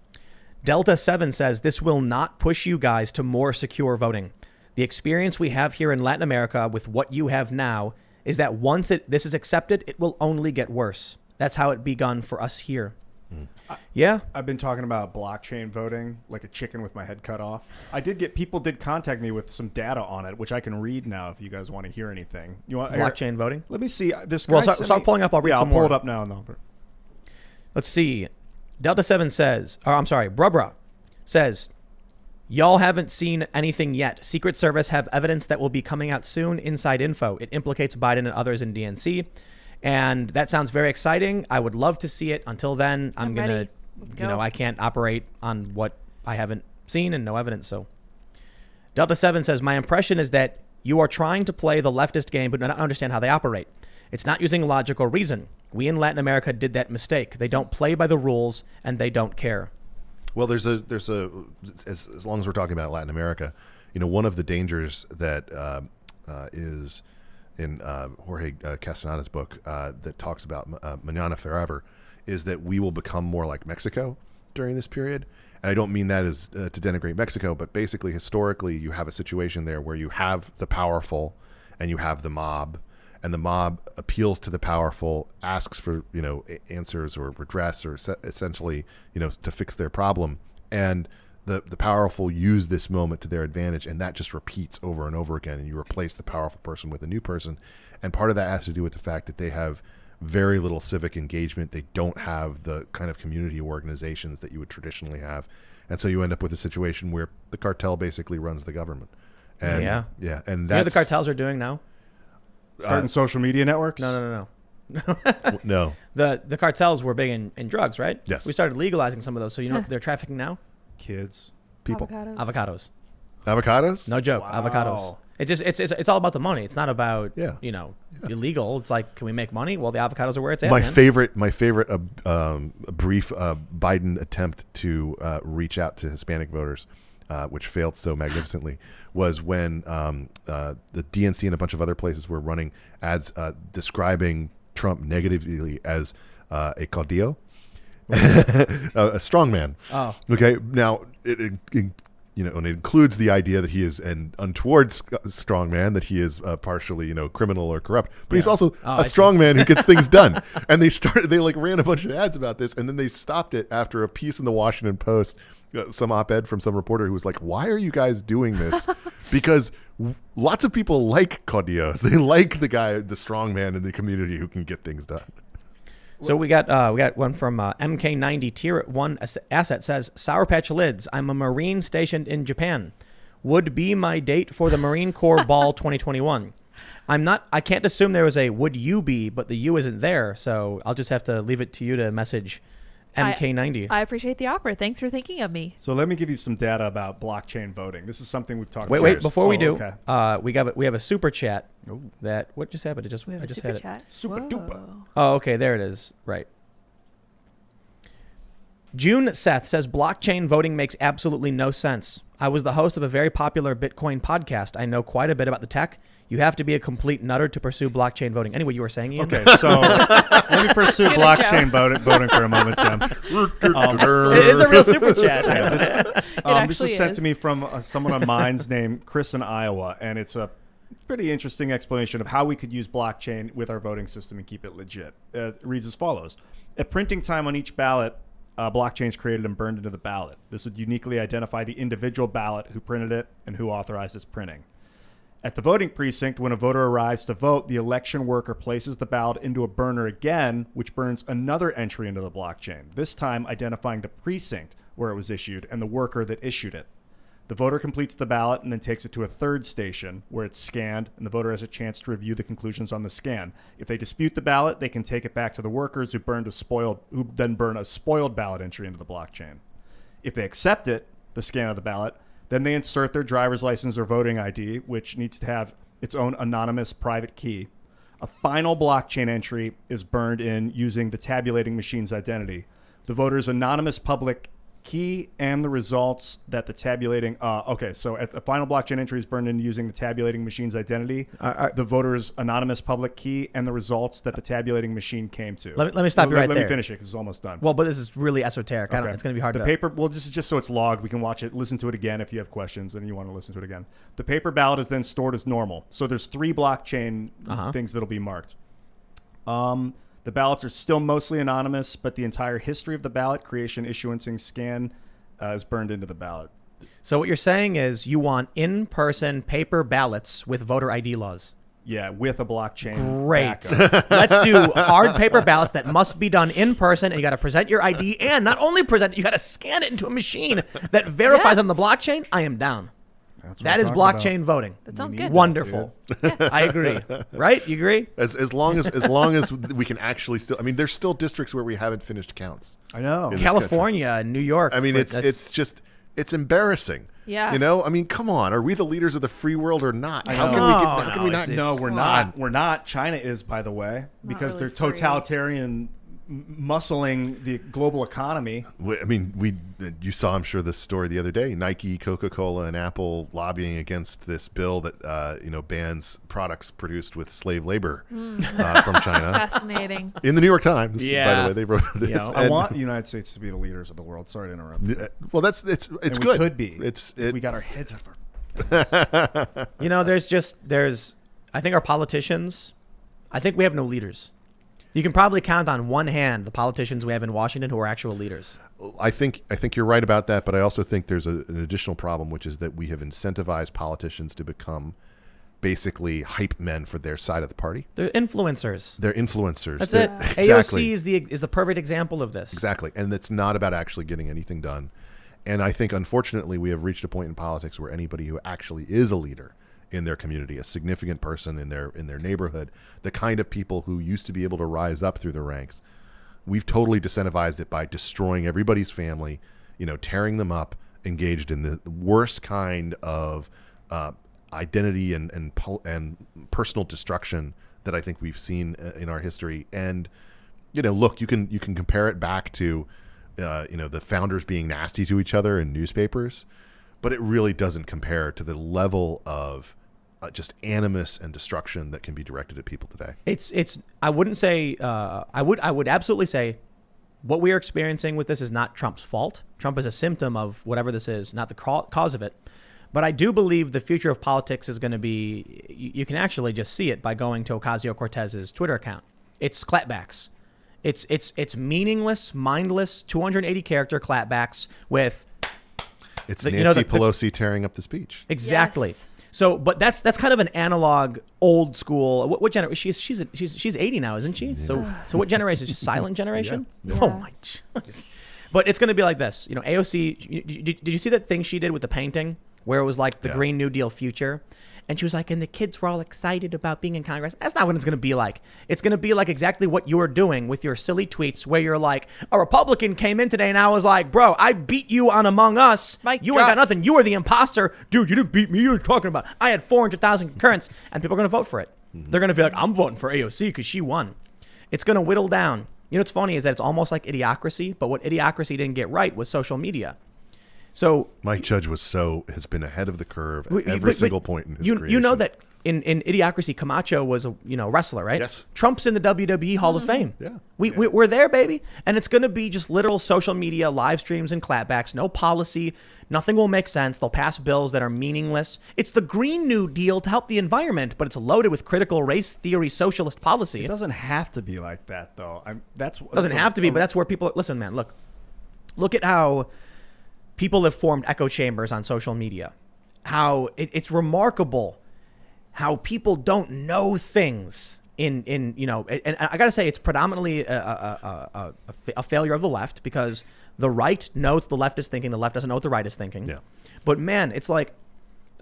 Delta 7 says this will not push you guys to more secure voting. The experience we have here in Latin America with what you have now is that once this is accepted, it will only get worse. That's how it begun for us here. Yeah. I've been talking about blockchain voting like a chicken with my head cut off. People did contact me with some data on it, which I can read now if you guys want to hear anything. You want blockchain voting? Let me see. This guy well, start pulling up. I'll read some more. I'll pull it up now. No. Let's see. Delta 7 says, Brubra says, y'all haven't seen anything yet. Secret Service have evidence that will be coming out soon. Inside info. It implicates Biden and others in DNC. And that sounds very exciting. I would love to see it. Until then, I'm going to, I can't operate on what I haven't seen and no evidence. So Delta 7 says, my impression is that you are trying to play the leftist game, but not understand how they operate. It's not using logic or reason. We in Latin America did that mistake. They don't play by the rules and they don't care. Well, there's as long as we're talking about Latin America, one of the dangers that is in Jorge Castanada's book that talks about Mañana Forever is that we will become more like Mexico during this period. And I don't mean that as to denigrate Mexico, but basically historically you have a situation there where you have the powerful and you have the mob, and the mob appeals to the powerful, asks for answers or redress or essentially to fix their problem, and the powerful use this moment to their advantage, and that just repeats over and over again, and you replace the powerful person with a new person. And part of that has to do with the fact that they have very little civic engagement. They don't have the kind of community organizations that you would traditionally have, and so you end up with a situation where the cartel basically runs the government. And and that's the cartels are doing now. Starting social media networks? No. No. The cartels were big in drugs, right? Yes. We started legalizing some of those. So you know they're trafficking now? Kids. People. Avocados. Avocados? No joke. Wow. Avocados. It's all about the money. It's not about illegal. It's like, can we make money? Well, the avocados are where it's at. My favorite brief Biden attempt to reach out to Hispanic voters, which failed so magnificently, was when the DNC and a bunch of other places were running ads describing Trump negatively as a caudillo, a strongman. Oh, okay. Now it and it includes the idea that he is an untoward strongman, that he is partially criminal or corrupt, but he's also a strongman who gets things done. And they ran a bunch of ads about this, and then they stopped it after a piece in the Washington Post, some op-ed from some reporter who was like, why are you guys doing this? Because lots of people like caudillos. They like the strongman in the community who can get things done. So we got one from MK90 Tier 1 Asset says, Sour Patch Lids, I'm a Marine stationed in Japan. Would be my date for the Marine Corps Ball 2021. I can't assume there was a would you be, but the U isn't there. So I'll just have to leave it to you to message MK90. I appreciate the offer. Thanks for thinking of me. So let me give you some data about blockchain voting. This is something we've talked about. Wait, before we do, okay. we have a super chat that what just happened? I just had chat? it. Super duper. Oh, okay, there it is. Right. June Seth says blockchain voting makes absolutely no sense. I was the host of a very popular Bitcoin podcast. I know quite a bit about the tech. You have to be a complete nutter to pursue blockchain voting. Anyway, you were saying, Ian? Okay, so let me pursue blockchain voting for a moment, Tim. It is a real super chat. This was sent to me from someone on Minds named Chris in Iowa, and it's a pretty interesting explanation of how we could use blockchain with our voting system and keep it legit. It reads as follows. At printing time on each ballot, blockchain is created and burned into the ballot. This would uniquely identify the individual ballot, who printed it, and who authorized its printing. At the voting precinct, when a voter arrives to vote, the election worker places the ballot into a burner again, which burns another entry into the blockchain, this time identifying the precinct where it was issued and the worker that issued it. The voter completes the ballot and then takes it to a third station where it's scanned, and the voter has a chance to review the conclusions on the scan. If they dispute the ballot, they can take it back to the workers who then burn a spoiled ballot entry into the blockchain. If they accept it, the scan of the ballot, then they insert their driver's license or voting ID, which needs to have its own anonymous private key. A final blockchain entry is burned in using the tabulating machine's identity. The voter's anonymous public key and the results that the tabulating. Okay, so at the final blockchain entry is burned in using the tabulating machine's identity, the voter's anonymous public key, and the results that the tabulating machine came to. Let me stop you right there. Let me finish it because it's almost done. Well, but this is really esoteric. Okay. It's going to be hard the to... paper, well, just so it's logged, we can watch it, listen to it again if you have questions and you want to listen to it again. The paper ballot is then stored as normal. So there's 3 blockchain things that'll be marked. The ballots are still mostly anonymous, but the entire history of the ballot, creation, issuancing, scan, is burned into the ballot. So what you're saying is you want in-person paper ballots with voter ID laws. Yeah, with a blockchain. Great. Let's do hard paper ballots that must be done in person, and you got to present your ID, and not only present, you got to scan it into a machine that verifies on the blockchain. I am down. That is blockchain voting. That sounds good. Wonderful. I agree. Right? You agree? As long as we can actually still, I mean, there's still districts where we haven't finished counts. I know. California and New York. I mean, it's just embarrassing. Yeah. You know, I mean, come on. Are we the leaders of the free world or not? How can we not? No, we're not. We're not. China is, by the way, because really they're totalitarian, muscling the global economy. I mean, you saw, I'm sure, this story the other day. Nike, Coca-Cola, and Apple lobbying against this bill that bans products produced with slave labor from China. Fascinating. In the New York Times, by Yeah. the way, they wrote this. I want the United States to be the leaders of the world. Sorry to interrupt. Well, it's And good. We could be. We got our heads up. I think our politicians, I think we have no leaders. You can probably count on one hand the politicians we have in Washington who are actual leaders. I think you're right about that, but I also think there's an additional problem, which is that we have incentivized politicians to become basically hype men for their side of the party. They're influencers. They're influencers. That's They're, it. Exactly. AOC is the perfect example of this. Exactly. And it's not about actually getting anything done. And I think, unfortunately, we have reached a point in politics where anybody who actually is a leader in their community, a significant person in their neighborhood, the kind of people who used to be able to rise up through the ranks, we've totally disincentivized it by destroying everybody's family, tearing them up, engaged in the worst kind of identity and personal destruction that I think we've seen in our history. And look, you can compare it back to the founders being nasty to each other in newspapers, but it really doesn't compare to the level of just animus and destruction that can be directed at people today. I wouldn't say I would absolutely say what we are experiencing with this is not Trump's fault. Trump is a symptom of whatever this is, not the cause of it. But I do believe the future of politics is going to be, you can actually just see it by going to Ocasio-Cortez's Twitter account. It's clapbacks. It's meaningless, mindless, 280 character clapbacks with it's Nancy Pelosi tearing up the speech. Exactly. Yes. So, but that's kind of an analog, old school. What generation? She's 80 now, isn't she? Yeah. So what generation? Is she silent generation? Yeah. Oh my jeez. But it's going to be like this. AOC. Did you see that thing she did with the painting where it was like the Green New Deal future? And she was like, and the kids were all excited about being in Congress. That's not what it's going to be like. It's going to be like exactly what you were doing with your silly tweets where you're like, a Republican came in today and I was like, bro, I beat you on Among Us. You ain't got nothing. You were the imposter. Dude, you didn't beat me. You were talking about, I had 400,000 concurrents, and people are going to vote for it. Mm-hmm. They're going to be like, I'm voting for AOC because she won. It's going to whittle down. What's funny is that it's almost like Idiocracy, but what Idiocracy didn't get right was social media. So Mike Judge has been ahead of the curve at every single point in his creation. You know that in Idiocracy, Camacho was a wrestler, right? Yes. Trump's in the WWE Hall of Fame. Yeah. We're there, baby. And it's going to be just literal social media, live streams and clapbacks, no policy. Nothing will make sense. They'll pass bills that are meaningless. It's the Green New Deal to help the environment, but it's loaded with critical race theory socialist policy. It doesn't have to be like that, though. Doesn't have to be, but that's where people... Listen, man, look at how... people have formed echo chambers on social media. How it's remarkable how people don't know things and I got to say it's predominantly a failure of the left because the right knows the left is thinking, the left doesn't know what the right is thinking. Yeah. But man, it's like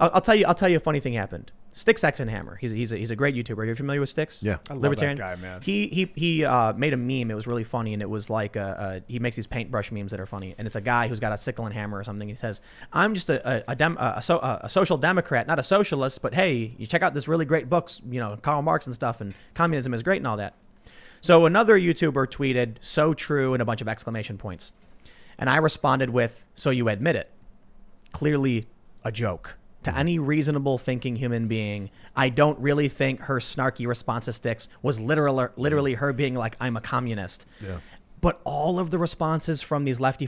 I'll tell you a funny thing happened. Sticks Hammer. He's a great YouTuber. Are you familiar with Sticks? Yeah, I love Libertarian. That guy, man. He made a meme. It was really funny, and it was like he makes these paintbrush memes that are funny, and it's a guy who's got a sickle and hammer or something. He says, "I'm just a social democrat, not a socialist, but hey, you check out this really great books, Karl Marx and stuff, and communism is great and all that." So another YouTuber tweeted, "So true," and a bunch of exclamation points. And I responded with, so you admit it. Clearly a joke. To any reasonable thinking human being, I don't really think her snarky response to Styx was literally her being like, I'm a communist. Yeah. But all of the responses from these lefty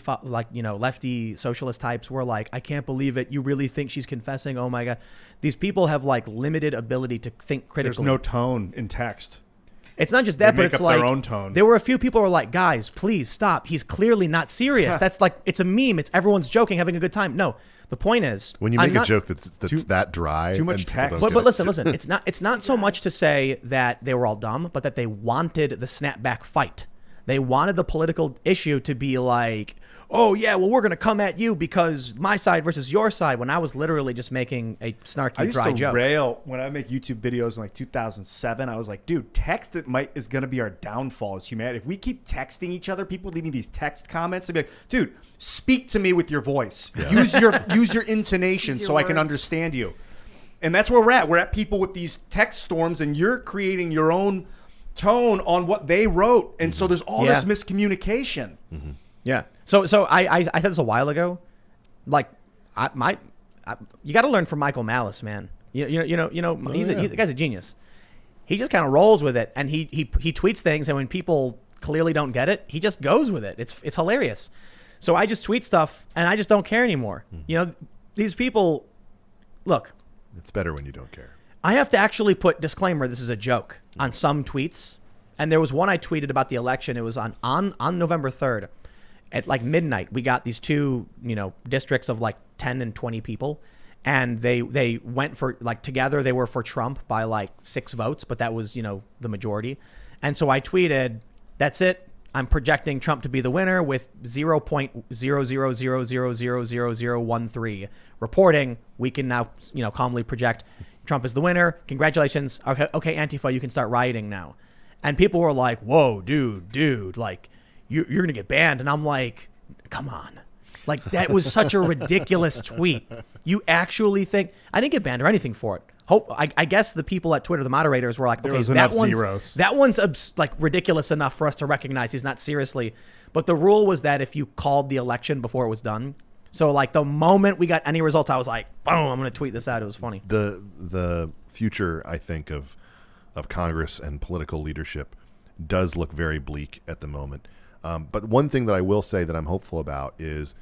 socialist types were like, I can't believe it. You really think she's confessing? Oh my God. These people have like limited ability to think critically. There's no tone in text. It's not just that, but make it's up like their own tone. There were a few people who were like, guys, please stop. He's clearly not serious. That's like, it's a meme. It's everyone's joking, having a good time. No, the point is, when you make a joke that's that dry, too much and people text. don't but get listen. It's not so much to say that they were all dumb, but that they wanted the snapback fight. They wanted the political issue to be like, oh yeah, well we're gonna come at you because my side versus your side. When I was literally just making a snarky, dry joke. Rail when I make YouTube videos in like 2007. I was like, dude, text is gonna be our downfall as humanity. If we keep texting each other, people leaving these text comments, I'd be like, dude, speak to me with your voice. Yeah. Use your intonation Use your so words. I can understand you. And that's where we're at. We're at people with these text storms, and you're creating your own tone on what they wrote, and so there's all this miscommunication. Mm-hmm. Yeah. So I said this a while ago. Like, you got to learn from Michael Malice, man. The guy's a genius. He just kind of rolls with it, and he tweets things, and when people clearly don't get it, he just goes with it. It's hilarious. So I just tweet stuff, and I just don't care anymore. Mm-hmm. These people, look. It's better when you don't care. I have to actually put disclaimer, this is a joke, on some tweets. And there was one I tweeted about the election. It was on November 3rd at like midnight. We got these two, districts of like 10 and 20 people. And they went for, like, together they were for Trump by like 6 votes, but that was, the majority. And so I tweeted, that's it. I'm projecting Trump to be the winner with 0.000000013. Reporting, we can now, calmly project Trump is the winner. Congratulations. Okay, Antifa, you can start rioting now. And people were like, whoa, dude, like, you're going to get banned. And I'm like, come on. Like, that was such a ridiculous tweet. You actually think I didn't get banned or anything for it? I guess the people at Twitter, the moderators, were like, okay, that one's like ridiculous enough for us to recognize he's not seriously. But the rule was that if you called the election before it was done, so like the moment we got any results, I was like, boom, I'm going to tweet this out. It was funny. The future, I think, of Congress and political leadership does look very bleak at the moment. But one thing that I will say that I'm hopeful about is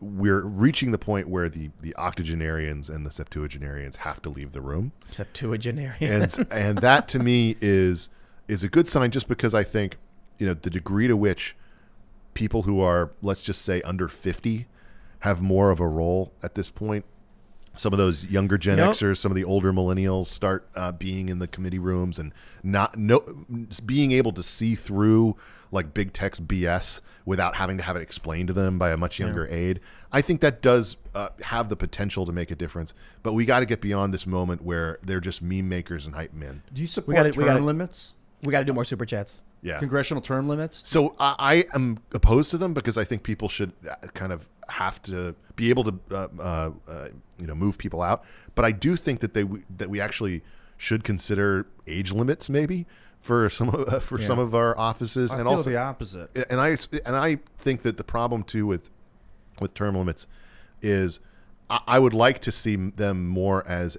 we're reaching the point where the octogenarians and the septuagenarians have to leave the room. Septuagenarians. And that to me is a good sign, just because I think, the degree to which people who are, let's just say, under 50 have more of a role at this point. Some of those younger Gen Xers, some of the older millennials start being in the committee rooms and being able to see through like big text BS without having to have it explained to them by a much younger aide. I think that does have the potential to make a difference, but we got to get beyond this moment where they're just meme makers and hype men. Do you support term limits? We got to do more super chats. Yeah. Congressional term limits? So I am opposed to them because I think people should kind of have to be able to move people out. But I do think that we actually should consider age limits maybe for some of our offices. I and feel also the opposite. And I think that the problem too with term limits is I would like to see them more as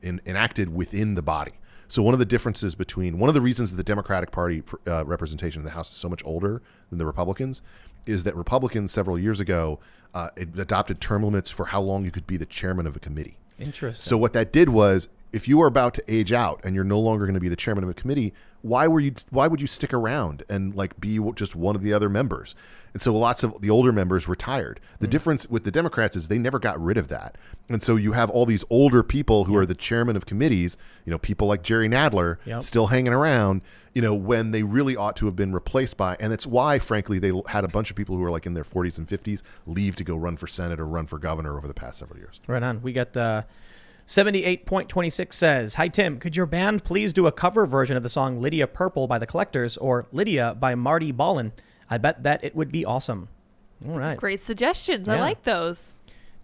enacted within the body. So one of the reasons that the Democratic Party representation in the House is so much older than the Republicans is that Republicans several years ago adopted term limits for how long you could be the chairman of a committee. Interesting. So what that did was, if you are about to age out and you're no longer going to be the chairman of a committee, why would you stick around and like be just one of the other members? And so lots of the older members retired. The difference with the Democrats is they never got rid of that. And so you have all these older people who are the chairman of committees, people like Jerry Nadler still hanging around, when they really ought to have been replaced by. And it's why, frankly, they had a bunch of people who were like in their 40s and 50s leave to go run for Senate or run for governor over the past several years. Right on. We got 78.26 says, hi, Tim, could your band please do a cover version of the song Lydia Purple by the Collectors or Lydia by Marty Ballin? I bet that it would be awesome. All right. Great suggestions. I like those.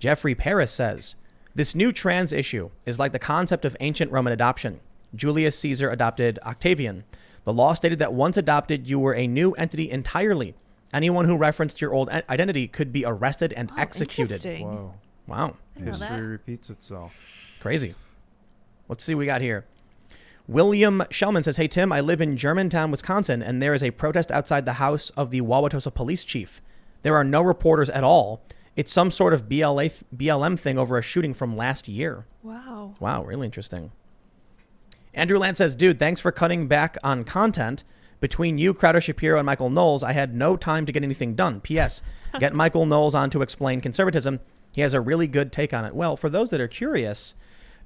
Jeffrey Paris says, this new trans issue is like the concept of ancient Roman adoption. Julius Caesar adopted Octavian. The law stated that once adopted, you were a new entity entirely. Anyone who referenced your old identity could be arrested and executed. Interesting. Whoa. Wow. History repeats itself. Crazy. Let's see what we got here. William Shellman says, hey, Tim, I live in Germantown, Wisconsin, and there is a protest outside the house of the Wauwatosa police chief. There are no reporters at all. It's some sort of BLM thing over a shooting from last year. Wow. Wow, really interesting. Andrew Land says, dude, thanks for cutting back on content. Between you, Crowder Shapiro, and Michael Knowles, I had no time to get anything done. P.S. Get Michael Knowles on to explain conservatism. He has a really good take on it. Well, for those that are curious,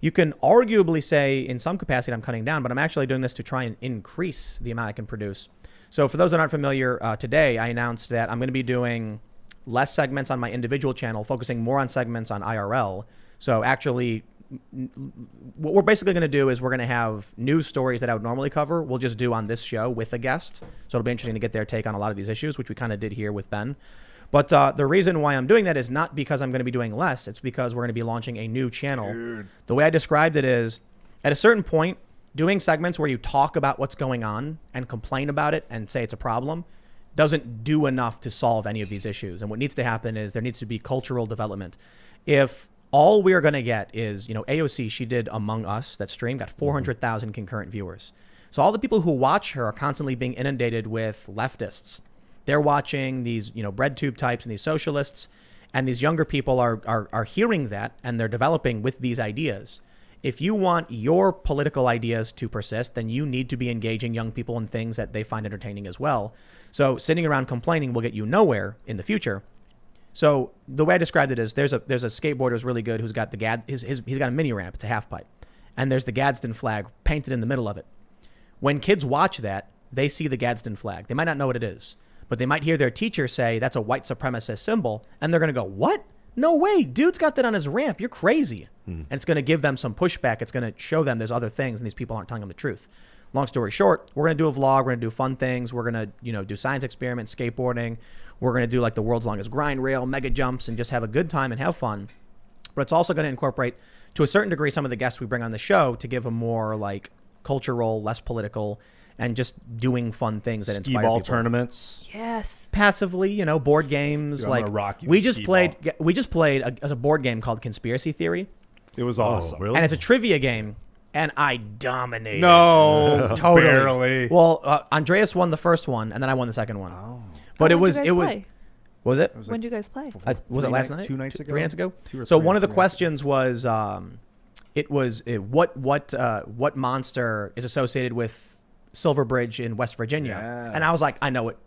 you can arguably say in some capacity I'm cutting down, but I'm actually doing this to try and increase the amount I can produce. So for those that aren't familiar, today I announced that I'm going to be doing less segments on my individual channel, focusing more on segments on IRL. So actually, what we're basically going to do is we're going to have news stories that I would normally cover. We'll just do on this show with a guest. So it'll be interesting to get their take on a lot of these issues, which we kind of did here with Ben. But the reason why I'm doing that is not because I'm going to be doing less. It's because we're going to be launching a new channel. Dude. The way I described it is, at a certain point, doing segments where you talk about what's going on and complain about it and say it's a problem doesn't do enough to solve any of these issues. And what needs to happen is there needs to be cultural development. If all we are going to get is, AOC, she did Among Us, that stream, got 400,000 concurrent viewers. So all the people who watch her are constantly being inundated with leftists. They're watching these, bread tube types and these socialists, and these younger people are hearing that, and they're developing with these ideas. If you want your political ideas to persist, then you need to be engaging young people in things that they find entertaining as well. So sitting around complaining will get you nowhere in the future. So the way I described it is there's a skateboarder who's really good who's got he's got a mini ramp. It's a half pipe, and there's the Gadsden flag painted in the middle of it. When kids watch that, they see the Gadsden flag. They might not know what it is, but they might hear their teacher say that's a white supremacist symbol, and they're going to go, what? No way, dude's got that on his ramp. You're crazy. And it's going to give them some pushback. It's going to show them there's other things, and these people aren't telling them the truth. Long story short, we're going to do a vlog. We're going to do fun things. We're going to, do science experiments, skateboarding. We're going to do like the world's longest grind rail, mega jumps, and just have a good time and have fun. But it's also going to incorporate, to a certain degree, some of the guests we bring on the show to give a more like cultural, less political, and just doing fun things that inspire people. Skee-ball tournaments. Yes. Passively, board games. Dude, like we just played a board game called Conspiracy Theory. It was awesome. Really? And it's a trivia game, and I dominated. No, totally. barely. Well, Andreas won the first one, and then I won the second one. Oh. But When was did you guys play? Was it? When did you guys play? Was it last night? 2 nights ago? 3 nights ago? So one of the questions was, what monster is associated with Silverbridge in West Virginia? Yeah. And I was like, I know it,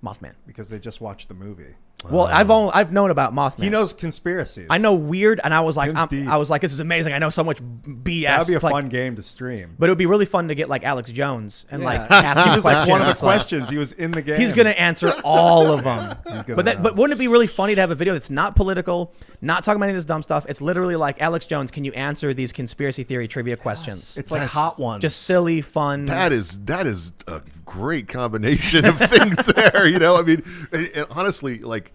Mothman. Because they just watched the movie. Well, I've known about Mothman. He knows conspiracies. I know weird, and I was like, Tim's I was like, this is amazing. I know so much BS. That'd be a fun game to stream. But it would be really fun to get like Alex Jones and like ask him He was questions. like one of the questions. He was in the game. He's gonna answer all of them. But wouldn't it be really funny to have a video that's not political, not talking about any of this dumb stuff? It's literally like, Alex Jones, can you answer these conspiracy theory trivia questions? It's like Hot Ones. Just silly, fun. That is a great combination of things there. I mean, and honestly, like.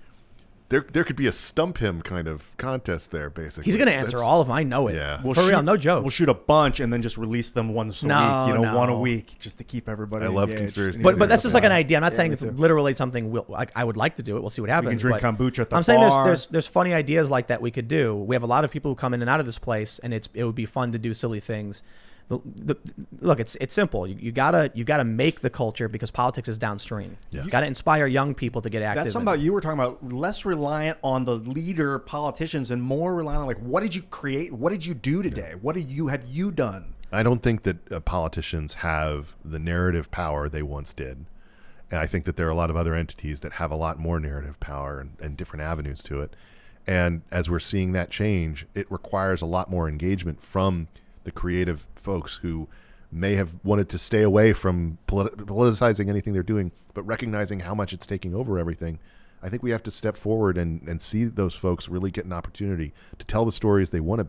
There could be a stump him kind of contest there, basically. He's going to answer all of them. I know it. Yeah. For real, no joke. We'll shoot a bunch and then just release them once a week. One a week, just to keep everybody. I love engaged. conspiracy. But that's just like an idea. I'm not Yeah, saying me it's too. literally something I would like to do it. We'll see what happens. We can drink but kombucha at the I'm saying bar. there's funny ideas like that we could do. We have a lot of people who come in and out of this place, and it would be fun to do silly things. Look, it's simple. You gotta make the culture because politics is downstream. Yes. You gotta inspire young people to get active. That's something about you were talking about, less reliant on the leader politicians and more reliant on like, what did you create? What did you do today? What have you done? I don't think that politicians have the narrative power they once did. And I think that there are a lot of other entities that have a lot more narrative power and different avenues to it. And as we're seeing that change, it requires a lot more engagement from the creative folks who may have wanted to stay away from politicizing anything they're doing, but recognizing how much it's taking over everything. I think we have to step forward and see those folks really get an opportunity to tell the stories they want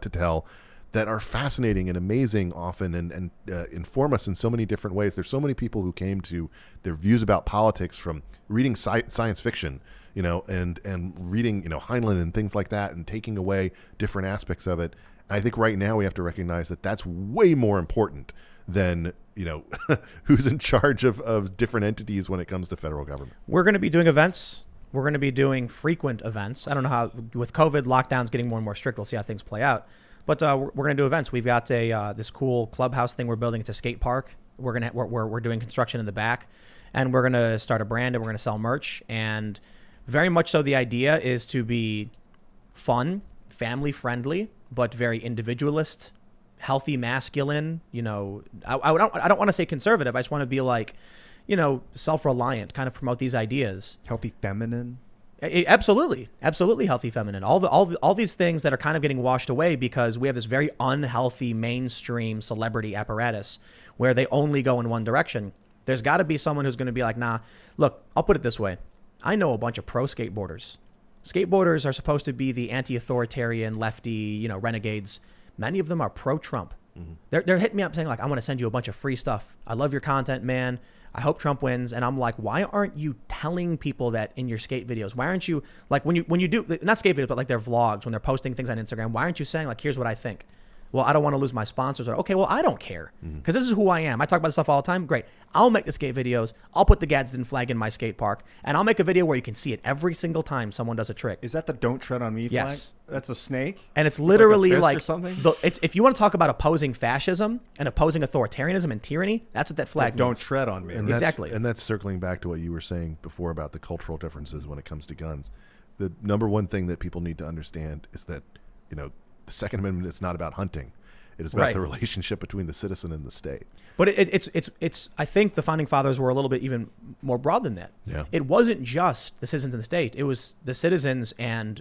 to tell that are fascinating and amazing often and inform us in so many different ways. There's so many people who came to their views about politics from reading science fiction, and reading, Heinlein and things like that and taking away different aspects of it. I think right now we have to recognize that that's way more important than who's in charge of different entities when it comes to federal government. We're going to be doing events. We're going to be doing frequent events. I don't know how, with COVID lockdowns getting more and more strict, we'll see how things play out. But we're going to do events. We've got this cool clubhouse thing we're building. It's a skate park. We're doing construction in the back, and we're going to start a brand, and we're going to sell merch. And very much so, the idea is to be fun, family friendly, but very individualist, healthy, masculine. I don't want to say conservative. I just want to be like, self-reliant, kind of promote these ideas. Healthy, feminine. Absolutely healthy, feminine. All these things that are kind of getting washed away because we have this very unhealthy mainstream celebrity apparatus where they only go in one direction. There's got to be someone who's going to be like, nah. Look, I'll put it this way. I know a bunch of pro skateboarders. Skateboarders are supposed to be the anti-authoritarian, lefty, renegades. Many of them are pro-Trump. Mm-hmm. They're hitting me up saying like, I want to send you a bunch of free stuff. I love your content, man. I hope Trump wins. And I'm like, why aren't you telling people that in your skate videos? Why aren't you like when you do, not skate videos, but like their vlogs, when they're posting things on Instagram, why aren't you saying like, here's what I think? Well, I don't want to lose my sponsors. Or, okay, well, I don't care because this is who I am. I talk about this stuff all the time. Great. I'll make the skate videos. I'll put the Gadsden flag in my skate park, and I'll make a video where you can see it every single time someone does a trick. Is that the "Don't Tread on Me" flag? Yes. That's a snake. And it's literally like or something. If you want to talk about opposing fascism and opposing authoritarianism and tyranny, that's what that flag means. Don't tread on me. And exactly. And that's circling back to what you were saying before about the cultural differences when it comes to guns. The number one thing that people need to understand is that the Second Amendment is not about hunting. It is about the relationship between the citizen and the state. But it's. I think the founding fathers were a little bit even more broad than that. Yeah. It wasn't just the citizens and the state. It was the citizens and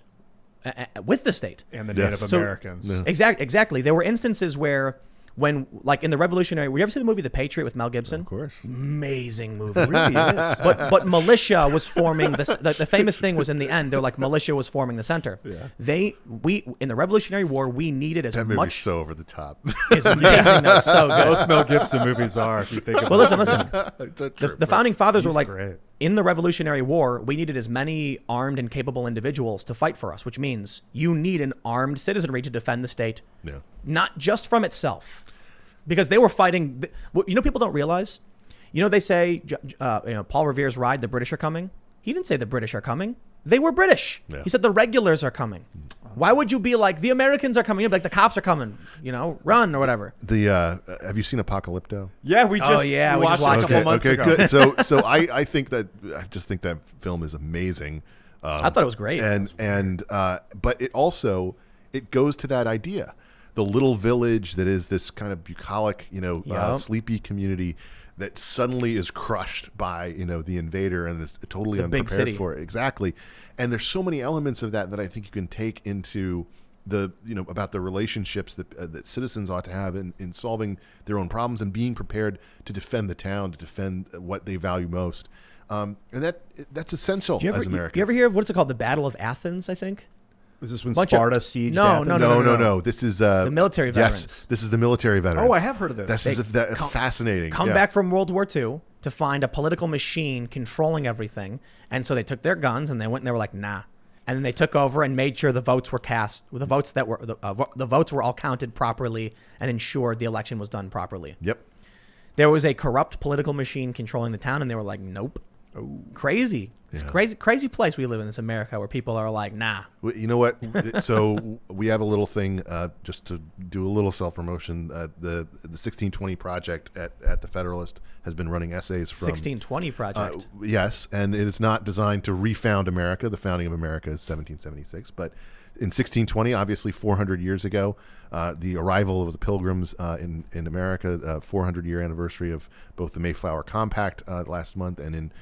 with the state and the Native Americans. Yeah. Exactly. There were instances where, when like in the Revolutionary, you ever see the movie The Patriot with Mel Gibson? Of course. Amazing movie. It really is. But militia was forming the famous thing was in the end, they're like militia was forming the center. Yeah. We in the Revolutionary War, we needed as that movie's much. So over the top. It's amazing. That's so good. Most Mel Gibson movies are, if you think about Well, listen. The Founding fathers were like, great. in the Revolutionary War, we needed as many armed and capable individuals to fight for us, which means you need an armed citizenry to defend the state, not just from itself. Because they were fighting, people don't realize, they say, Paul Revere's ride, the British are coming. He didn't say the British are coming. They were British. Yeah. He said the regulars are coming. Why would you be like, the Americans are coming? You'd be like, the cops are coming, run or whatever. Have you seen Apocalypto? Yeah, we just watched it a couple months ago. Good. So I think that film is amazing. I thought it was great. But it goes to that idea. The little village that is this kind of bucolic, sleepy community that suddenly is crushed by, the invader and is totally unprepared for it. Exactly. And there's so many elements of that I think you can take into about the relationships that citizens ought to have in solving their own problems and being prepared to defend the town, to defend what they value most. And that's essential as Americans. You ever hear of what's it called? The Battle of Athens, I think? Is this when Sparta sieged Athens? No. This is the military veterans. Yes, this is the military veterans. Oh, I have heard of this. This is fascinating. Come back from World War II to find a political machine controlling everything, and so they took their guns and they went and they were like, nah, and then they took over and made sure the votes were cast, the votes were all counted properly, and ensured the election was done properly. Yep. There was a corrupt political machine controlling the town, and they were like, nope. Oh. Crazy. It's crazy place we live in, this America, where people are like, nah. Well, you know what? So we have a little thing, just to do a little self-promotion. The 1620 Project at the Federalist has been running essays from 1620 Project. Yes, and it is not designed to refound America. The founding of America is 1776, but in 1620, obviously 400 years ago, the arrival of the Pilgrims in America, 400-year anniversary of both the Mayflower Compact last month, and in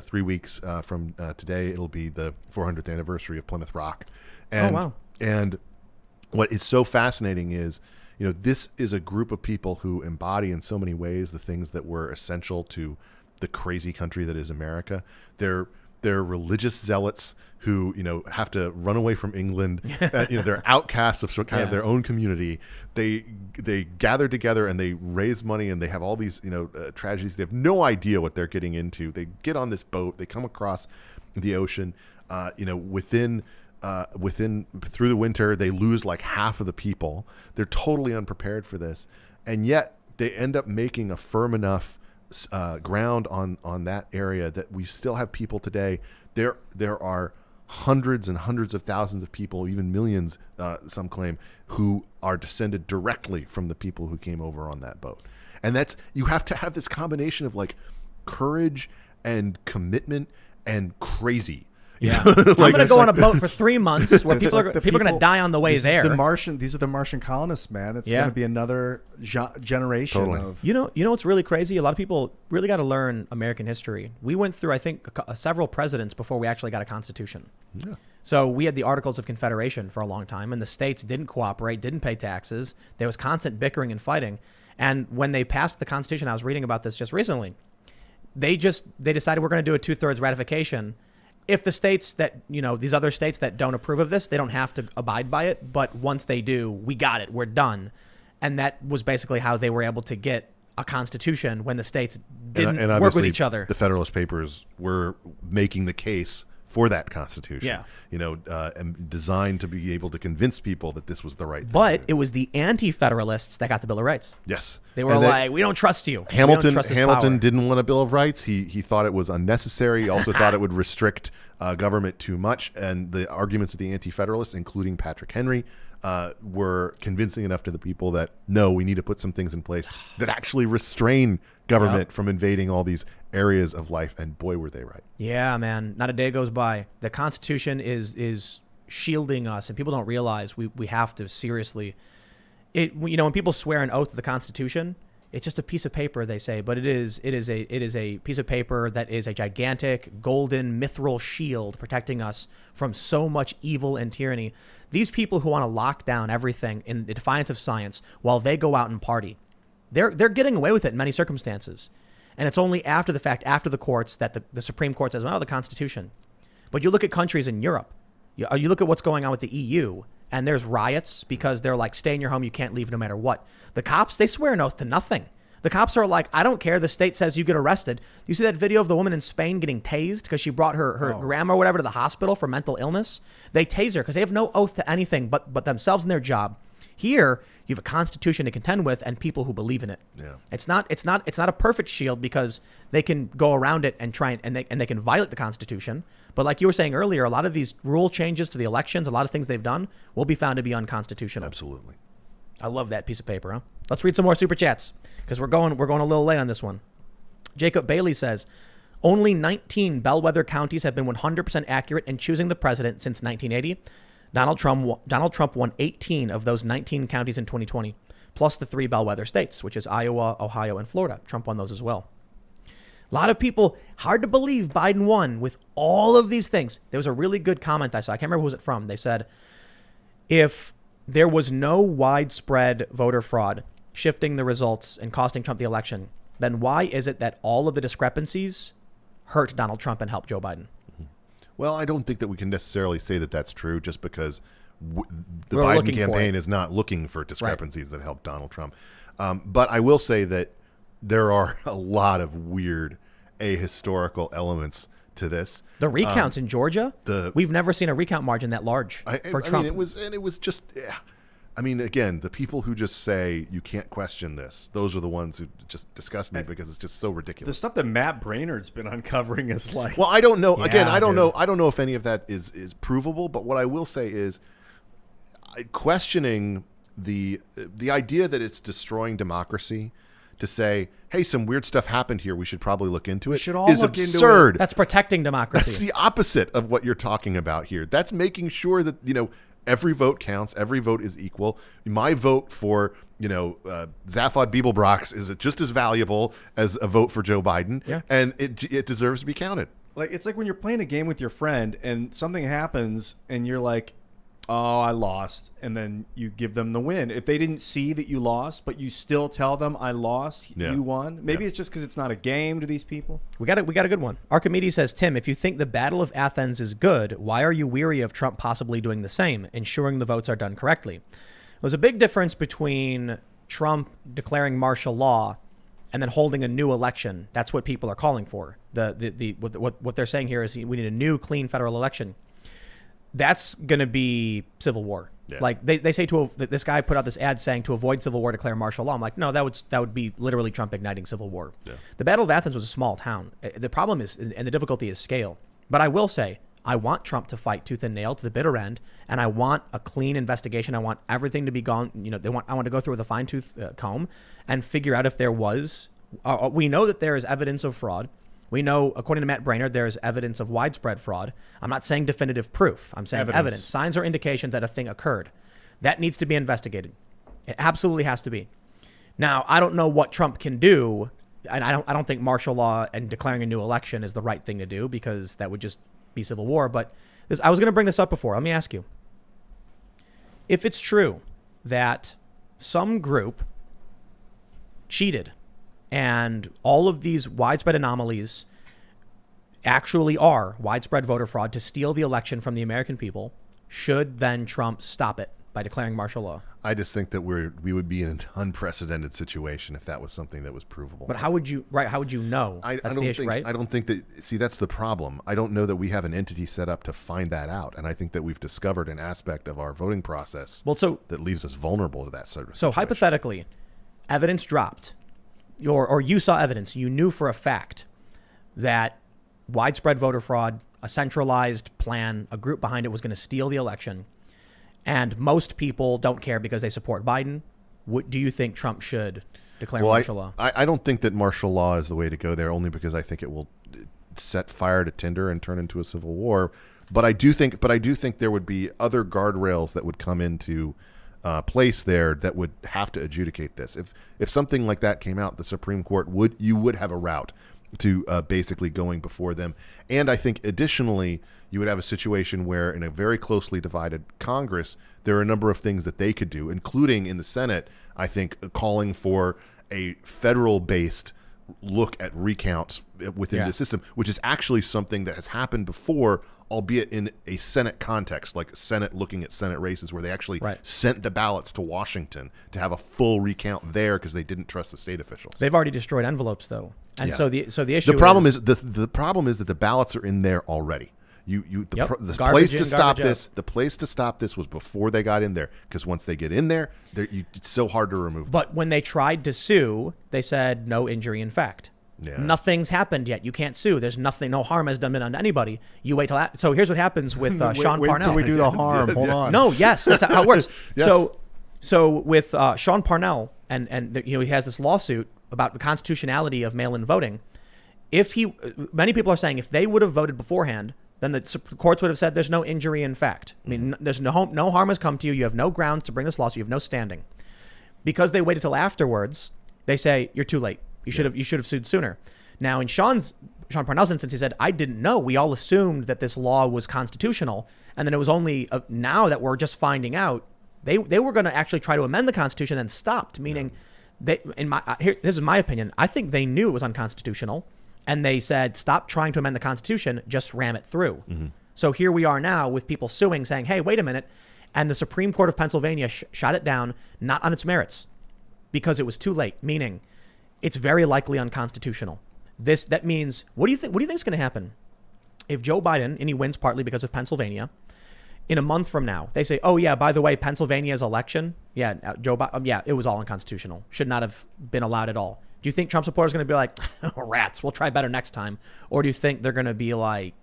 3 weeks from today, it'll be the 400th anniversary of Plymouth Rock. And, wow. And what is so fascinating is, this is a group of people who embody in so many ways the things that were essential to the crazy country that is America. They're religious zealots who, have to run away from England. They're outcasts of kind of their own community. They gather together and they raise money and they have all these, tragedies. They have no idea what they're getting into. They get on this boat. They come across the ocean. Within through the winter, they lose like half of the people. They're totally unprepared for this, and yet they end up making a firm enough ground on that area that we still have people today. There are hundreds and hundreds of thousands of people, even millions, some claim, who are descended directly from the people who came over on that boat. And you have to have this combination of like courage and commitment and crazy. Yeah, I'm going to go on a boat for 3 months where people are going to die on the way there. These are the Martian colonists, man. It's going to be another generation of. You know what's really crazy? A lot of people really got to learn American history. We went through, I think, several presidents before we actually got a constitution. Yeah. So we had the Articles of Confederation for a long time, and the states didn't cooperate, didn't pay taxes. There was constant bickering and fighting. And when they passed the Constitution, I was reading about this just recently. They decided we're going to do a 2/3 ratification. If the states that, these other states that don't approve of this, they don't have to abide by it. But once they do, we got it. We're done. And that was basically how they were able to get a constitution when the states didn't work with each other. The Federalist Papers were making the case for that constitution, and designed to be able to convince people that this was the right thing. But it was the anti-federalists that got the Bill of Rights. Yes. They were like, we don't trust you. Hamilton didn't want a Bill of Rights. He thought it was unnecessary. He also thought it would restrict government too much. And the arguments of the anti-federalists, including Patrick Henry, were convincing enough to the people that, no, we need to put some things in place that actually restrain government from invading all these areas of life. And boy, were they right. Yeah, man. Not a day goes by. The Constitution is shielding us, and people don't realize we have to seriously. When people swear an oath to the Constitution, it's just a piece of paper, they say, but it is a piece of paper that is a gigantic golden mithril shield protecting us from so much evil and tyranny. These people who want to lock down everything in defiance of science while they go out and party, they're getting away with it in many circumstances. And it's only after the fact, after the courts, that the Supreme Court says, well, the Constitution. But you look at countries in Europe, you look at what's going on with the EU, and there's riots because they're like, stay in your home, you can't leave no matter what. The cops, they swear an oath to nothing. The cops are like, I don't care, the state says you get arrested. You see that video of the woman in Spain getting tased because she brought her grandma or whatever to the hospital for mental illness? They tase her because they have no oath to anything but themselves and their job. Here, you have a constitution to contend with and people who believe in it. Yeah. It's not a perfect shield because they can go around it and try and they can violate the Constitution. But like you were saying earlier, a lot of these rule changes to the elections, a lot of things they've done will be found to be unconstitutional. Absolutely. I love that piece of paper, huh? Let's read some more super chats because we're going a little late on this one. Jacob Bailey says, only 19 bellwether counties have been 100% accurate in choosing the president since 1980. Donald Trump won 18 of those 19 counties in 2020, plus the 3 bellwether states, which is Iowa, Ohio, and Florida. Trump won those as well. A lot of people, hard to believe Biden won with all of these things. There was a really good comment I saw. I can't remember who was it from. They said, if there was no widespread voter fraud shifting the results and costing Trump the election, then why is it that all of the discrepancies hurt Donald Trump and helped Joe Biden? Well, I don't think that we can necessarily say that that's true just because the Biden campaign is not looking for discrepancies that help Donald Trump. But I will say that there are a lot of weird ahistorical elements to this. The recounts in Georgia, we've never seen a recount margin that large for Trump. It was just, again, the people who just say you can't question this, those are the ones who just disgust me because it's just so ridiculous. The stuff that Matt Brainerd's been uncovering is like, well, I don't know. Again, I don't know. I don't know if any of that is provable. But what I will say is, questioning the idea that it's destroying democracy. To say, hey, some weird stuff happened here, we should probably look into it, is absurd. That's protecting democracy. That's the opposite of what you're talking about here. That's making sure that, every vote counts, every vote is equal. My vote for, Zaphod Beeblebrox is just as valuable as a vote for Joe Biden, and it deserves to be counted. Like, it's like when you're playing a game with your friend and something happens and you're like, oh, I lost, and then you give them the win. If they didn't see that you lost, but you still tell them I lost, you won. Maybe it's just because it's not a game to these people. We got a good one. Archimedes says, Tim, if you think the Battle of Athens is good, why are you weary of Trump possibly doing the same, ensuring the votes are done correctly? There's a big difference between Trump declaring martial law and then holding a new election. That's what people are calling for. What they're saying here is we need a new, clean federal election. That's going to be civil war. Yeah. Like they say this guy put out this ad saying to avoid civil war, declare martial law. I'm like, no, that would be literally Trump igniting civil war. Yeah. The Battle of Athens was a small town. The problem is, and the difficulty is scale. But I will say, I want Trump to fight tooth and nail to the bitter end, and I want a clean investigation. I want everything to be gone. I want to go through with a fine tooth comb and figure out if there was. We know that there is evidence of fraud. We know, according to Matt Brainerd, there is evidence of widespread fraud. I'm not saying definitive proof. I'm saying evidence, signs or indications that a thing occurred. That needs to be investigated. It absolutely has to be. Now, I don't know what Trump can do, and I don't think martial law and declaring a new election is the right thing to do, because that would just be civil war. But I was going to bring this up before. Let me ask you. If it's true that some group cheated and all of these widespread anomalies actually are widespread voter fraud to steal the election from the American people, should then Trump stop it by declaring martial law? I just think that we would be in an unprecedented situation if that was something that was provable. But how would you know? That's the issue, right? I don't think that. See, that's the problem. I don't know that we have an entity set up to find that out, and I think that we've discovered an aspect of our voting process that leaves us vulnerable to that sort of situation. Hypothetically, evidence dropped, or you saw evidence, you knew for a fact that widespread voter fraud, a centralized plan, a group behind it was going to steal the election, and most people don't care because they support Biden. Do you think Trump should declare martial law? I don't think that martial law is the way to go there, only because I think it will set fire to tinder and turn into a civil war. But I do think there would be other guardrails that would come into place there that would have to adjudicate this. If something like that came out, the Supreme Court would have a route to basically going before them. And I think additionally, you would have a situation where in a very closely divided Congress, there are a number of things that they could do, including in the Senate, I think, calling for a federal-based look at recounts within the system, which is actually something that has happened before, albeit in a Senate context, like Senate looking at Senate races where they actually sent the ballots to Washington to have a full recount there because they didn't trust the state officials. They've already destroyed envelopes, though. And so the issue the problem is the problem is that the ballots are in there already. The place to stop this. The place to stop this was before they got in there, because once they get in there, it's so hard to remove them. But when they tried to sue, they said no injury in fact. Yeah. Nothing's happened yet. You can't sue. There's nothing. No harm has been done to anybody. You wait till so here's what happens with Sean Parnell. Wait till we do the harm. Hold on. No. Yes, that's how it works. Yes. So with Sean Parnell and he has this lawsuit about the constitutionality of mail-in voting. Many people are saying if they would have voted beforehand, then the courts would have said there's no injury in fact. I mean, there's no harm has come to you. You have no grounds to bring this lawsuit. You have no standing. Because they waited till afterwards, they say you're too late. You should have sued sooner. Now, in Sean Parnell's instance, he said, I didn't know. We all assumed that this law was constitutional, and then it was only now that we're just finding out. They were going to actually try to amend the Constitution and stopped. Meaning, this is my opinion. I think they knew it was unconstitutional. And they said, stop trying to amend the Constitution, just ram it through. Mm-hmm. So here we are now with people suing, saying, hey, wait a minute. And the Supreme Court of Pennsylvania shot it down, not on its merits, because it was too late, meaning it's very likely unconstitutional. That means, what do you think is going to happen? If Joe Biden, and he wins partly because of Pennsylvania, in a month from now, they say, oh, yeah, by the way, Pennsylvania's election, Joe Biden, it was all unconstitutional. Should not have been allowed at all. Do you think Trump supporters are going to be like, oh, rats, we'll try better next time? Or do you think they're going to be like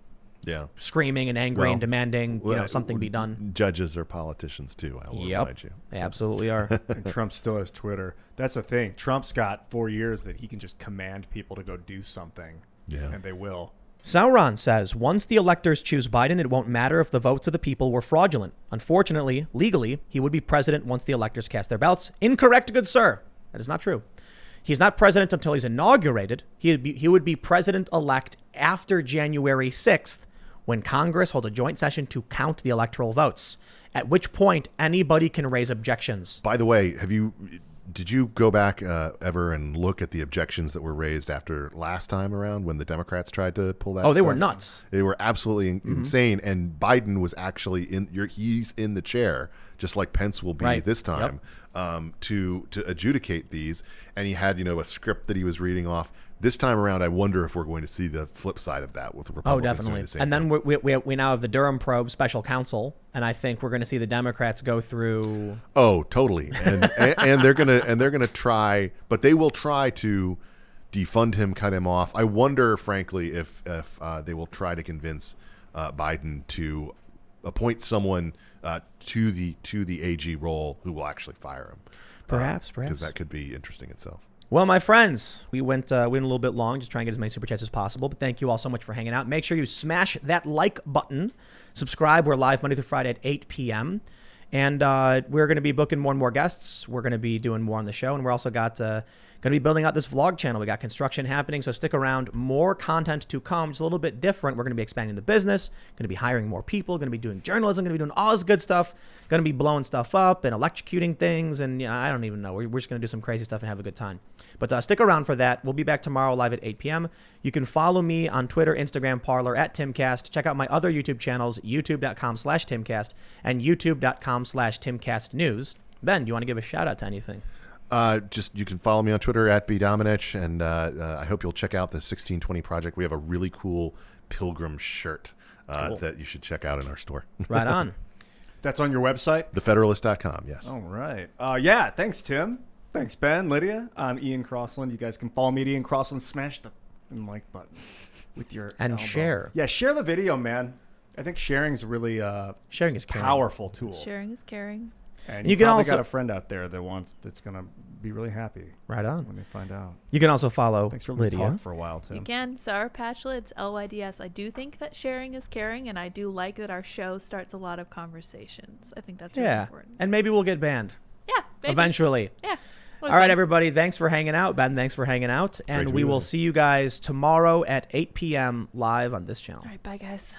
screaming and angry and demanding something be done? Judges are politicians too, I will remind you. They absolutely are. And Trump still has Twitter. That's the thing. Trump's got 4 years that he can just command people to go do something, and they will. Sauron says, once the electors choose Biden, it won't matter if the votes of the people were fraudulent. Unfortunately, legally, he would be president once the electors cast their ballots. Incorrect, good sir. That is not true. He's not president until he's inaugurated. He would be president-elect after January 6th, when Congress holds a joint session to count the electoral votes, at which point anybody can raise objections. By the way, did you go back ever and look at the objections that were raised after last time around when the Democrats tried to pull that? Oh, they were nuts. They were absolutely insane. And Biden was actually he's in the chair, just like Pence will be this time, to adjudicate these. And he had, a script that he was reading off. This time around, I wonder if we're going to see the flip side of that with Republicans doing definitely. the same And thing. then we now have the Durham probe special counsel, and I think we're going to see the Democrats go through. Oh, totally. And they're gonna try, but they will try to defund him, cut him off. I wonder, frankly, if they will try to convince Biden to appoint someone to the AG role who will actually fire him. Perhaps. Because that could be interesting itself. Well, my friends, we went a little bit long, just trying to get as many super chats as possible. But thank you all so much for hanging out. Make sure you smash that like button. Subscribe. We're live Monday through Friday at 8 p.m. And we're going to be booking more and more guests. We're going to be doing more on the show. And we're also going to be building out this vlog channel. We got construction happening, so stick around. More content to come. It's a little bit different. We're going to be expanding the business, going to be hiring more people, going to be doing journalism, going to be doing all this good stuff, going to be blowing stuff up and electrocuting things, and I don't even know. We're just going to do some crazy stuff and have a good time. But stick around for that. We'll be back tomorrow live at 8 p.m. You can follow me on Twitter, Instagram, Parler at Timcast. Check out my other YouTube channels, youtube.com/Timcast and youtube.com/TimcastNews. Ben, do you want to give a shout out to anything? You can follow me on Twitter at Domenech, and I hope you'll check out the 1620 Project. We have a really cool pilgrim shirt that you should check out in our store. Right on. That's on your website? TheFederalist.com, yes. All right. Yeah, thanks, Tim. Thanks, Ben, Lydia. I'm Ian Crossland. You guys can follow me at Ian Crossland. Smash the like button with your and elbow. Share. Yeah, share the video, man. I think sharing is really sharing is caring. Powerful tool. Sharing is caring. And you can also got a friend out there that's gonna be really happy. Right on. When they find out. You can also follow Thanks for Lydia. talking for a while, Tim. You can. Sour Patchlet, it's LYDS. I do think that sharing is caring, and I do like that our show starts a lot of conversations. I think that's really important. And maybe we'll get banned. Yeah. Maybe. Eventually. Yeah. All right, everybody. Thanks for hanging out. Ben, thanks for hanging out. And we will see you guys tomorrow at 8 p.m. live on this channel. All right. Bye, guys.